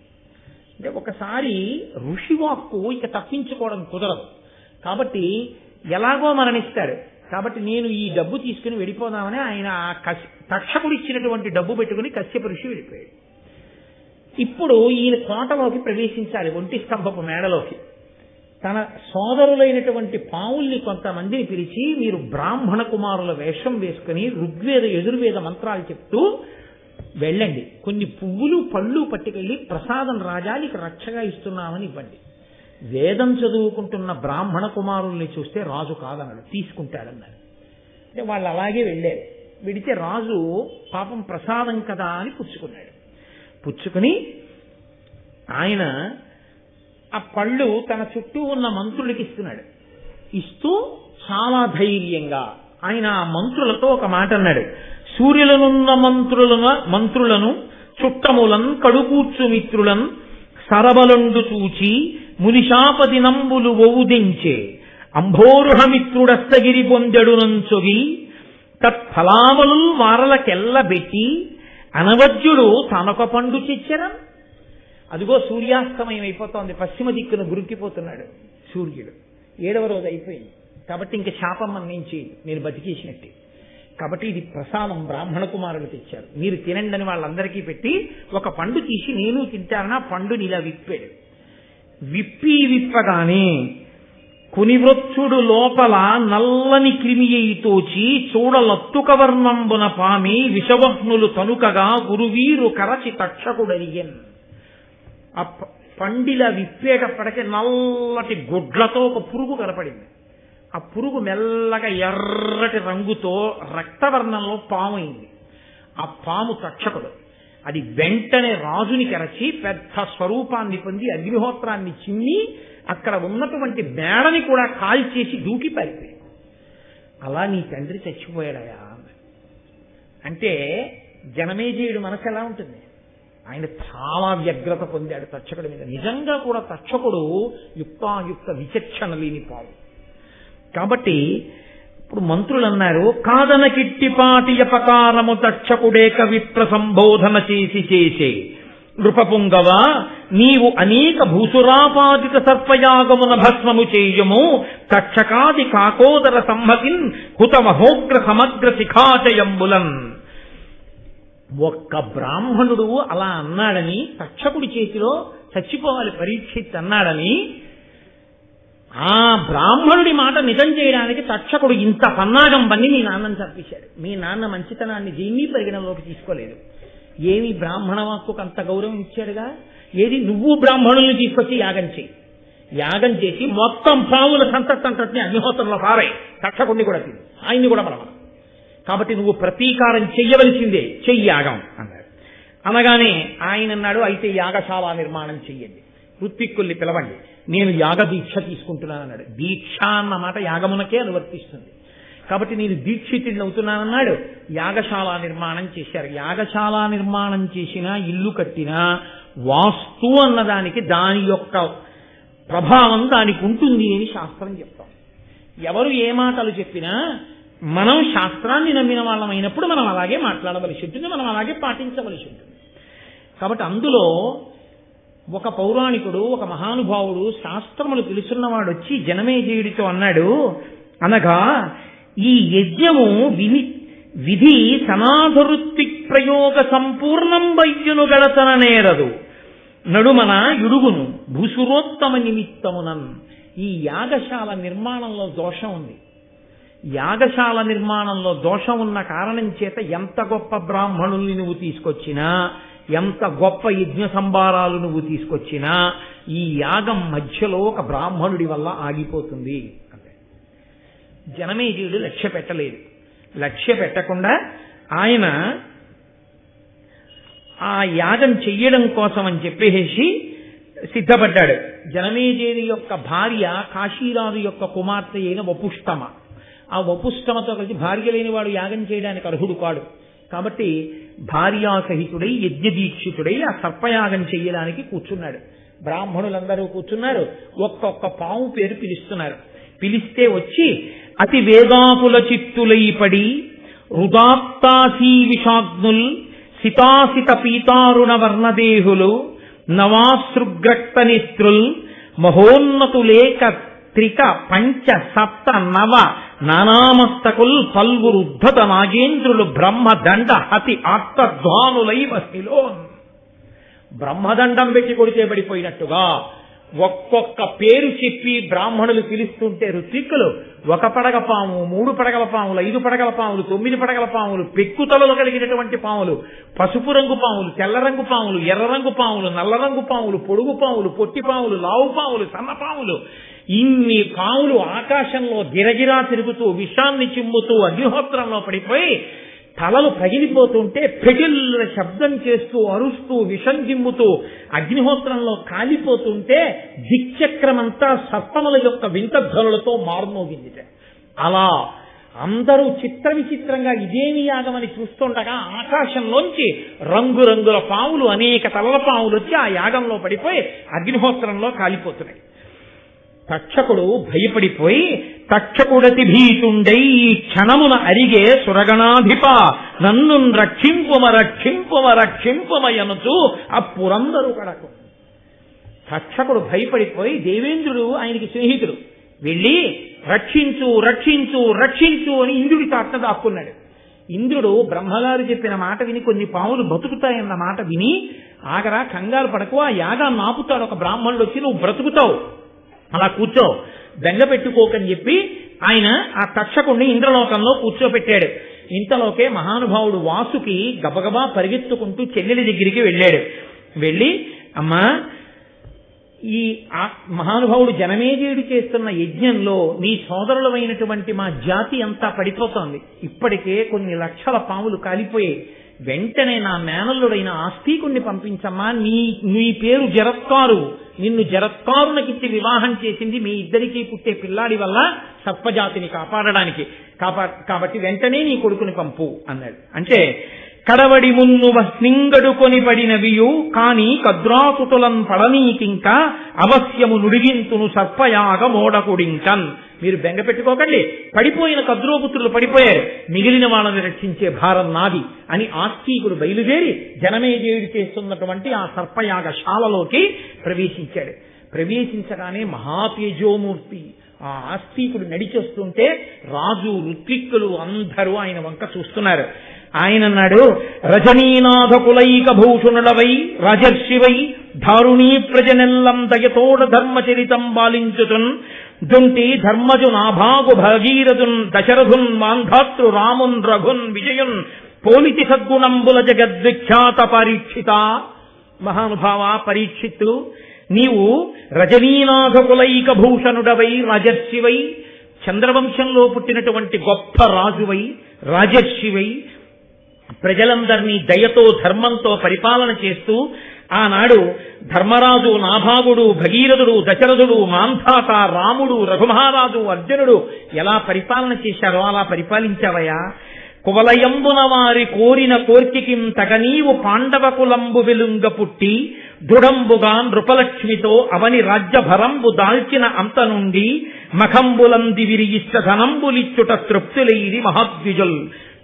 అంటే ఒకసారి ఋషివాక్కు ఇక తప్పించుకోవడం కుదరదు, కాబట్టి ఎలాగో మరణిస్తాడు. కాబట్టి నేను ఈ డబ్బు తీసుకుని వెళ్ళిపోదామని ఆయన తక్షకుడు ఇచ్చినటువంటి డబ్బు పెట్టుకుని కశ్యప ఋషి వెళ్ళిపోయాడు. ఇప్పుడు ఈయన కోటలోకి ప్రవేశించాలి, ఒంటి స్తంభపు మేడలోకి. తన సోదరులైనటువంటి పావుల్ని కొంతమందిని పిలిచి, మీరు బ్రాహ్మణ కుమారుల వేషం వేసుకుని ఋగ్వేద యజుర్వేద మంత్రాలు చెప్తూ వెళ్ళండి, కొన్ని పువ్వులు పళ్ళు పట్టుకెళ్ళి ప్రసాదం రాజానికి రక్షగా ఇస్తున్నామని ఇవ్వండి. వేదం చదువుకుంటున్న బ్రాహ్మణ కుమారుల్ని చూస్తే రాజు కాదన్నాడు, తీసుకుంటాడన్నారు. అంటే వాళ్ళు అలాగే వెళ్ళారు. వెడితే రాజు పాపం ప్రసాదం కదా అని పుచ్చుకున్నాడు. పుచ్చుకుని ఆయన ఆ పళ్ళు తన చుట్టూ ఉన్న మంత్రులకి ఇస్తున్నాడు. ఇస్తూ చాలా ధైర్యంగా ఆయన ఆ మంత్రులతో ఒక మాట అన్నాడు, సూర్యులనున్న మంత్రులను చుట్టములన్ కడుకూర్చు మిత్రులన్ సరబలుండు చూచి మునిశాపది నంబులు ఒవుదించే అంభోరుహమిత్రుడస్తగిరి పొందెడునంచొగి తత్ఫలావలు వారలకెల్లబెట్టి అనవజ్యుడు తనొక పండు చెచ్చరం. అదిగో సూర్యాస్తమయం అయిపోతోంది, పశ్చిమ దిక్కున గురికిపోతున్నాడు సూర్యుడు. 7వ రోజు అయిపోయింది కాబట్టి ఇంక శాపం మన్నించి నేను బతికేసినట్టే. కాబట్టి ఇది ప్రసాదం బ్రాహ్మణ కుమారులు తెచ్చారు, మీరు తినండి అని వాళ్ళందరికీ పెట్టి ఒక పండు తీసి నేను తింటానని ఆ పండుని ఇలా విప్పాడు. విప్పగానే కొనివృత్తుడు లోపల నల్లని క్రిమియై తోచి చూడలత్తుకవర్ణంబున పామి విషవహ్నులు తనుకగా గురువీరు కరచి తక్షకుడరియన్. ఆ పండిల విప్పేటప్పటికే నల్లటి గుడ్లతో ఒక పురుగు కనపడింది. ఆ పురుగు మెల్లగా ఎర్రటి రంగుతో రక్తవర్ణంలో పాము అయింది. ఆ పాము తక్షకుడు. అది వెంటనే రాజుని కరచి పెద్ద స్వరూపాన్ని పొంది అగ్నిహోత్రాన్ని చిమ్మి అక్కడ ఉన్నటువంటి మేడని కూడా కాల్చేసి దూకి పారిపోయి. అలా నీ తండ్రి చచ్చిపోయాడయా అంటే జనమేజయుడు మనసు ఎలా ఉంటుంది? ఆయన చాలా వ్యగ్రత పొందాడు తక్షకుడి మీద. నిజంగా కూడా తక్షకుడు యుక్తాయుక్త విచక్షణ లేని పావు. కాబట్టి ఇప్పుడు మంత్రులు అన్నారు, కాదన కిట్టిపాటి అపకారము తక్షకుడేక విప్ర సంబోధన చేసే నృపపుంగవ నీవు అనేక భూసురాపాదిత సర్పయాగమున భస్మము చేయము తక్షకాది కాకోదర సంహతిన్ హుతమహోగ్ర సమగ్ర శిఖాచయంబులన్. ఒక్క బ్రాహ్మణుడు అలా అన్నాడని, తక్షకుడి చేతిలో చచ్చిపోవాలి పరీక్షిత్ అన్నాడని, ఆ బ్రాహ్మణుడి మాట నిజం చేయడానికి తక్షకుడు ఇంత పన్నాగం పన్ని మీ నాన్నని చంపేశాడు. మీ నాన్న మంచితనాన్ని దేన్ని పరిగణలోకి తీసుకోలేదు. ఏమి బ్రాహ్మణ వాక్కుకు అంత గౌరవం ఇచ్చాడుగా. ఏది నువ్వు బ్రాహ్మణుల్ని తీసుకొచ్చి యాగం చేయి, యాగం చేసి మొత్తం పావుల సంతట్ని అగ్నిహోత్రంలో పారాయి, తక్షకుడిని కూడా తిని ఆయన్ని కూడా మనం. కాబట్టి నువ్వు ప్రతీకారం చెయ్యవలసిందే, చెయ్యి యాగం అన్నాడు. అనగానే ఆయన అన్నాడు, అయితే యాగశాల నిర్మాణం చెయ్యండి, ఋత్విక్కుల్ని పిలవండి, నేను యాగ దీక్ష తీసుకుంటున్నాను అన్నాడు. దీక్ష అన్న మాట యాగమునకే అనువర్తిస్తుంది. కాబట్టి నేను దీక్షితుడిని అవుతున్నానన్నాడు. యాగశాల నిర్మాణం చేశారు. యాగశాల నిర్మాణం చేసినా, ఇల్లు కట్టినా వాస్తు అన్నదానికి దాని యొక్క ప్రభావం దానికి ఉంటుంది అని శాస్త్రం చెప్తాం. ఎవరు ఏ మాటలు చెప్పినా మనం శాస్త్రాన్ని నమ్మిన వాళ్ళమైనప్పుడు మనం అలాగే మాట్లాడవలసి ఉంటుంది, మనం అలాగే పాటించవలసి ఉంటుంది. కాబట్టి అందులో ఒక పౌరాణికుడు, ఒక మహానుభావుడు, శాస్త్రములు తెలుసున్నవాడు వచ్చి జనమేజయుడితో అన్నాడు, అనగా ఈ యజ్ఞము విధి సనాధరుత్తి ప్రయోగ సంపూర్ణం వయ్యును గడతన నేరదు నడుమన యుడుగును భూసురోత్తమ నిమిత్తమునన్. ఈ యాగశాల నిర్మాణంలో దోషం ఉంది. యాగశాల నిర్మాణంలో దోషం ఉన్న కారణం చేత ఎంత గొప్ప బ్రాహ్మణుల్ని నువ్వు తీసుకొచ్చినా, ఎంత గొప్ప యజ్ఞ సంభారాలు నువ్వు తీసుకొచ్చినా ఈ యాగం మధ్యలో ఒక బ్రాహ్మణుడి వల్ల ఆగిపోతుంది. జనమేజయుడు లక్ష్య పెట్టలేదు. లక్ష్య పెట్టకుండా ఆయన ఆ యాగం చెయ్యడం కోసం అని చెప్పేసి సిద్ధపడ్డాడు. జనమేజయుడి యొక్క భార్య కాశీరాజు యొక్క కుమార్తె అయిన వపుష్టమ. ఆ వపుష్టమతో కలిసి భార్య లేనివాడు యాగం చేయడానికి అర్హుడు కాడు. కాబట్టి భార్యాసహితుడై యజ్ఞదీక్షితుడై ఆ సర్పయాగం చెయ్యడానికి కూర్చున్నాడు. బ్రాహ్మణులందరూ కూర్చున్నారు. ఒక్కొక్క పాము పేరు పిలుస్తున్నారు. పిలిస్తే వచ్చి అతి వేదాకుల చిత్తులై పడి రుదాప్తాసీ విషాగ్నుల్ సితాసిత పీతారుణ వర్ణదేహులు నవాశ్రుగ్రక్త నేత్రుల్ మహోన్నతులేక త్రిక పంచ సప్త నవ నానామస్తకుల్ పల్వురు ఉద్ధత నాగేంద్రులు బ్రహ్మదండ హతి ఆర్తధ్వానులైవ శిలోన్. బ్రహ్మదండం పెట్టి కొడితే పడిపోయినట్టుగా ఒక్కొక్క పేరు చెప్పి బ్రాహ్మణులు పిలుస్తుంటే ఋత్విక్కులు 1 పడగ పాము, 3 పడగల పాములు, 5 పడగల పాములు, 9 పడగల పాములు, పెక్కుతలలు కలిగినటువంటి పాములు, పసుపు రంగు పాములు, తెల్ల రంగు పాములు, ఎర్ర రంగు పాములు, నల్ల రంగు పాములు, పొడుగు పాములు, పొట్టి పాములు, లావు పాములు, సన్న పాములు, ఇన్ని పాములు ఆకాశంలో గిరగిరా తిరుగుతూ విషాన్ని చిమ్ముతూ అగ్నిహోత్రంలో పడిపోయి తలలు పగిలిపోతుంటే పెగిళ్ళ శబ్దం చేస్తూ అరుస్తూ విషం జిమ్ముతూ అగ్నిహోత్రంలో కాలిపోతుంటే దిక్చక్రమంతా సర్పముల యొక్క వింత ధ్వనులతో మారుమోగిందిట. అలా అందరూ చిత్ర విచిత్రంగా ఇదేమి యాగమని చూస్తుండగా ఆకాశంలోంచి రంగురంగుల పాములు, అనేక తలల పాములు వచ్చి ఆ యాగంలో పడిపోయి అగ్నిహోత్రంలో కాలిపోతున్నాయి. తక్షకుడు భయపడిపోయి తక్షకుడతి భీతుండై ఈ క్షణమున అరిగే సురగణాధిప నన్ను రక్షింపుమ రక్షింపుమ రక్షింపుమయనుచు ఆ పురందరు కడకు. తక్షకుడు భయపడిపోయి, దేవేంద్రుడు ఆయనకి స్నేహితుడు, వెళ్ళి రక్షించు రక్షించు రక్షించు అని ఇంద్రుడి తాట దాక్కున్నాడు. ఇంద్రుడు బ్రహ్మగారు చెప్పిన మాట విని, కొన్ని పాములు బతుకుతాయన్న మాట విని ఆగరా, కంగారు పడకు, ఆ యాగాన్ని ఆపుతాడు ఒక బ్రాహ్మణుడు వచ్చి, నువ్వు బ్రతుకుతావు, అలా కూర్చో, బెంగ పెట్టుకోకని చెప్పి ఆయన ఆ తక్షకుణ్ణి ఇంద్రలోకంలో కూర్చోపెట్టాడు. ఇంతలోకే మహానుభావుడు వాసుకి గబగబా పరిగెత్తుకుంటూ చెల్లెలి దగ్గరికి వెళ్ళాడు. వెళ్ళి, అమ్మా, ఈ మహానుభావుడు జనమేజయుడు చేస్తున్న యజ్ఞంలో నీ సోదరులమైనటువంటి మా జాతి అంతా పడిపోతోంది, ఇప్పటికే కొన్ని లక్షల పాములు కాలిపోయాయి, వెంటనే నా మేనల్లుడైన ఆస్తికుణ్ణి పంపించమ్మా, నీ పేరు జరత్కారు, నిన్ను జరత్కారునకిచ్చి వివాహం చేసింది మీ ఇద్దరికీ పుట్టే పిల్లాడి వల్ల సర్పజాతిని కాపాడడానికి, కాబట్టి వెంటనే నీ కొడుకుని పంపు అన్నాడు. అంటే కడవడి మున్ను వస్నింగడు కొని పడినవియు కాని కద్రాసుతులం పడనీకింక అవశ్యము నుడిగింతును సర్పయాగ మోడకుడింకన్. మీరు బెంగ పెట్టుకోకండి, పడిపోయిన కద్రోపుత్రులు పడిపోయారు, మిగిలిన వాళ్ళని రక్షించే భారం నాది అని ఆస్తికుడు బయలుదేరి జనమేజయుడు చేస్తున్నటువంటి ఆ సర్పయాగ శాలలోకి ప్రవేశించాడు. ప్రవేశించగానే మహాతేజోమూర్తి ఆ ఆస్తికుడు నడిచొస్తుంటే రాజు ఋత్విక్కులు అందరూ ఆయన వంక చూస్తున్నారు. ఆయన అన్నాడు, రజనీనాథ కులైక భూషణుడవై రాజర్షివై ధారుణీ ప్రజనెల్లం దయతోడ ధర్మచరితం బాలించుతున్ దుంటి ధర్మజు నాభాగు భగీరథున్ దశరథున్ మాంధాతృ రామున్ రఘున్ విజయున్ పోలితి సద్గుణంబుల జగద్విఖ్యాత పరీక్షిత. మహానుభావ పరీక్షిత్తు, నీవు రజనీనాథ కులైక భూషణుడవై రాజర్షివై, చంద్రవంశంలో పుట్టినటువంటి గొప్ప రాజువై రాజర్షివై, ప్రజలందరినీ దయతో ధర్మంతో పరిపాలన చేస్తూ ఆనాడు ధర్మరాజు నాభాగుడు భగీరథుడు దశరథుడు మాంధాత రాముడు రఘుమహారాజు అర్జునుడు ఎలా పరిపాలన చేశారో అలా పరిపాలించావయ్యా. కువలయంబున వారి కోరిన కోర్కికిం తగనీవు పాండవ కులంబు వెలుంగ పుట్టి దృఢంబుగా నృపలక్ష్మితో అవని రాజ్యభరంబు దాల్చిన అంత నుండి మఖంబులంది విరిగిష్ట ధనంబులిచ్చుట తృప్తులైరి మహాద్విజుల్.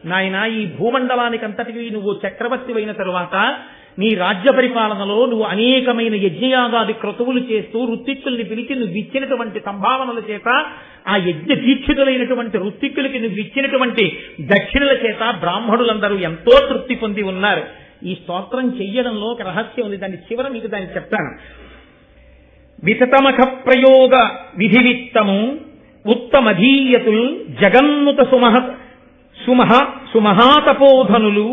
నాయన, ఈ భూమండలానికి అంతటికి నువ్వు చక్రవర్తి అయిన తరువాత నీ రాజ్య పరిపాలనలో నువ్వు అనేకమైన యజ్ఞయాగాది క్రతువులు చేస్తూ ఋత్విక్కుల్ని పిలిచి నువ్వు ఇచ్చినటువంటి సంభావనల చేత, ఆ యజ్ఞ దీక్షితులైనటువంటి ఋత్విక్కులకి నువ్వు ఇచ్చినటువంటి దక్షిణల చేత బ్రాహ్మణులందరూ ఎంతో తృప్తి పొంది ఉన్నారు. ఈ స్తోత్రం చెయ్యడంలో ఒక రహస్యం ఉంది, దాని చివర మీకు దాన్ని చెప్తాను. వితతమఖ ప్రయోగ విధివిత్తము ఉత్తమధీయతుల్ జగన్నుత సుమహాతపోధనులు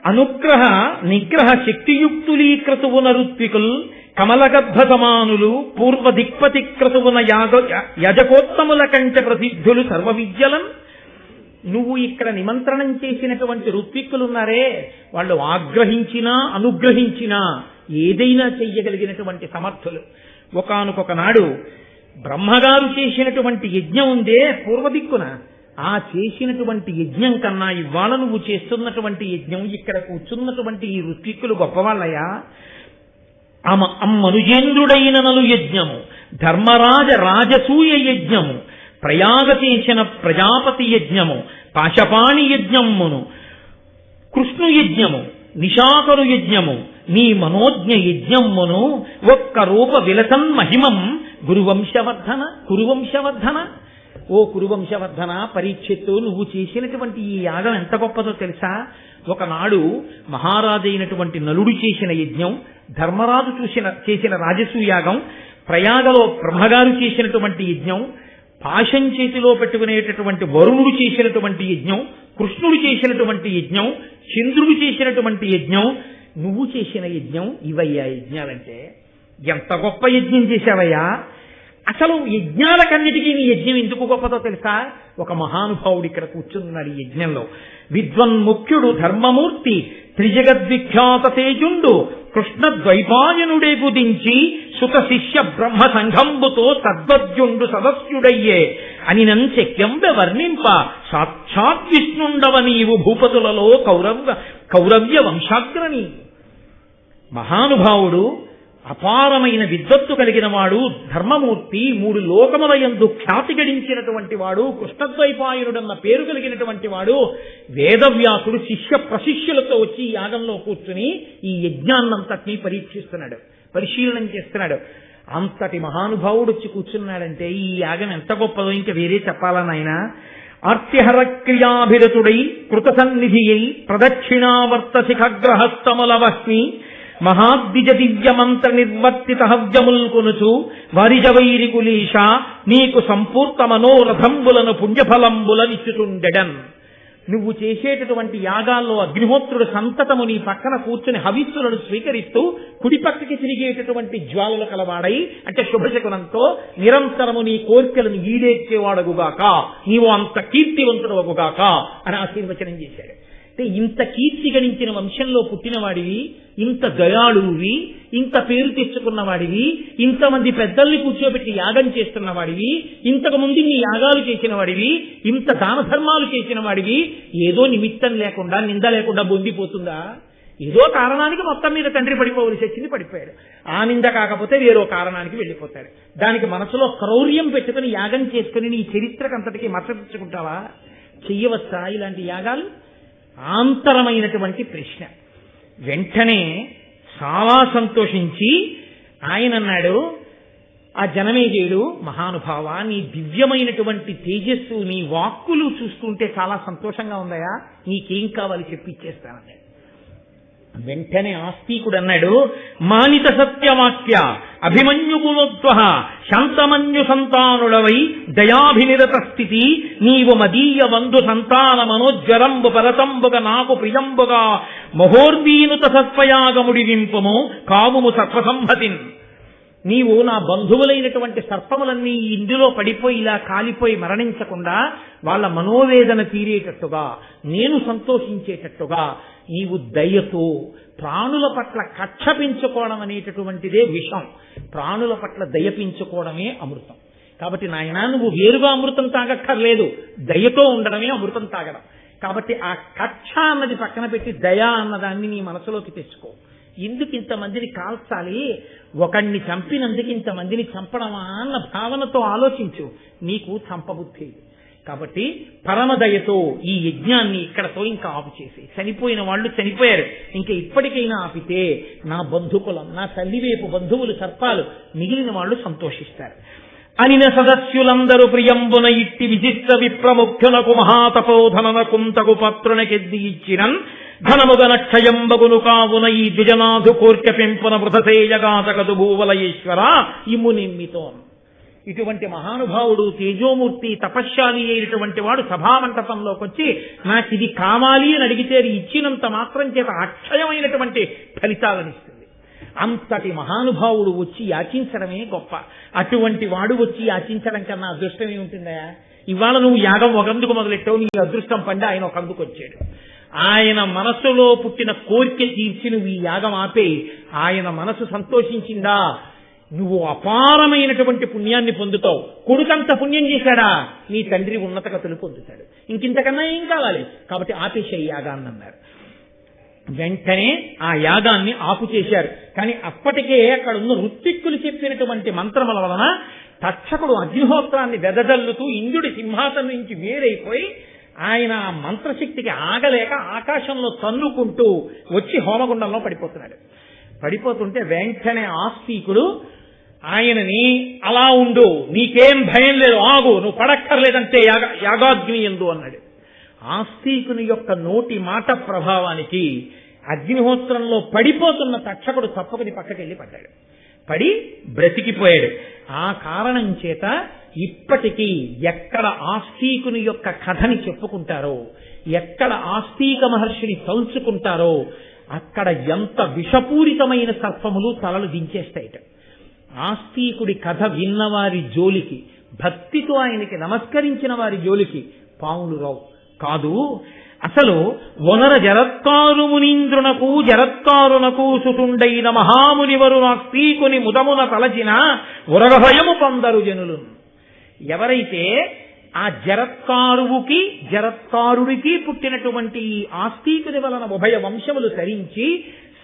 అనుగ్రహ నిగ్రహ శక్తియుక్తులీకృతువున ఋత్వికుల్ కమలగర్భ సమానులు పూర్వ దిక్పతి క్రతువున యజకోత్తముల కంచ ప్రసిద్ధులు సర్వ విద్యలన్. నువ్వు ఇక్కడ నిమంత్రణం చేసినటువంటి ఋత్విక్కులున్నారే, వాళ్ళు ఆగ్రహించినా అనుగ్రహించినా ఏదైనా చెయ్యగలిగినటువంటి సమర్థులు. ఒకానొక నాడు బ్రహ్మగారు చేసినటువంటి యజ్ఞం ఉందే పూర్వదిక్కున, ఆ చేసినటువంటి యజ్ఞం కన్నా ఇవాళ నువ్వు చేస్తున్నటువంటి యజ్ఞం, ఇక్కడ కూర్చున్నటువంటి ఈ ఋత్విక్కులు గొప్పవాళ్ళయా. అమ్మనుజేంద్రుడైన నలు యజ్ఞము ధర్మరాజ రాజసూయ యజ్ఞము ప్రయాగ చేసిన ప్రజాపతి యజ్ఞము పాశపాణి యజ్ఞమును కృష్ణు యజ్ఞము నిశాకరు యజ్ఞము నీ మనోజ్ఞ యజ్ఞమును ఒక్క రూప విలసన్ మహిమం కురువంశవర్ధన. ఓ కురువంశవర్ధన, పరీక్షిత్తు, నువ్వు చేసినటువంటి ఈ యాగం ఎంత గొప్పదో తెలుసా? ఒకనాడు మహారాజైనటువంటి నలుడు చేసిన యజ్ఞం, ధర్మరాజు చేసిన రాజసూయాగం, ప్రయాగలో బ్రహ్మగారు చేసినటువంటి యజ్ఞం, పాశం చేతిలో పెట్టుకునేటటువంటి వరుణుడు చేసినటువంటి యజ్ఞం, కృష్ణుడు చేసినటువంటి యజ్ఞం, చంద్రుడు చేసినటువంటి యజ్ఞం, నువ్వు చేసిన యజ్ఞం, ఇవయ్యా యజ్ఞాలంటే. ఎంత గొప్ప యజ్ఞం చేశావయ్యా! అసలు యజ్ఞాలకన్నిటికీ నీ యజ్ఞం ఎందుకు గొప్పదో తెలుసా? ఒక మహానుభావుడు ఇక్కడ కూర్చున్నాడు ఈ యజ్ఞంలో. విద్వన్ముఖ్యుడు ధర్మమూర్తి త్రిజగద్విఖ్యాత తేజుండు కృష్ణ ద్వైపాయనుడే బుధించి సుత శిష్య బ్రహ్మ సంఘంబుతో తద్వద్యుండు సదస్యుడయ్యే అని శక్యంబ వర్ణింప సాక్షాత్ విష్ణుండవ నీవు భూపతులలో కౌరవ్య వంశాగ్రని. మహానుభావుడు, అపారమైన విద్వత్తు కలిగిన వాడు, ధర్మమూర్తి, 3 లోకములయందు ఖ్యాతి గడించినటువంటి వాడు, కృష్ణద్వైపాయనుడన్న పేరు కలిగినటువంటి వాడు, వేదవ్యాసుడు శిష్య ప్రశిష్యులతో వచ్చి ఈ యాగంలో కూర్చుని ఈ యజ్ఞాన్నంతటినీ పరిశీలనం చేస్తున్నాడు. అంతటి మహానుభావుడు వచ్చి కూర్చున్నాడంటే ఈ యాగం ఎంత గొప్పదో ఇంకా వేరే చెప్పాలా నాయన? ఆర్తిహర క్రియాభిరతుడై కృతసన్నిధియై ప్రదక్షిణావర్త శిఖగ్రహస్తమలవహ్ని మహాద్విజ దివ్యమంత్ర నిర్వర్తిత హవ్యముల్కొనుచు వారిజవైరి కులీష నీకు సంపూర్త మనోరథంబులను పుణ్యఫలంబులనిచ్చుతుండెడన్. నువ్వు చేసేటటువంటి యాగాల్లో అగ్నిహోత్రుడు సంతతము నీ పక్కన కూర్చుని హవిస్సులను స్వీకరిస్తూ కుడిపక్కకి తిరిగేటటువంటి జ్వాలలు కలవాడై, అంటే శుభశకునంతో నిరంతరము నీ కోరికలను ఈడేర్చేవాడగుగాక, నీవు అంత కీర్తివంతుడవగుగాక అని ఆశీర్వచనం చేశాడు. అంటే ఇంత కీర్తి గణించిన వంశంలో పుట్టినవాడివి, ఇంత దయాళువి, ఇంత పేరు తెచ్చుకున్నవాడివి, ఇంతమంది పెద్దల్ని కూర్చోబెట్టి యాగం చేస్తున్నవాడివి, ఇంతకు ముందు నీ యాగాలు చేసిన వాడివి, ఇంత దాన ధర్మాలు చేసిన వాడివి, ఏదో నిమిత్తం లేకుండా నింద లేకుండా బొందిపోతుందా? ఏదో కారణానికి మొత్తం మీద తండ్రి పడిపోవలసి వచ్చింది, పడిపోయాడు. ఆ నింద కాకపోతే వేరో కారణానికి వెళ్ళిపోతాడు. దానికి మనసులో క్రౌర్యం పెట్టుకుని యాగం చేసుకుని నీ చరిత్రకంతటికి మచ్చపుచ్చుకుంటావా? చెయ్యవచ్చా ఇలాంటి యాగాలు? ఆంతరమైనటువంటి ప్రశ్న. వెంటనే చాలా సంతోషించి ఆయన అన్నాడు, ఆ జనమేజయుడు, మహానుభావ, నీ దివ్యమైనటువంటి తేజస్సు, నీ వాక్కులు చూస్తుంటే చాలా సంతోషంగా ఉందయా, నీకేం కావాలి చెప్పిచ్చేస్తానన్నాడు. వెంటనే ఆస్తికుడు అన్నాడు, మానిత సత్యవాక్య అభిమన్యుగుణోద్వ శాంతమన్యు సంతానుడవై దయాభినిరత స్థితి నీవు మదీయ బంధు సంతాన మనోజ్వరంబు పరతంబుగా నాకు ప్రియంబుగా మహోర్వీనుత సత్వయాగముడి వింపము కావుము సత్వసంహతిన్. నీవు నా బంధువులైనటువంటి సర్పములన్నీ ఇందులో పడిపోయి ఇలా కాలిపోయి మరణించకుండా వాళ్ళ మనోవేదన తీరేటట్టుగా, నేను సంతోషించేటట్టుగా నీవు దయతో ప్రాణుల పట్ల కక్ష పెంచుకోవడం అనేటటువంటిదే విషం, ప్రాణుల పట్ల దయ పెంచుకోవడమే అమృతం. కాబట్టి నాయనా, నువ్వు వేరుగా అమృతం తాగక్కర్లేదు, దయతో ఉండడమే అమృతం తాగడం. కాబట్టి ఆ కక్ష అన్నది పక్కన పెట్టి దయ అన్నదాన్ని నీ మనసులోకి తెచ్చుకో. ఎందుకు ఇంతమందిని కాల్చాలి, ఒకణ్ణి చంపినందుకు ఇంతమందిని చంపడమా అన్న భావనతో ఆలోచించు, నీకు చంపబుద్ధి. కాబట్టి పరమదయతో ఈ యజ్ఞాన్ని ఇక్కడతో ఇంకా ఆపు చేసి, చనిపోయిన వాళ్ళు చనిపోయారు, ఇంకా ఇప్పటికైనా ఆపితే నా బంధుకులం, నా తల్లివైపు బంధువులు సర్పాలు, మిగిలిన వాళ్ళు సంతోషిస్తారు. అనిన సదస్యులందరూ ప్రియంబున ఇట్టి విశిష్ట విప్రముఖ్యునకు మహాతపోధనన కుంతకు పత్రునకెద్ది ఇచ్చినన్ ధనముగన క్షయంబగును కావున ఈ ద్విజనాథు కోర్కె పెంపున వృధసేయగాతకదు భూవలయేశ్వర ఇమ్ము నిమ్మితో. ఇటువంటి మహానుభావుడు, తేజోమూర్తి, తపశ్శాలి అయినటువంటి వాడు సభామంటపంలోకి వచ్చి నాకు ఇది కావాలి అని అడిగితే అది ఇచ్చినంత మాత్రం చేత అక్షయమైనటువంటి ఫలితాలనిస్తుంది. అంతటి మహానుభావుడు వచ్చి యాచించడమే గొప్ప. అటువంటి వాడు వచ్చి యాచించడం కన్నా అదృష్టం ఏముంటుందా? ఇవాళ నువ్వు యాగం ఒకందుకు మొదలెట్టావు, నీ అదృష్టం పండి ఆయన ఒకందుకు వచ్చాడు. ఆయన మనస్సులో పుట్టిన కోరిక తీర్చి నువ్వు ఈ యాగం ఆపే, ఆయన మనసు సంతోషించిందా, నువ్వు అపారమైనటువంటి పుణ్యాన్ని పొందుతావు. కొడుకంత పుణ్యం చేశాడా, నీ తండ్రి ఉన్నత గతులు పొందుతాడు. ఇంకింతకన్నా ఏం కావాలి? కాబట్టి ఆపేసే యాగాన్ని అన్నారు. వెంటనే ఆ యాగాన్ని ఆపు చేశారు. కానీ అప్పటికే అక్కడ ఉన్న ఋత్విక్కులు చెప్పినటువంటి మంత్రముల వలన తక్షకుడు అగ్నిహోత్రాన్ని వెదజల్లుతూ ఇంద్రుడి సింహాసనం నుంచి వేరైపోయి ఆయన ఆ మంత్రశక్తికి ఆగలేక ఆకాశంలో తన్నుకుంటూ వచ్చి హోమగుండంలో పడిపోతున్నాడు. పడిపోతుంటే వెంటనే ఆస్తికుడు ఆయనని, అలా ఉండు, నీకేం భయం లేదు, ఆగు, నువ్వు పడక్కర్లేదంటే యాగాగ్ని ఎందు అన్నాడు. ఆస్తికుని యొక్క నోటి మాట ప్రభావానికి అగ్నిహోత్రంలో పడిపోతున్న తక్షకుడు తప్పకుని పక్కకెళ్ళి పడ్డాడు. పడి బ్రతికిపోయాడు. ఆ కారణం చేత ఇప్పటికీ ఎక్కడ ఆస్తికుని యొక్క కథని చెప్పుకుంటారో, ఎక్కడ ఆస్తిక మహర్షిని తలుచుకుంటారో అక్కడ ఎంత విషపూరితమైన సర్పములు తలలు దించేస్తాయిట. ఆస్తికుడి కథ విన్నవారి జోలికి, భక్తితో ఆయనకి నమస్కరించిన వారి జోలికి పాములు రావు. కాదు, అసలు వనర జరత్కారు మునీంద్రునకు జరత్కారునకు సుతుండైన మహామునివరు నాస్తికుని ముదమున తలచిన ఉరగభయము పొందరు జనులు. ఎవరైతే ఆ జరత్కారువుకి జరత్కారుడికి పుట్టినటువంటి ఈ ఆస్తికుని వలన ఉభయ వంశములు తరించి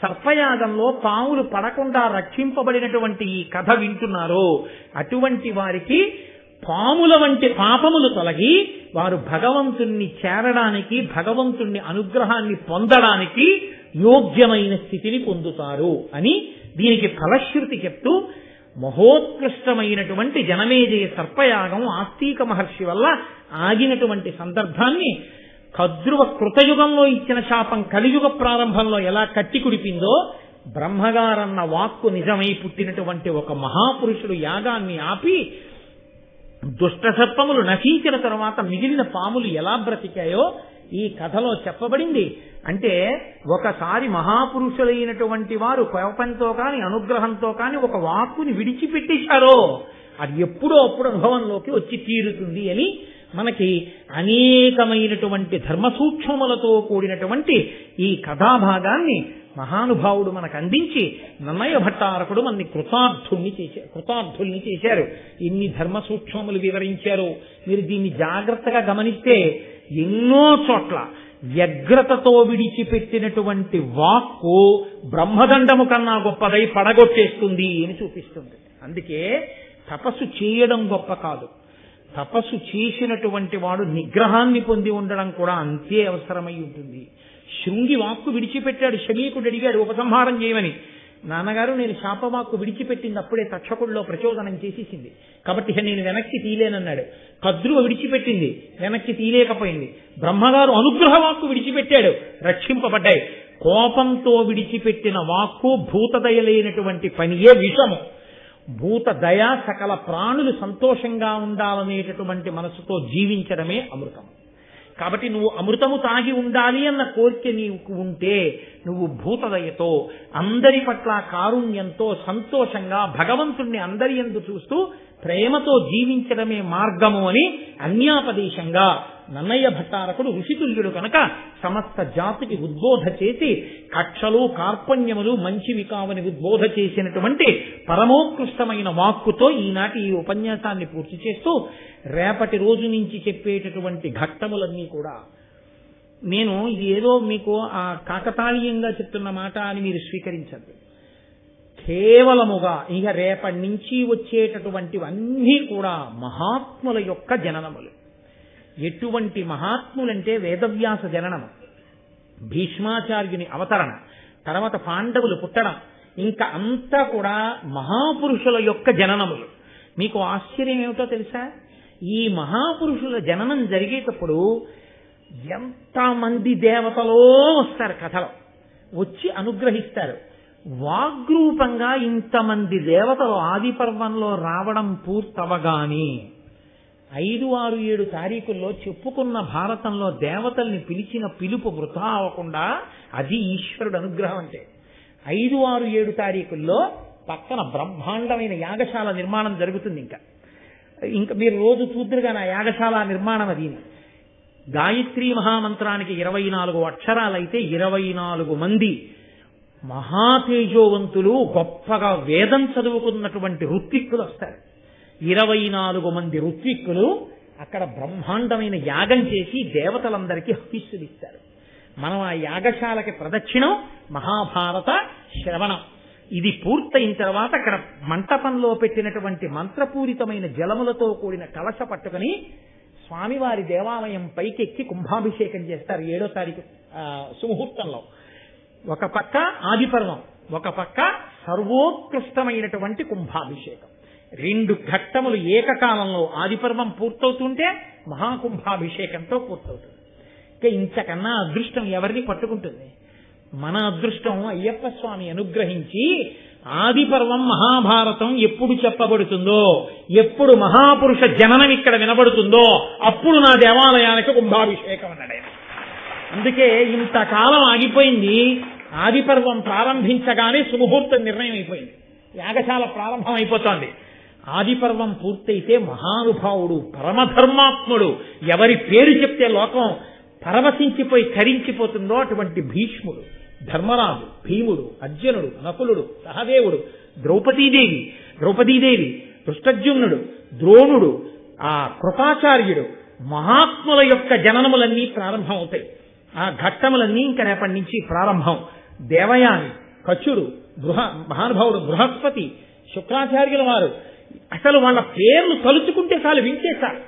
సర్పయాగంలో పాములు పడకుండా రక్షింపబడినటువంటి ఈ కథ వింటున్నారో అటువంటి వారికి పాముల వంటి పాపములు తొలగి వారు భగవంతుణ్ణి చేరడానికి, భగవంతుణ్ణి అనుగ్రహాన్ని పొందడానికి యోగ్యమైన స్థితిని పొందుతారు అని దీనికి ఫలశ్రుతి చెప్తూ మహోత్కృష్టమైనటువంటి జనమేజయ సర్పయాగం ఆస్తిక మహర్షి వల్ల ఆగినటువంటి సందర్భాన్ని కద్రువ కృతయుగంలో ఇచ్చిన శాపం కలియుగ ప్రారంభంలో ఎలా కట్టి కుడిపిందో, బ్రహ్మగారన్న వాక్కు నిజమై పుట్టినటువంటి ఒక మహాపురుషుడు యాగాన్ని ఆపి దుష్ట సర్పములు నశించిన తర్వాత మిగిలిన పాములు ఎలా బ్రతికాయో ఈ కథలో చెప్పబడింది. అంటే ఒకసారి మహాపురుషులైనటువంటి వారు కోపంతో కాని అనుగ్రహంతో కాని ఒక వాక్కుని విడిచిపెట్టేశారో అది ఎప్పుడో అప్పుడు అనుభవంలోకి వచ్చి తీరుతుంది అని మనకి అనేకమైనటువంటి ధర్మ సూక్ష్మములతో కూడినటువంటి ఈ కథాభాగాన్ని మహానుభావుడు మనకు అందించి నన్నయ్య భట్టారకుడు మనని కృతార్థుల్ని చేశారు. ఇన్ని ధర్మ సూక్ష్మములు వివరించారు. మీరు దీన్ని జాగ్రత్తగా గమనిస్తే ఎన్నో చోట్ల వ్యగ్రతతో విడిచిపెట్టినటువంటి వాక్కు బ్రహ్మదండము కన్నా గొప్పదై పడగొట్టేస్తుంది అని చూపిస్తుంది. అందుకే తపస్సు చేయడం గొప్ప కాదు, తపస్సు చేసినటువంటి వాడు నిగ్రహాన్ని పొంది ఉండడం కూడా అంతే అవసరమై ఉంటుంది. శృంగి వాక్కు విడిచిపెట్టాడు. శమీకుడు అడిగాడు ఉపసంహారం చేయమని. నాన్నగారు నేను శాపవాక్కు విడిచిపెట్టింది అప్పుడే తక్షకుడిలో ప్రచోదనం చేసేసింది, కాబట్టి నేను వెనక్కి తీలేనన్నాడు. కద్రువ విడిచిపెట్టింది, వెనక్కి తీలేకపోయింది. బ్రహ్మగారు అనుగ్రహ వాక్కు విడిచిపెట్టాడు, రక్షింపబడ్డాయి. కోపంతో విడిచిపెట్టిన వాక్కు భూతదయలేనటువంటి పనియే విషము. భూతదయ సకల ప్రాణులు సంతోషంగా ఉండాలనేటటువంటి మనసుతో జీవించడమే అమృతం. కాబట్టి నువ్వు అమృతము తాగి ఉండాలి అన్న కోరిక నీకు ఉంటే నువ్వు భూతదయతో అందరి పట్ల కారుణ్యంతో సంతోషంగా భగవంతుణ్ణి అందరి యందు చూస్తూ ప్రేమతో జీవించడమే మార్గము అని అన్యాపదేశంగా నన్నయ్య భట్టారకుడు ఋషితుల్యుడు కనుక సమస్త జాతికి ఉద్బోధ చేసి కక్షలు కార్పణ్యములు మంచివి కావని ఉద్బోధ చేసినటువంటి పరమోత్కృష్టమైన వాక్కుతో ఈనాటి ఈ ఉపన్యాసాన్ని పూర్తి చేస్తూ రేపటి రోజు నుంచి చెప్పేటటువంటి ఘట్టములన్నీ కూడా నేను ఇది ఏదో మీకు ఆ కాకతాళీయంగా చెప్తున్న మాట అని మీరు స్వీకరించద్దు. కేవలముగా ఇక రేపటి నుంచి వచ్చేటటువంటివన్నీ కూడా మహాత్ముల యొక్క జననములు. ఎటువంటి మహాత్ములంటే వేదవ్యాస జననం, భీష్మాచార్యుని అవతరణ, తర్వాత పాండవులు పుట్టడం, ఇంకా అంతా కూడా మహాపురుషుల యొక్క జననములు. మీకు ఆశ్చర్యం ఏమిటో తెలుసా? ఈ మహాపురుషుల జననం జరిగేటప్పుడు ఎంతమంది దేవతలో వస్తారు, కథలో వచ్చి అనుగ్రహిస్తారు. వాగ్రూపంగా ఇంతమంది దేవతలు ఆది పర్వంలో రావడం పూర్తవగాని 5, 6, 7 తారీఖుల్లో చెప్పుకున్న భారతంలో దేవతల్ని పిలిచిన పిలుపు వృథా అవ్వకుండా అది ఈశ్వరుడు అనుగ్రహం. అంటే 5, 6, 7 తారీఖుల్లో పక్కన బ్రహ్మాండమైన యాగశాల నిర్మాణం జరుగుతుంది. ఇంకా మీరు రోజు చూద్దరుగా నా యాగశాల నిర్మాణం అది. గాయత్రీ మహామంత్రానికి 24 అక్షరాలైతే 24 మంది మహాతేజోవంతులు గొప్పగా వేదం చదువుకున్నటువంటి ఋత్విక్కులు వస్తారు. 24 మంది ఋత్విక్కులు అక్కడ బ్రహ్మాండమైన యాగం చేసి దేవతలందరికీ హవిస్సులు ఇస్తారు. మనం ఆ యాగశాలకి ప్రదక్షిణం మహాభారత శ్రవణం. ఇది పూర్తయిన తర్వాత అక్కడ మంటపంలో పెట్టినటువంటి మంత్రపూరితమైన జలములతో కూడిన కలశ పట్టుకుని స్వామివారి దేవాలయం పైకెక్కి కుంభాభిషేకం చేస్తారు 7వ తారీఖు సుముహూర్తంలో. ఒక పక్క ఆదిపర్వం, ఒక పక్క సర్వోత్కృష్టమైనటువంటి కుంభాభిషేకం. 2 ఘట్టములు ఏకకాలంలో ఆదిపర్వం పూర్తవుతుంటే మహాకుంభాభిషేకంతో పూర్తవుతుంది. ఇక ఇంతకన్నా అదృష్టం ఎవరిని పట్టుకుంటుంది? మన అదృష్టం అయ్యప్ప స్వామి అనుగ్రహించి ఆదిపర్వం మహాభారతం ఎప్పుడు చెప్పబడుతుందో, ఎప్పుడు మహాపురుష జననం ఇక్కడ వినబడుతుందో అప్పుడు నా దేవాలయానికి కుంభాభిషేకం అన్నాడు ఆయన. అందుకే ఇంతకాలం ఆగిపోయింది. ఆదిపర్వం ప్రారంభించగానే సుముహూర్తం నిర్ణయం అయిపోయింది, యాగశాల ప్రారంభం అయిపోతోంది. ఆదిపర్వం పూర్తయితే మహానుభావుడు పరమధర్మాత్ముడు, ఎవరి పేరు చెప్తే లోకం పరవశించిపోయి కరించిపోతుందో అటువంటి భీష్ముడు, ధర్మరాజు, భీముడు, అర్జునుడు, నకులుడు, సహదేవుడు, ద్రౌపదీదేవి, దుష్టజ్యుమ్నుడు, ద్రోణుడు, ఆ కృపాచార్యుడు, మహాత్ముల యొక్క జననములన్నీ ప్రారంభమవుతాయి. ఆ ఘట్టములన్నీ ఇంకా రేపటి నుంచి ప్రారంభం. దేవయాని, కచుడు, మహానుభావుడు బృహస్పతి, శుక్రాచార్యుల వారు, అసలు వాళ్ళ పేర్లు తలుచుకుంటే చాలు, వింటే చాలు.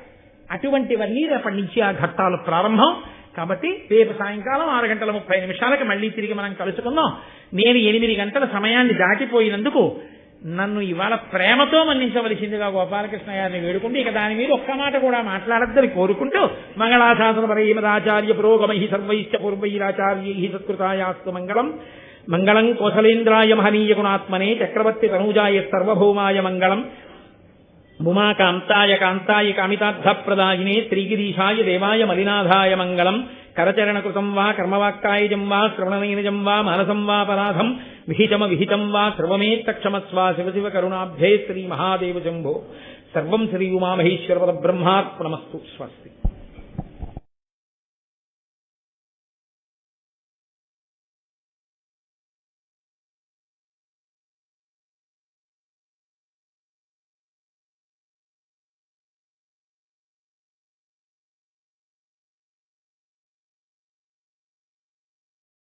అటువంటివన్నీ రేపటి నుంచి ఆ ఘట్టాలు ప్రారంభం. కాబట్టి రేపు సాయంకాలం 6:30 మళ్ళీ తిరిగి మనం కలుసుకుందాం. నేను 8 గంటల సమయాన్ని దాటిపోయినందుకు నన్ను ఇవాళ ప్రేమతో మన్నించవలసిందిగా గోపాలకృష్ణ గారిని వేడుకుంటూ ఇక దాని మీద ఒక్క మాట కూడా మాట్లాడద్దని కోరుకుంటూ మంగళాశాసన పరైమదాచార్య పురోగమై సర్వైశ్చ పూర్వైరాచార్యై సత్కృతాయాస్తు మంగళం మంగళం కోసలేంద్రాయ మహనీయ గుణాత్మనే చక్రవర్తి తనూజాయ సర్వభౌమాయ మంగళం ఉమాకాంతాయ కాంతాయ కామితార్థప్రదాయినే శ్రీగిరీశాయ దేవాయ మలినాథాయ మంగళం కరచరణకృతం వా కర్మవాక్కాయజం వా శ్రవణనైనజం వా మానసం వా పరాధం విహితం వా సర్వమేత్తక్షమస్వ శివ శివ కరుణాబ్ధే శ్రీ మహాదేవ శంభో సర్వం శ్రీ ఉమామహేశ్వర పరబ్రహ్మార్పణమస్తు స్వస్తి.